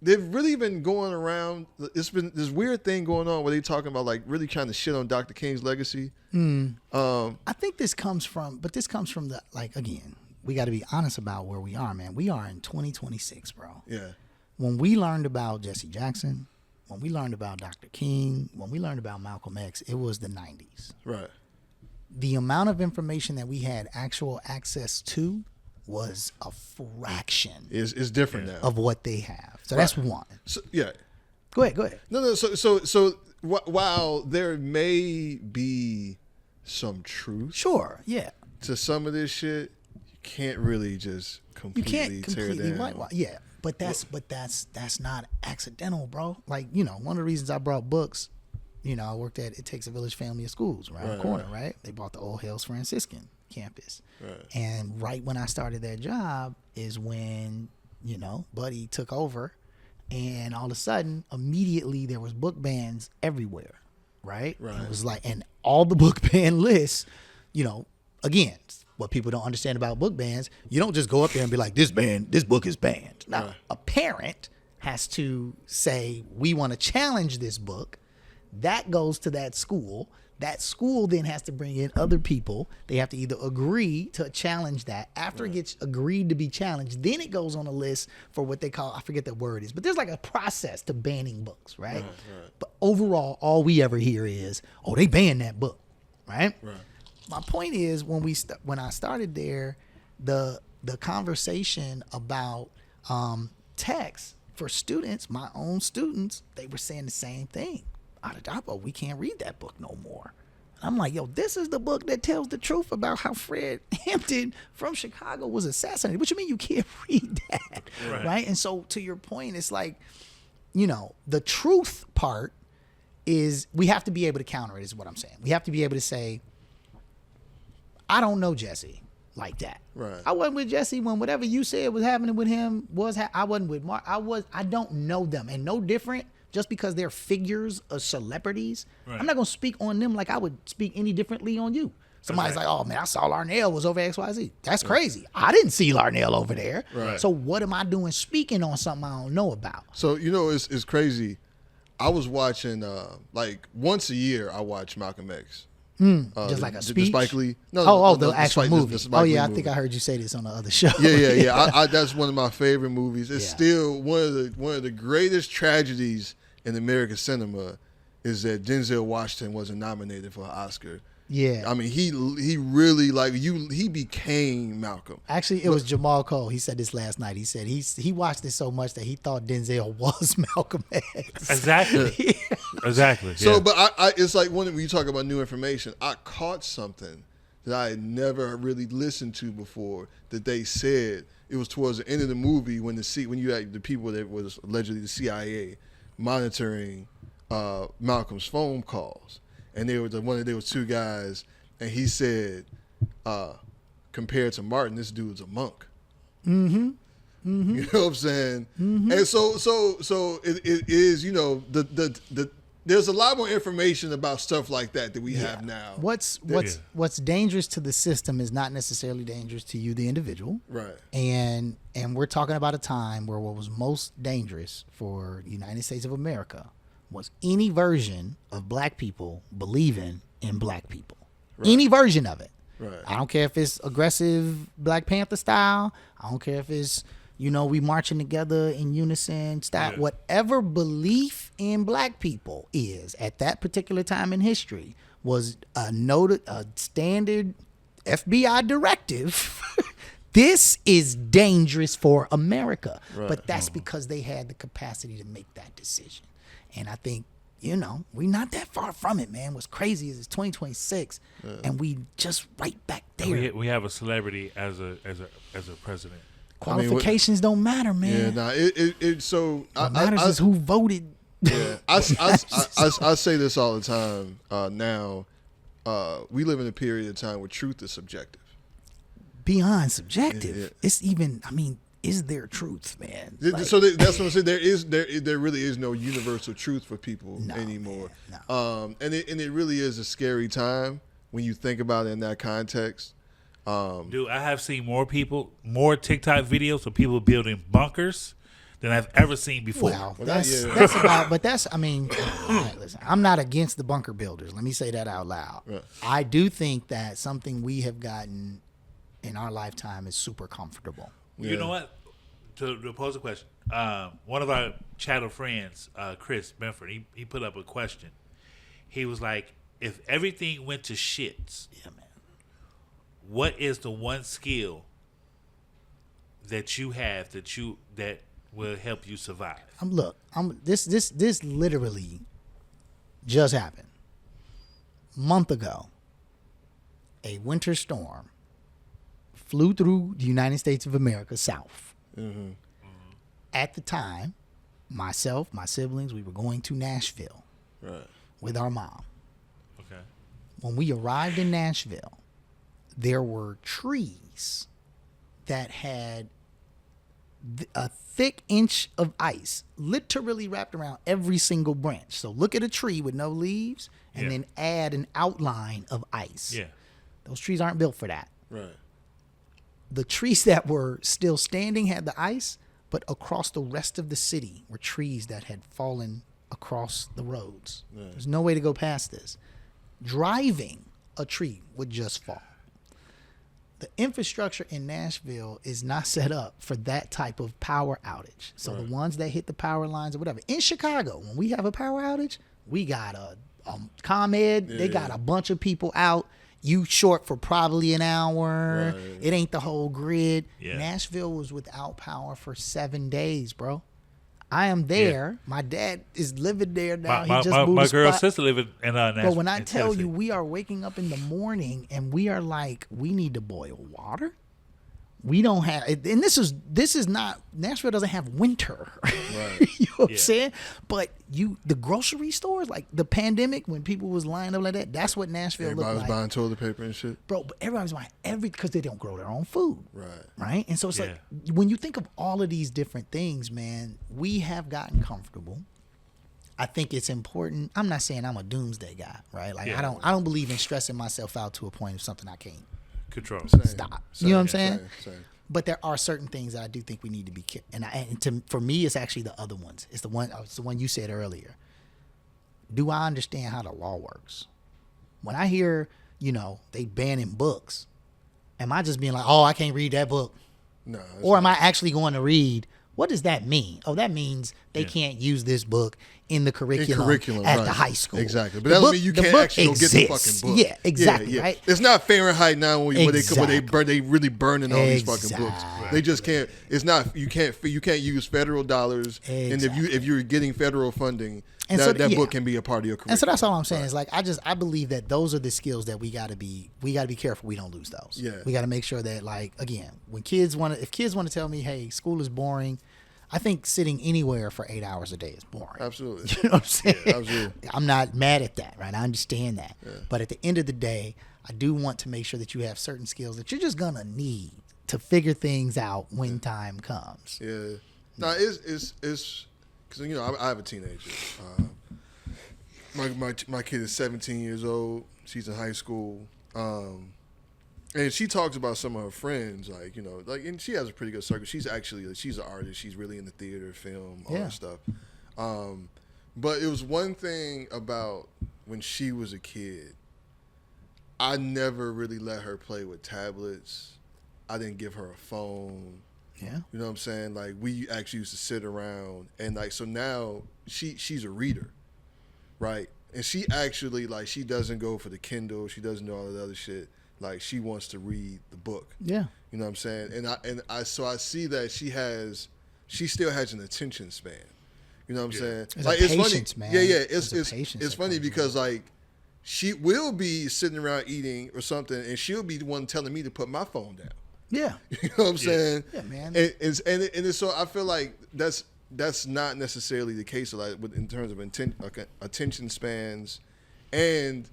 they've really been going around. It's been this weird thing going on where they talking about like really trying to shit on Dr. King's legacy. I think this comes from the, like, again, we got to be honest about where we are, man. We are in 2026, bro. Yeah. When we learned about Jesse Jackson, when we learned about Dr. King, when we learned about Malcolm X, it was the 90s. Right. The amount of information that we had actual access to was a fraction It's different now of what they have. So that's one. So, yeah. Go ahead. No. So while there may be some truth, Sure, yeah. to some of this shit, you can't really just completely tear it down. Yeah, but that's not accidental, bro. Like, you know, one of the reasons I brought books, you know, I worked at It Takes a Village Family of Schools around the corner, right? They bought the Old Hills Franciscan campus. Right. And right when I started that job is when, you know, Buddy took over, and all of a sudden, immediately there was book bans everywhere, right? It was like, and all the book ban lists, you know, again, what people don't understand about book bans, you don't just go up there and be like, this book is banned. Now, a parent has to say, we want to challenge this book. That goes to that school. That school then has to bring in other people. They have to either agree to challenge that. After it gets agreed to be challenged, then it goes on a list for what they call, I forget the word is, but there's like a process to banning books, right? But overall, all we ever hear is, oh, they banned that book, right? My point is, when I started there, the conversation about text for students, my own students, they were saying the same thing. Adadapo, we can't read that book no more. And I'm like, yo, this is the book that tells the truth about how Fred Hampton from Chicago was assassinated. What you mean you can't read that? Right? And so to your point, it's like, you know, the truth part is we have to be able to counter it, is what I'm saying. We have to be able to say, I don't know Jesse like that. Right. I wasn't with Jesse when whatever you said was happening with him was. I wasn't with Mark. I don't know them, and no different. Just because they're figures of celebrities, I'm not gonna speak on them like I would speak any differently on you. Somebody's like, "Oh man, I saw Larnell was over XYZ." That's crazy. I didn't see Larnell over there. So what am I doing speaking on something I don't know about? So you know, it's crazy. I was watching like once a year. I watch Malcolm X. Just like a speech? The Spike Lee. No, the actual movie. The I movie. think I heard you say this on the other show. Yeah. That's one of my favorite movies. It's still one of the greatest tragedies in American cinema is that Denzel Washington wasn't nominated for an Oscar. Yeah. I mean, he really, like, he became Malcolm. Actually, it was Jamal Cole. He said this last night. He said he watched it so much that he thought Denzel was Malcolm X. Exactly. Exactly. So, but I it's like when you talk about new information, I caught something that I had never really listened to before that they said. It was towards the end of the movie when you had the people that was allegedly the CIA monitoring Malcolm's phone calls. And there was two guys, and he said, compared to Martin, this dude's a monk. You know what I'm saying? And so it is, you know, there's a lot more information about stuff like that we have now. What's dangerous to the system is not necessarily dangerous to you, the individual. Right. And we're talking about a time where what was most dangerous for the United States of America was any version of black people believing in black people. Any version of it. Right. I don't care if it's aggressive Black Panther style. I don't care if it's, you know, we marching together in unison style. Whatever belief in black people is at that particular time in history was a standard FBI directive. This is dangerous for America. But that's because they had the capacity to make that decision. And I think, you know, we're not that far from it, man. What's crazy is it's 2026, and we just right back there. We have a celebrity as a president. Qualifications don't matter, man. What matters is who voted. Yeah, I say this all the time. Now, we live in a period of time where truth is subjective. Beyond subjective. It's even, I mean, is there truth, man? So that's what I'm saying. There really is no universal truth for people anymore. Man, no. And it really is a scary time when you think about it in that context. Dude, I have seen more TikTok videos of people building bunkers than I've ever seen before. Well, that's about. But that's. I mean, listen, I'm not against the bunker builders. Let me say that out loud. Right. I do think that something we have gotten in our lifetime is super comfortable. You know what? To pose a question, one of our chattel friends, Chris Benford, he put up a question. He was like, "If everything went to shits, Yeah, man. what is the one skill that you have that will help you survive?" This literally just happened. Month ago, a winter storm flew through the United States of America south. Mm-hmm. At the time, myself, my siblings, we were going to Nashville with our mom. Okay. When we arrived in Nashville, there were trees that had a thick inch of ice literally wrapped around every single branch. So look at a tree with no leaves and then add an outline of ice. Yeah. Those trees aren't built for that. Right. The trees that were still standing had the ice, but across the rest of the city were trees that had fallen across the roads. Right. There's no way to go past this. Driving, a tree would just fall. The infrastructure in Nashville is not set up for that type of power outage. So the ones that hit the power lines or whatever. In Chicago, when we have a power outage, we got a ComEd. They got a bunch of people out. You short for probably an hour. Right. It ain't the whole grid. Yeah. Nashville was without power for 7 days, bro. I am there. Yeah. My dad is living there now. He just moved my girl spot. Sister living in Nashville. But when I tell you, we are waking up in the morning and we are like, we need to boil water. We don't have, and this is not, Nashville doesn't have winter. Right. You know what I'm saying? But the grocery stores, like the pandemic, when people was lining up like that, that's what Nashville looked like. Everybody was buying toilet paper and shit. Bro, but everybody's buying because they don't grow their own food. Right? And so it's like, when you think of all of these different things, man, we have gotten comfortable. I think it's important. I'm not saying I'm a doomsday guy, right? Like I don't believe in stressing myself out to a point of something I can't control. Stop. You know what I'm saying? Same. But there are certain things that I do think we need to be for me, it's actually the other ones. It's the one you said earlier. Do I understand how the law works? When I hear, they banning books, am I just being like, oh, I can't read that book? No. Or am I actually going to read? What does that mean? Oh, that means they can't use this book in the curriculum at the high school. Exactly. But that doesn't mean you can't actually go get the fucking book. Yeah, exactly. Yeah. Right? It's not Fahrenheit 9 where they really burning all these fucking books. Right. They just can't. It's not. You can't use federal dollars. And if you're getting federal funding, that book can be a part of your curriculum. And so that's all I'm saying is like I believe that those are the skills that we got to be careful we don't lose those. Yeah. We got to make sure that, like, again, if kids want to tell me, hey, school is boring, I think sitting anywhere for 8 hours a day is boring. Absolutely. You know what I'm saying? Yeah, absolutely. I'm not mad at that, right? I understand that. Yeah. But at the end of the day, I do want to make sure that you have certain skills that you're just going to need to figure things out when time comes. Yeah. No, it's because, I have a teenager. My kid is 17 years old. She's in high school. And she talks about some of her friends, and she has a pretty good circle. She's an artist. She's really into theater, film, all that stuff. But it was one thing about when she was a kid, I never really let her play with tablets. I didn't give her a phone. Yeah. You know what I'm saying? Like, we actually used to sit around and so now she's a reader, right? And she actually, she doesn't go for the Kindle. She doesn't do all of the other shit. Like, she wants to read the book. Yeah. You know what I'm saying? And I see that she still has an attention span. You know what I'm saying? It's patience, funny. Man. Yeah. It's funny because she will be sitting around eating or something, and she'll be the one telling me to put my phone down. Yeah. You know what I'm saying? Yeah, man. And so I feel like that's not necessarily the case in terms of attention spans and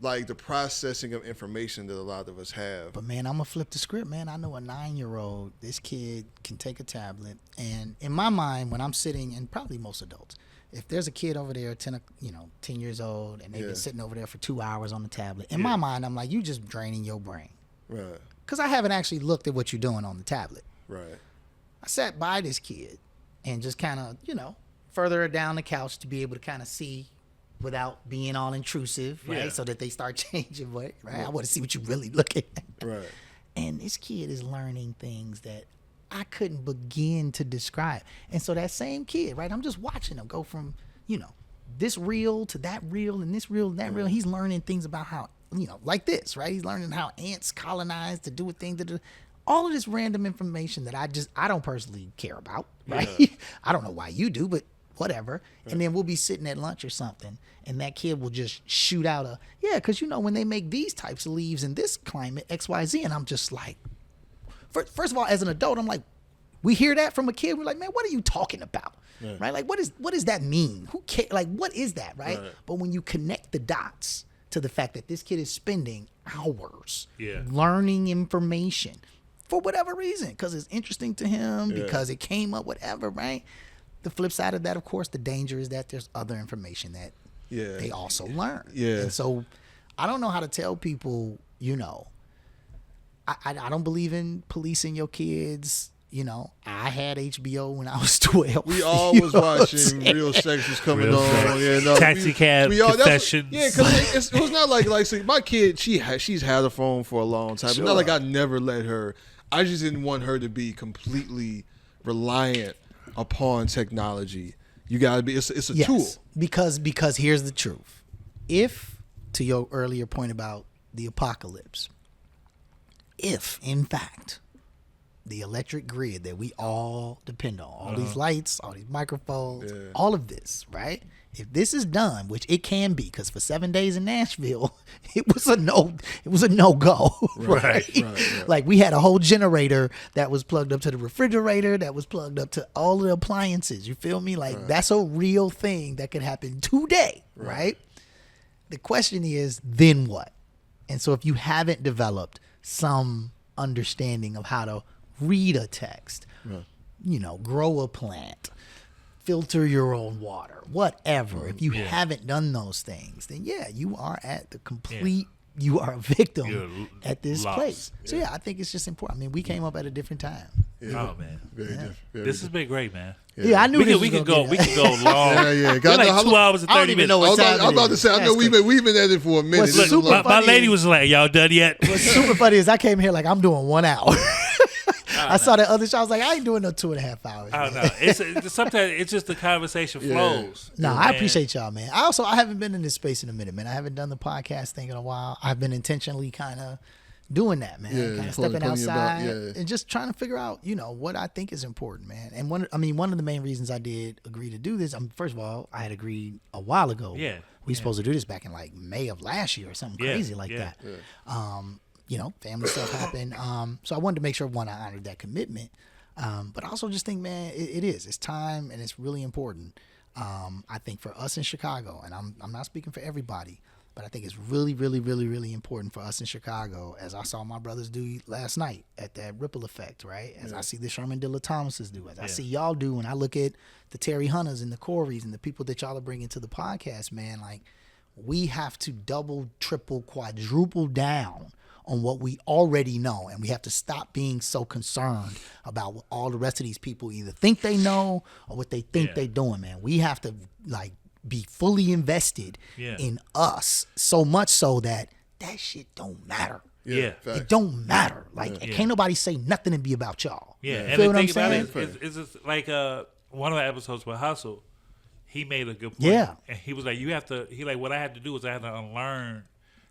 like the processing of information that a lot of us have. But man, I'm gonna flip the script, man. I know a 9-year-old. This kid can take a tablet, and in my mind, when I'm sitting, and probably most adults, if there's a kid over there, 10 years old, and they've been sitting over there for 2 hours on the tablet, in my mind, I'm like, you just draining your brain, Right. because I haven't actually looked at what you're doing on the tablet. Right. I sat by this kid and just kind of, further her down the couch to be able to kind of see without being all intrusive, right? So that they start changing what, right? I want to see what you're really looking at. Right. And this kid is learning things that I couldn't begin to describe. And so that same kid, right? I'm just watching him go from, this reel to that reel and this reel to that reel. He's learning things about how, like this, right? He's learning how ants colonize to do with things that all of this random information that I don't personally care about, right? Yeah. I don't know why you do, but whatever. Right. And then we'll be sitting at lunch or something, and that kid will just shoot out because when they make these types of leaves in this climate, XYZ, and I'm just like, first of all, as an adult, I'm like, we hear that from a kid, we're like, man, what are you talking about? Yeah. Right? Like, what does that mean? Who cares? Like, what is that, right? But when you connect the dots to the fact that this kid is spending hours learning information for whatever reason, because it's interesting to him, because it came up, whatever, right? The flip side of that, of course, the danger is that there's other information that they also learn. Yeah. And so I don't know how to tell people, I don't believe in policing your kids. I had HBO when I was 12. We all was watching Real Sex was coming on. Yeah, no, Taxi Cab Confessions. Because it was not like see, my kid, she's had a phone for a long time. Sure. It's not like I never let her. I just didn't want her to be completely reliant upon technology. You gotta be. It's a tool. Because here's the truth. If, to your earlier point about the apocalypse, if in fact the electric grid that we all depend on, all these lights, all these microphones, all of this, right? If this is done, which it can be, because for 7 days in Nashville, it was a no-go. Right. Like, we had a whole generator that was plugged up to the refrigerator, that was plugged up to all the appliances. You feel me? Like, that's a real thing that could happen today, right? The question is, then what? And so if you haven't developed some understanding of how to read a text, grow a plant, filter your own water, whatever. If you haven't done those things, then you are at the complete, you are a victim at this place. So I think it's just important. I mean, we came up at a different time. Oh man, very different. This has been great, man. Yeah, I knew we could go long. Yeah. We're like 2 hours and 30 minutes. I'm about to say, I know we've been at it for a minute. My lady was like, "Y'all done yet?" What's super funny is I came here like I'm doing 1 hour. I saw that other show. I was like, I ain't doing no 2.5 hours. I don't know. Sometimes it's just the conversation flows. No, I appreciate y'all, man. I haven't been in this space in a minute, man. I haven't done the podcast thing in a while. I've been intentionally kind of doing that, man. Kind of stepping outside and just trying to figure out, what I think is important, man. And one of the main reasons I did agree to do this, first of all, I had agreed a while ago. Yeah. We were supposed to do this back in like May of last year or something crazy like that. Yeah. Family stuff happened. So I wanted to make sure, one, I honored that commitment. But I also just think, man, it's time and it's really important. I think for us in Chicago, and I'm not speaking for everybody, but I think it's really, really, really, really important for us in Chicago, as I saw my brothers do last night at that ripple effect, right? As I see the Sherman Dilla Thomases do, as I see y'all do, when I look at the Terry Hunters and the Coreys and the people that y'all are bringing to the podcast, man, like, we have to double, triple, quadruple down on what we already know, and we have to stop being so concerned about what all the rest of these people either think they know or what they think they're doing, man. We have to, like, be fully invested in us, so much so that shit don't matter. It don't matter. Like, can't nobody say nothing and be about y'all. Yeah, you and feel the what thing I'm about saying? it is it's like one of the episodes with Hustle, he made a good point. Yeah. And he was like, what I had to do is I had to unlearn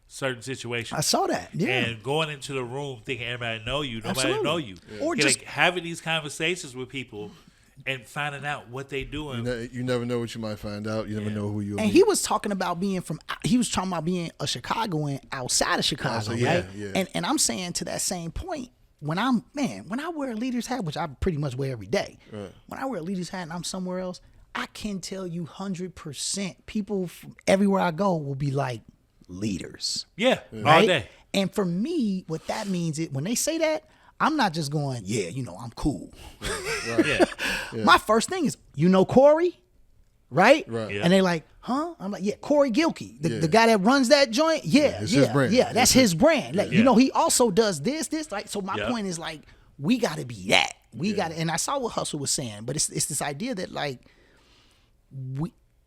certain situations. I saw that. Yeah. And going into the room thinking everybody know you, nobody Absolutely. know you. Yeah. Or just like having these conversations with people and finding out what they doing. You never know what you might find out. You never know who you'll And meet. he was talking about being being a Chicagoan outside of Chicago, right? Yeah. And I'm saying, to that same point, when I wear a leader's hat, which I pretty much wear every day, when I wear a leader's hat and I'm somewhere else, I can tell you 100% people from everywhere I go will be like, leaders. Yeah, Right? all day. And for me, what that means is when they say that, I'm not just going, yeah, I'm cool. Right. Yeah. My first thing is, Corey? Right? Right. Yeah. And they're like, huh? I'm like, yeah, Corey Gilkey, the guy that runs that joint. Yeah, it's his brand. Yeah, that's his brand. Like, Yeah. he also does this. Like, so my Yep. point is like, we got to be that. We got to, and I saw what Hustle was saying, but it's this idea that like,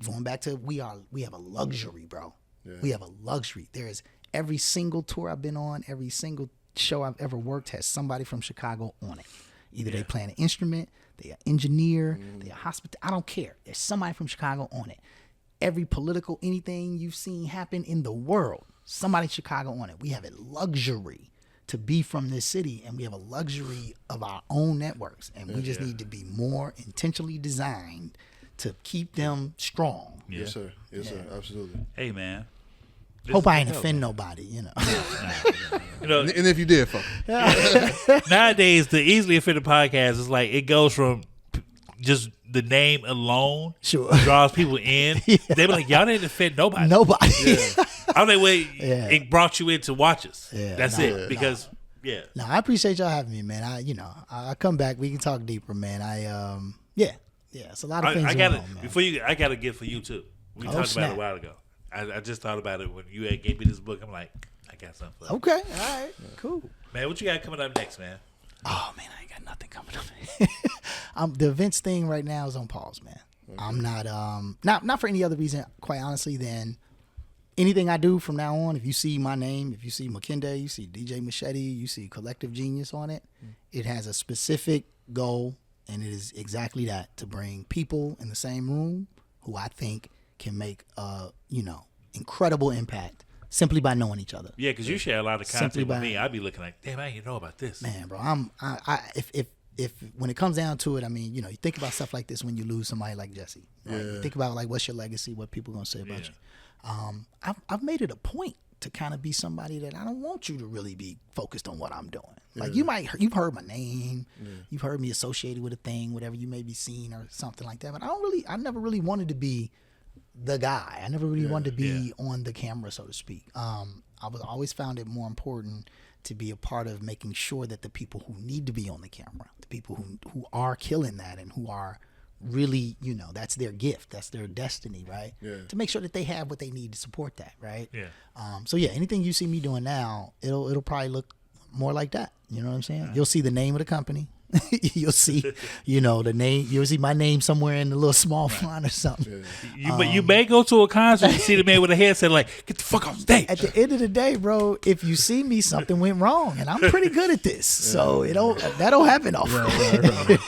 going back to we have a luxury, bro. Yeah. We have a luxury. There is every single tour I've been on, every single show I've ever worked has somebody from Chicago on it. Either they play an instrument, they are engineer, they are hospital. I don't care. There's somebody from Chicago on it. Every political anything you've seen happen in the world, somebody in Chicago on it. We have a luxury to be from this city, and we have a luxury of our own networks, and we just need to be more intentionally designed to keep them strong. Yeah. Yes, sir. Yes, sir. Absolutely. Hey, man. Hope I ain't offend nobody, You know, And if you did, fuck 'em. nowadays, the Easily Offended podcast is like, it goes from just the name alone Sure. draws people in. They be like, y'all didn't offend nobody. Nobody. I'm like, wait, Yeah. it brought you in to watch us. Yeah, That's nah, it. Because, No, I appreciate y'all having me, man. I come back. We can talk deeper, man. It's a lot of things I going got on, man. before you. I got a gift for you too. We talked about it snap. a while ago. I just thought about it when you had gave me this book. I'm like, I got something for you. Okay, all right, cool. Man, what you got coming up next, man? Oh man, I ain't got nothing coming up. The events thing right now is on pause, man. Okay. I'm not for any other reason, quite honestly, than anything I do from now on. If you see my name, if you see McKinney, you see DJ Machede, you see Collective Genius on it, it has a specific goal, and it is exactly that: to bring people in the same room who I think can make incredible impact simply by knowing each other. Yeah, because you share a lot of Simply content with by- me. I'd be looking like, damn, I didn't know about this. Man, bro, if when it comes down to it, I mean, you think about stuff like this when you lose somebody like Jesse. Right? You think about like, what's your legacy? What people gonna say about you? I've made it a point to kind of be somebody that I don't want you to really be focused on what I'm doing. Like you've heard my name, you've heard me associated with a thing, whatever you may be seeing or something like that. But I never really wanted to be the guy. I never really wanted to be on the camera, so to speak. Always found it more important to be a part of making sure that the people who need to be on the camera, the people who are killing that and who are really, that's their gift, that's their destiny, right? Yeah. To make sure that they have what they need to support that, right? Yeah. Anything you see me doing now, it'll probably look more like that. You know what I'm saying? You'll see the name of the company. You'll see, the name. You'll see my name somewhere in the little small font or something. But you may go to a concert and see the man with a headset like, get the fuck off stage. At the end of the day, bro, if you see me, something went wrong, and I'm pretty good at this, so that don't happen often. Right.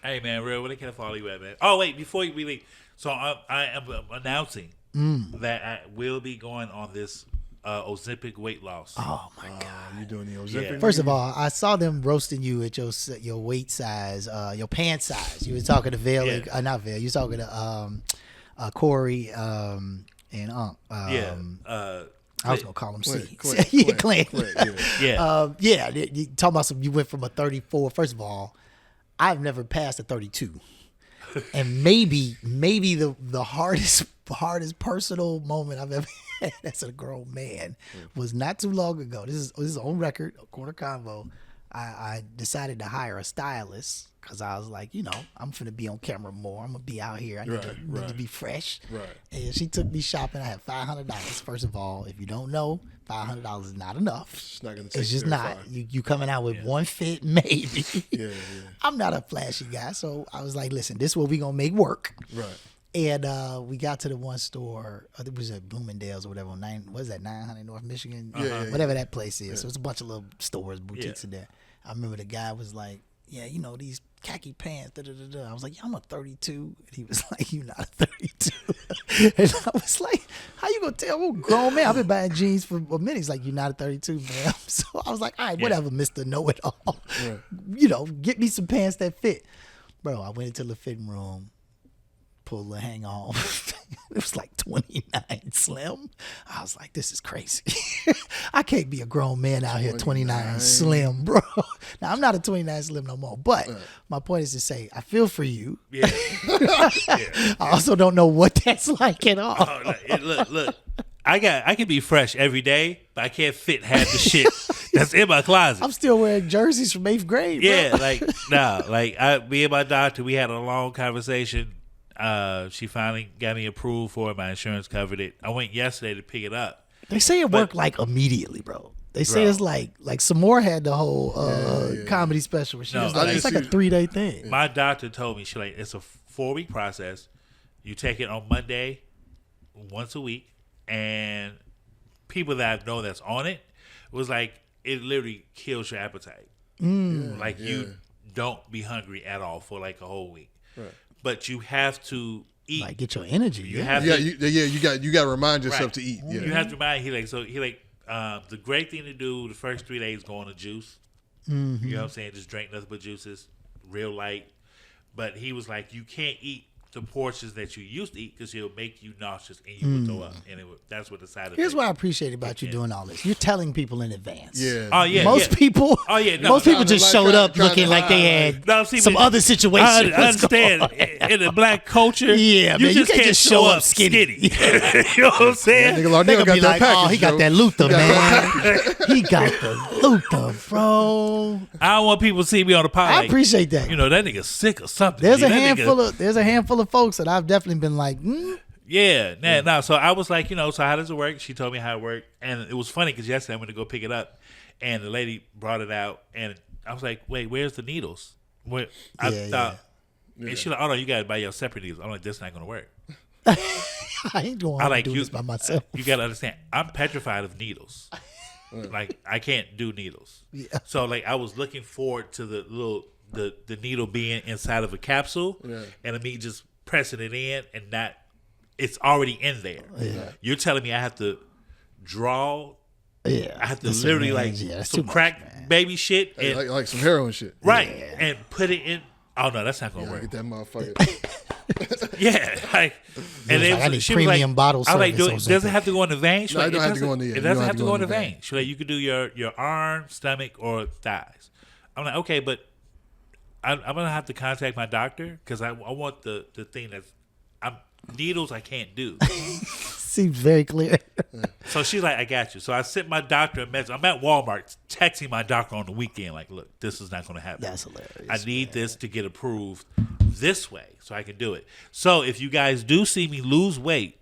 Hey, man, real, where they can follow you at, man? Oh, wait, before you leave. So I am announcing that I will be going on this Ozempic weight loss. Oh my God! You doing the Ozempic? Yeah. First of all, I saw them roasting you at your weight size, your pant size. You were talking to Vail, not Vail. You were talking to Corey and I was gonna call him C. Clint. You talking about you went from a 34. First of all, I've never passed a 32, and maybe the hardest personal moment I've ever had as a grown man was not too long ago. This is on record, Corner Convo. I decided to hire a stylist because I was like, I'm finna be on camera more. I'm gonna be out here. I need to be fresh. Right. And she took me shopping. I had $500. First of all, if you don't know, $500 is not enough. It's not gonna take It's just very not. far. You coming out with one fit, maybe. Yeah. I'm not a flashy guy, so I was like, listen, this is what we gonna make work. Right. And we got to the one store, I think it was at Bloomingdale's or whatever, 900 North Michigan? Whatever that place is. So it's a bunch of little stores, boutiques in there. I remember the guy was like, yeah, these khaki pants, da-da-da-da. I was like, yeah, I'm a 32. And he was like, you're not a 32. And I was like, how you going to tell? I'm a grown man. I've been buying jeans for a minute. He's like, you're not a 32, man. So I was like, all right, whatever, Mr. Know-It-All. Right. Get me some pants that fit. Bro, I went into the fitting room, pulled the hang on. It was like 29 slim. I was like, this is crazy. I can't be a grown man out here 29 slim, bro. Now, I'm not a 29 slim no more, but my point is to say, I feel for you. Yeah. I also don't know what that's like at all. Oh, look. I can be fresh every day, but I can't fit half the shit that's in my closet. I'm still wearing jerseys from 8th grade. Yeah, bro. me and my doctor, we had a long conversation. She finally got me approved for it. My insurance covered it. I went yesterday to pick it up. They say it worked like immediately, bro. They say it's like Samore had the whole comedy special where she was like, it's like a 3-day thing. My doctor told me, it's a 4-week process. You take it on Monday once a week, and people that I know that's on it was like, it literally kills your appetite. You don't be hungry at all for like a whole week. Right. But you have to eat. Like get your energy. You got to remind yourself to eat. Yeah. You have to remind. The great thing to do the first 3 days, go on a juice. Mm-hmm. You know what I'm saying? Just drink nothing but juices, real light. But he was like, you can't eat the portions that you used to eat because it'll make you nauseous and you will throw up. And that's what the side effect. Here's what I appreciate about you doing all this. You're telling people in advance. Yeah. Oh yeah. Most people. Oh yeah. No, most people just showed up looking like they had some other situation. I understand. In the black culture, yeah, man, you can't just show up skinny. You know what I'm saying? Nigga Larnell got that package, he got that Luther, man. He got the Luther, bro. I don't want people to see me on the pod. I appreciate that. You know, that nigga's sick or something. There's a handful of folks that I've definitely been like, Yeah. So I was like, so how does it work? She told me how it worked. And it was funny because yesterday I went to go pick it up and the lady brought it out and I was like, wait, where's the needles? And she's like, oh no, you got to buy your separate needles. I'm like, this not going to work. I ain't going to do this by myself. You got to understand, I'm petrified of needles. Like, I can't do needles. Yeah. So like, I was looking forward to the needle being inside of a capsule and me just pressing it in and not, it's already in there. Yeah. You're telling me I have to draw. Yeah. I have to literally some crack baby shit. And, like some heroin shit. Right. Yeah. And put it in. Oh no, that's not going to work. Get that motherfucker. And then I need premium bottle service. I was like, does it have to go in the vein? No, it doesn't have to go in the vein. It doesn't have to go in the vein. She's like, you could do your arm, stomach, or thighs. I'm like, okay, but I'm gonna have to contact my doctor because I want the thing that's needles I can't do. Seems very clear. So she's like, I got you. So I sent my doctor a message. I'm at Walmart texting my doctor on the weekend like, look, this is not going to happen. That's hilarious. I need this to get approved this way so I can do it. So if you guys do see me lose weight,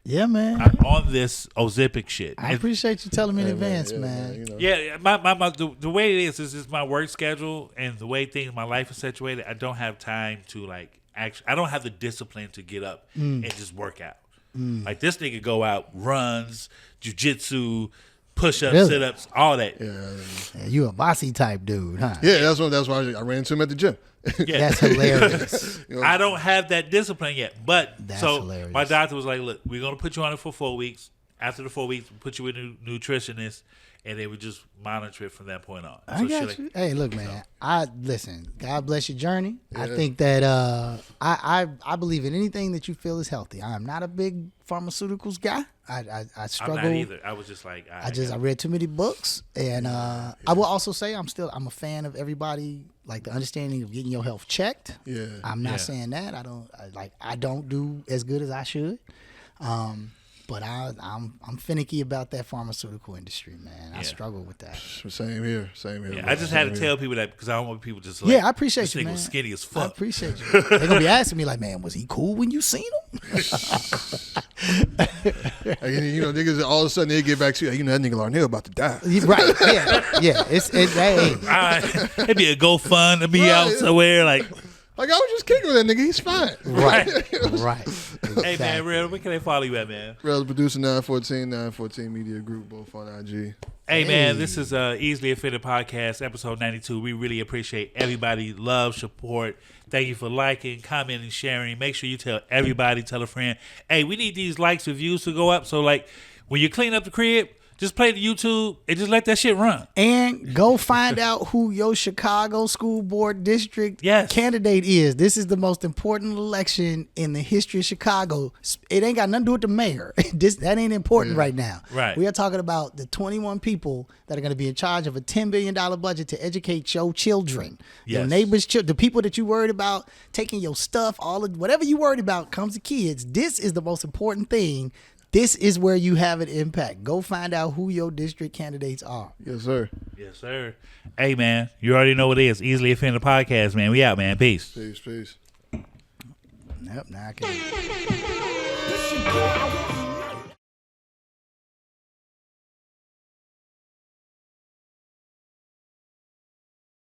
yeah, man, I'm on this Ozempic shit. I appreciate you telling me in advance, man. Yeah, the way it is my work schedule and the way my life is situated. I don't have time to I don't have the discipline to get up and just work out. Like this nigga go out, runs, jujitsu, push-ups, sit-ups, all that. Yeah, you a bossy type dude, huh? Yeah, that's why I ran into him at the gym. Yeah. That's hilarious. I don't have that discipline yet. But that's so hilarious. My doctor was like, look, we're going to put you on it for 4 weeks. After the 4 weeks, we'll put you with a nutritionist, and they would just monitor it from that point on. I got you. Hey, look, man. Listen. God bless your journey. Yeah. I think that I believe in anything that you feel is healthy. I am not a big pharmaceuticals guy. I struggle. I'm not either. I was just like, I read too many books, and I will also say I'm a fan of everybody, like the understanding of getting your health checked. Yeah, I'm not saying that I don't do as good as I should. But I'm finicky about that pharmaceutical industry, man. I struggle with that. Same here. Yeah, I just had to tell people that because I don't want people just like, I appreciate this you, nigga man. was skinny as fuck. I appreciate you. They're gonna be asking me like, man, was he cool when you seen him? Niggas all of a sudden they get back to you. That nigga Larnell about to die. Right? Yeah. It'd be a GoFundMe out somewhere like. Like, I was just kicking with that nigga. He's fine. Right. Exactly. Hey, man, Rell, where can they follow you at, man? Rell, the producer, 914 Media Group, both on IG. Hey, man, this is Easily Offended Podcast, episode 92. We really appreciate everybody. Love, support. Thank you for liking, commenting, sharing. Make sure you tell everybody, tell a friend. Hey, we need these likes, reviews to go up. So, when you clean up the crib, just play the YouTube and just let that shit run. And go find out who your Chicago School Board District candidate is. This is the most important election in the history of Chicago. It ain't got nothing to do with the mayor. That ain't important right now. Right. We are talking about the 21 people that are going to be in charge of a $10 billion budget to educate your children. Yes. Your neighbors, the people that you worried about taking your stuff, whatever you worried about comes to kids. This is the most important thing This is where you have an impact. Go find out who your district candidates are. Yes, sir. Yes, sir. Hey, man, you already know what it is. Easily Offended Podcast, man. We out, man. Peace. Peace. Yep, now I can.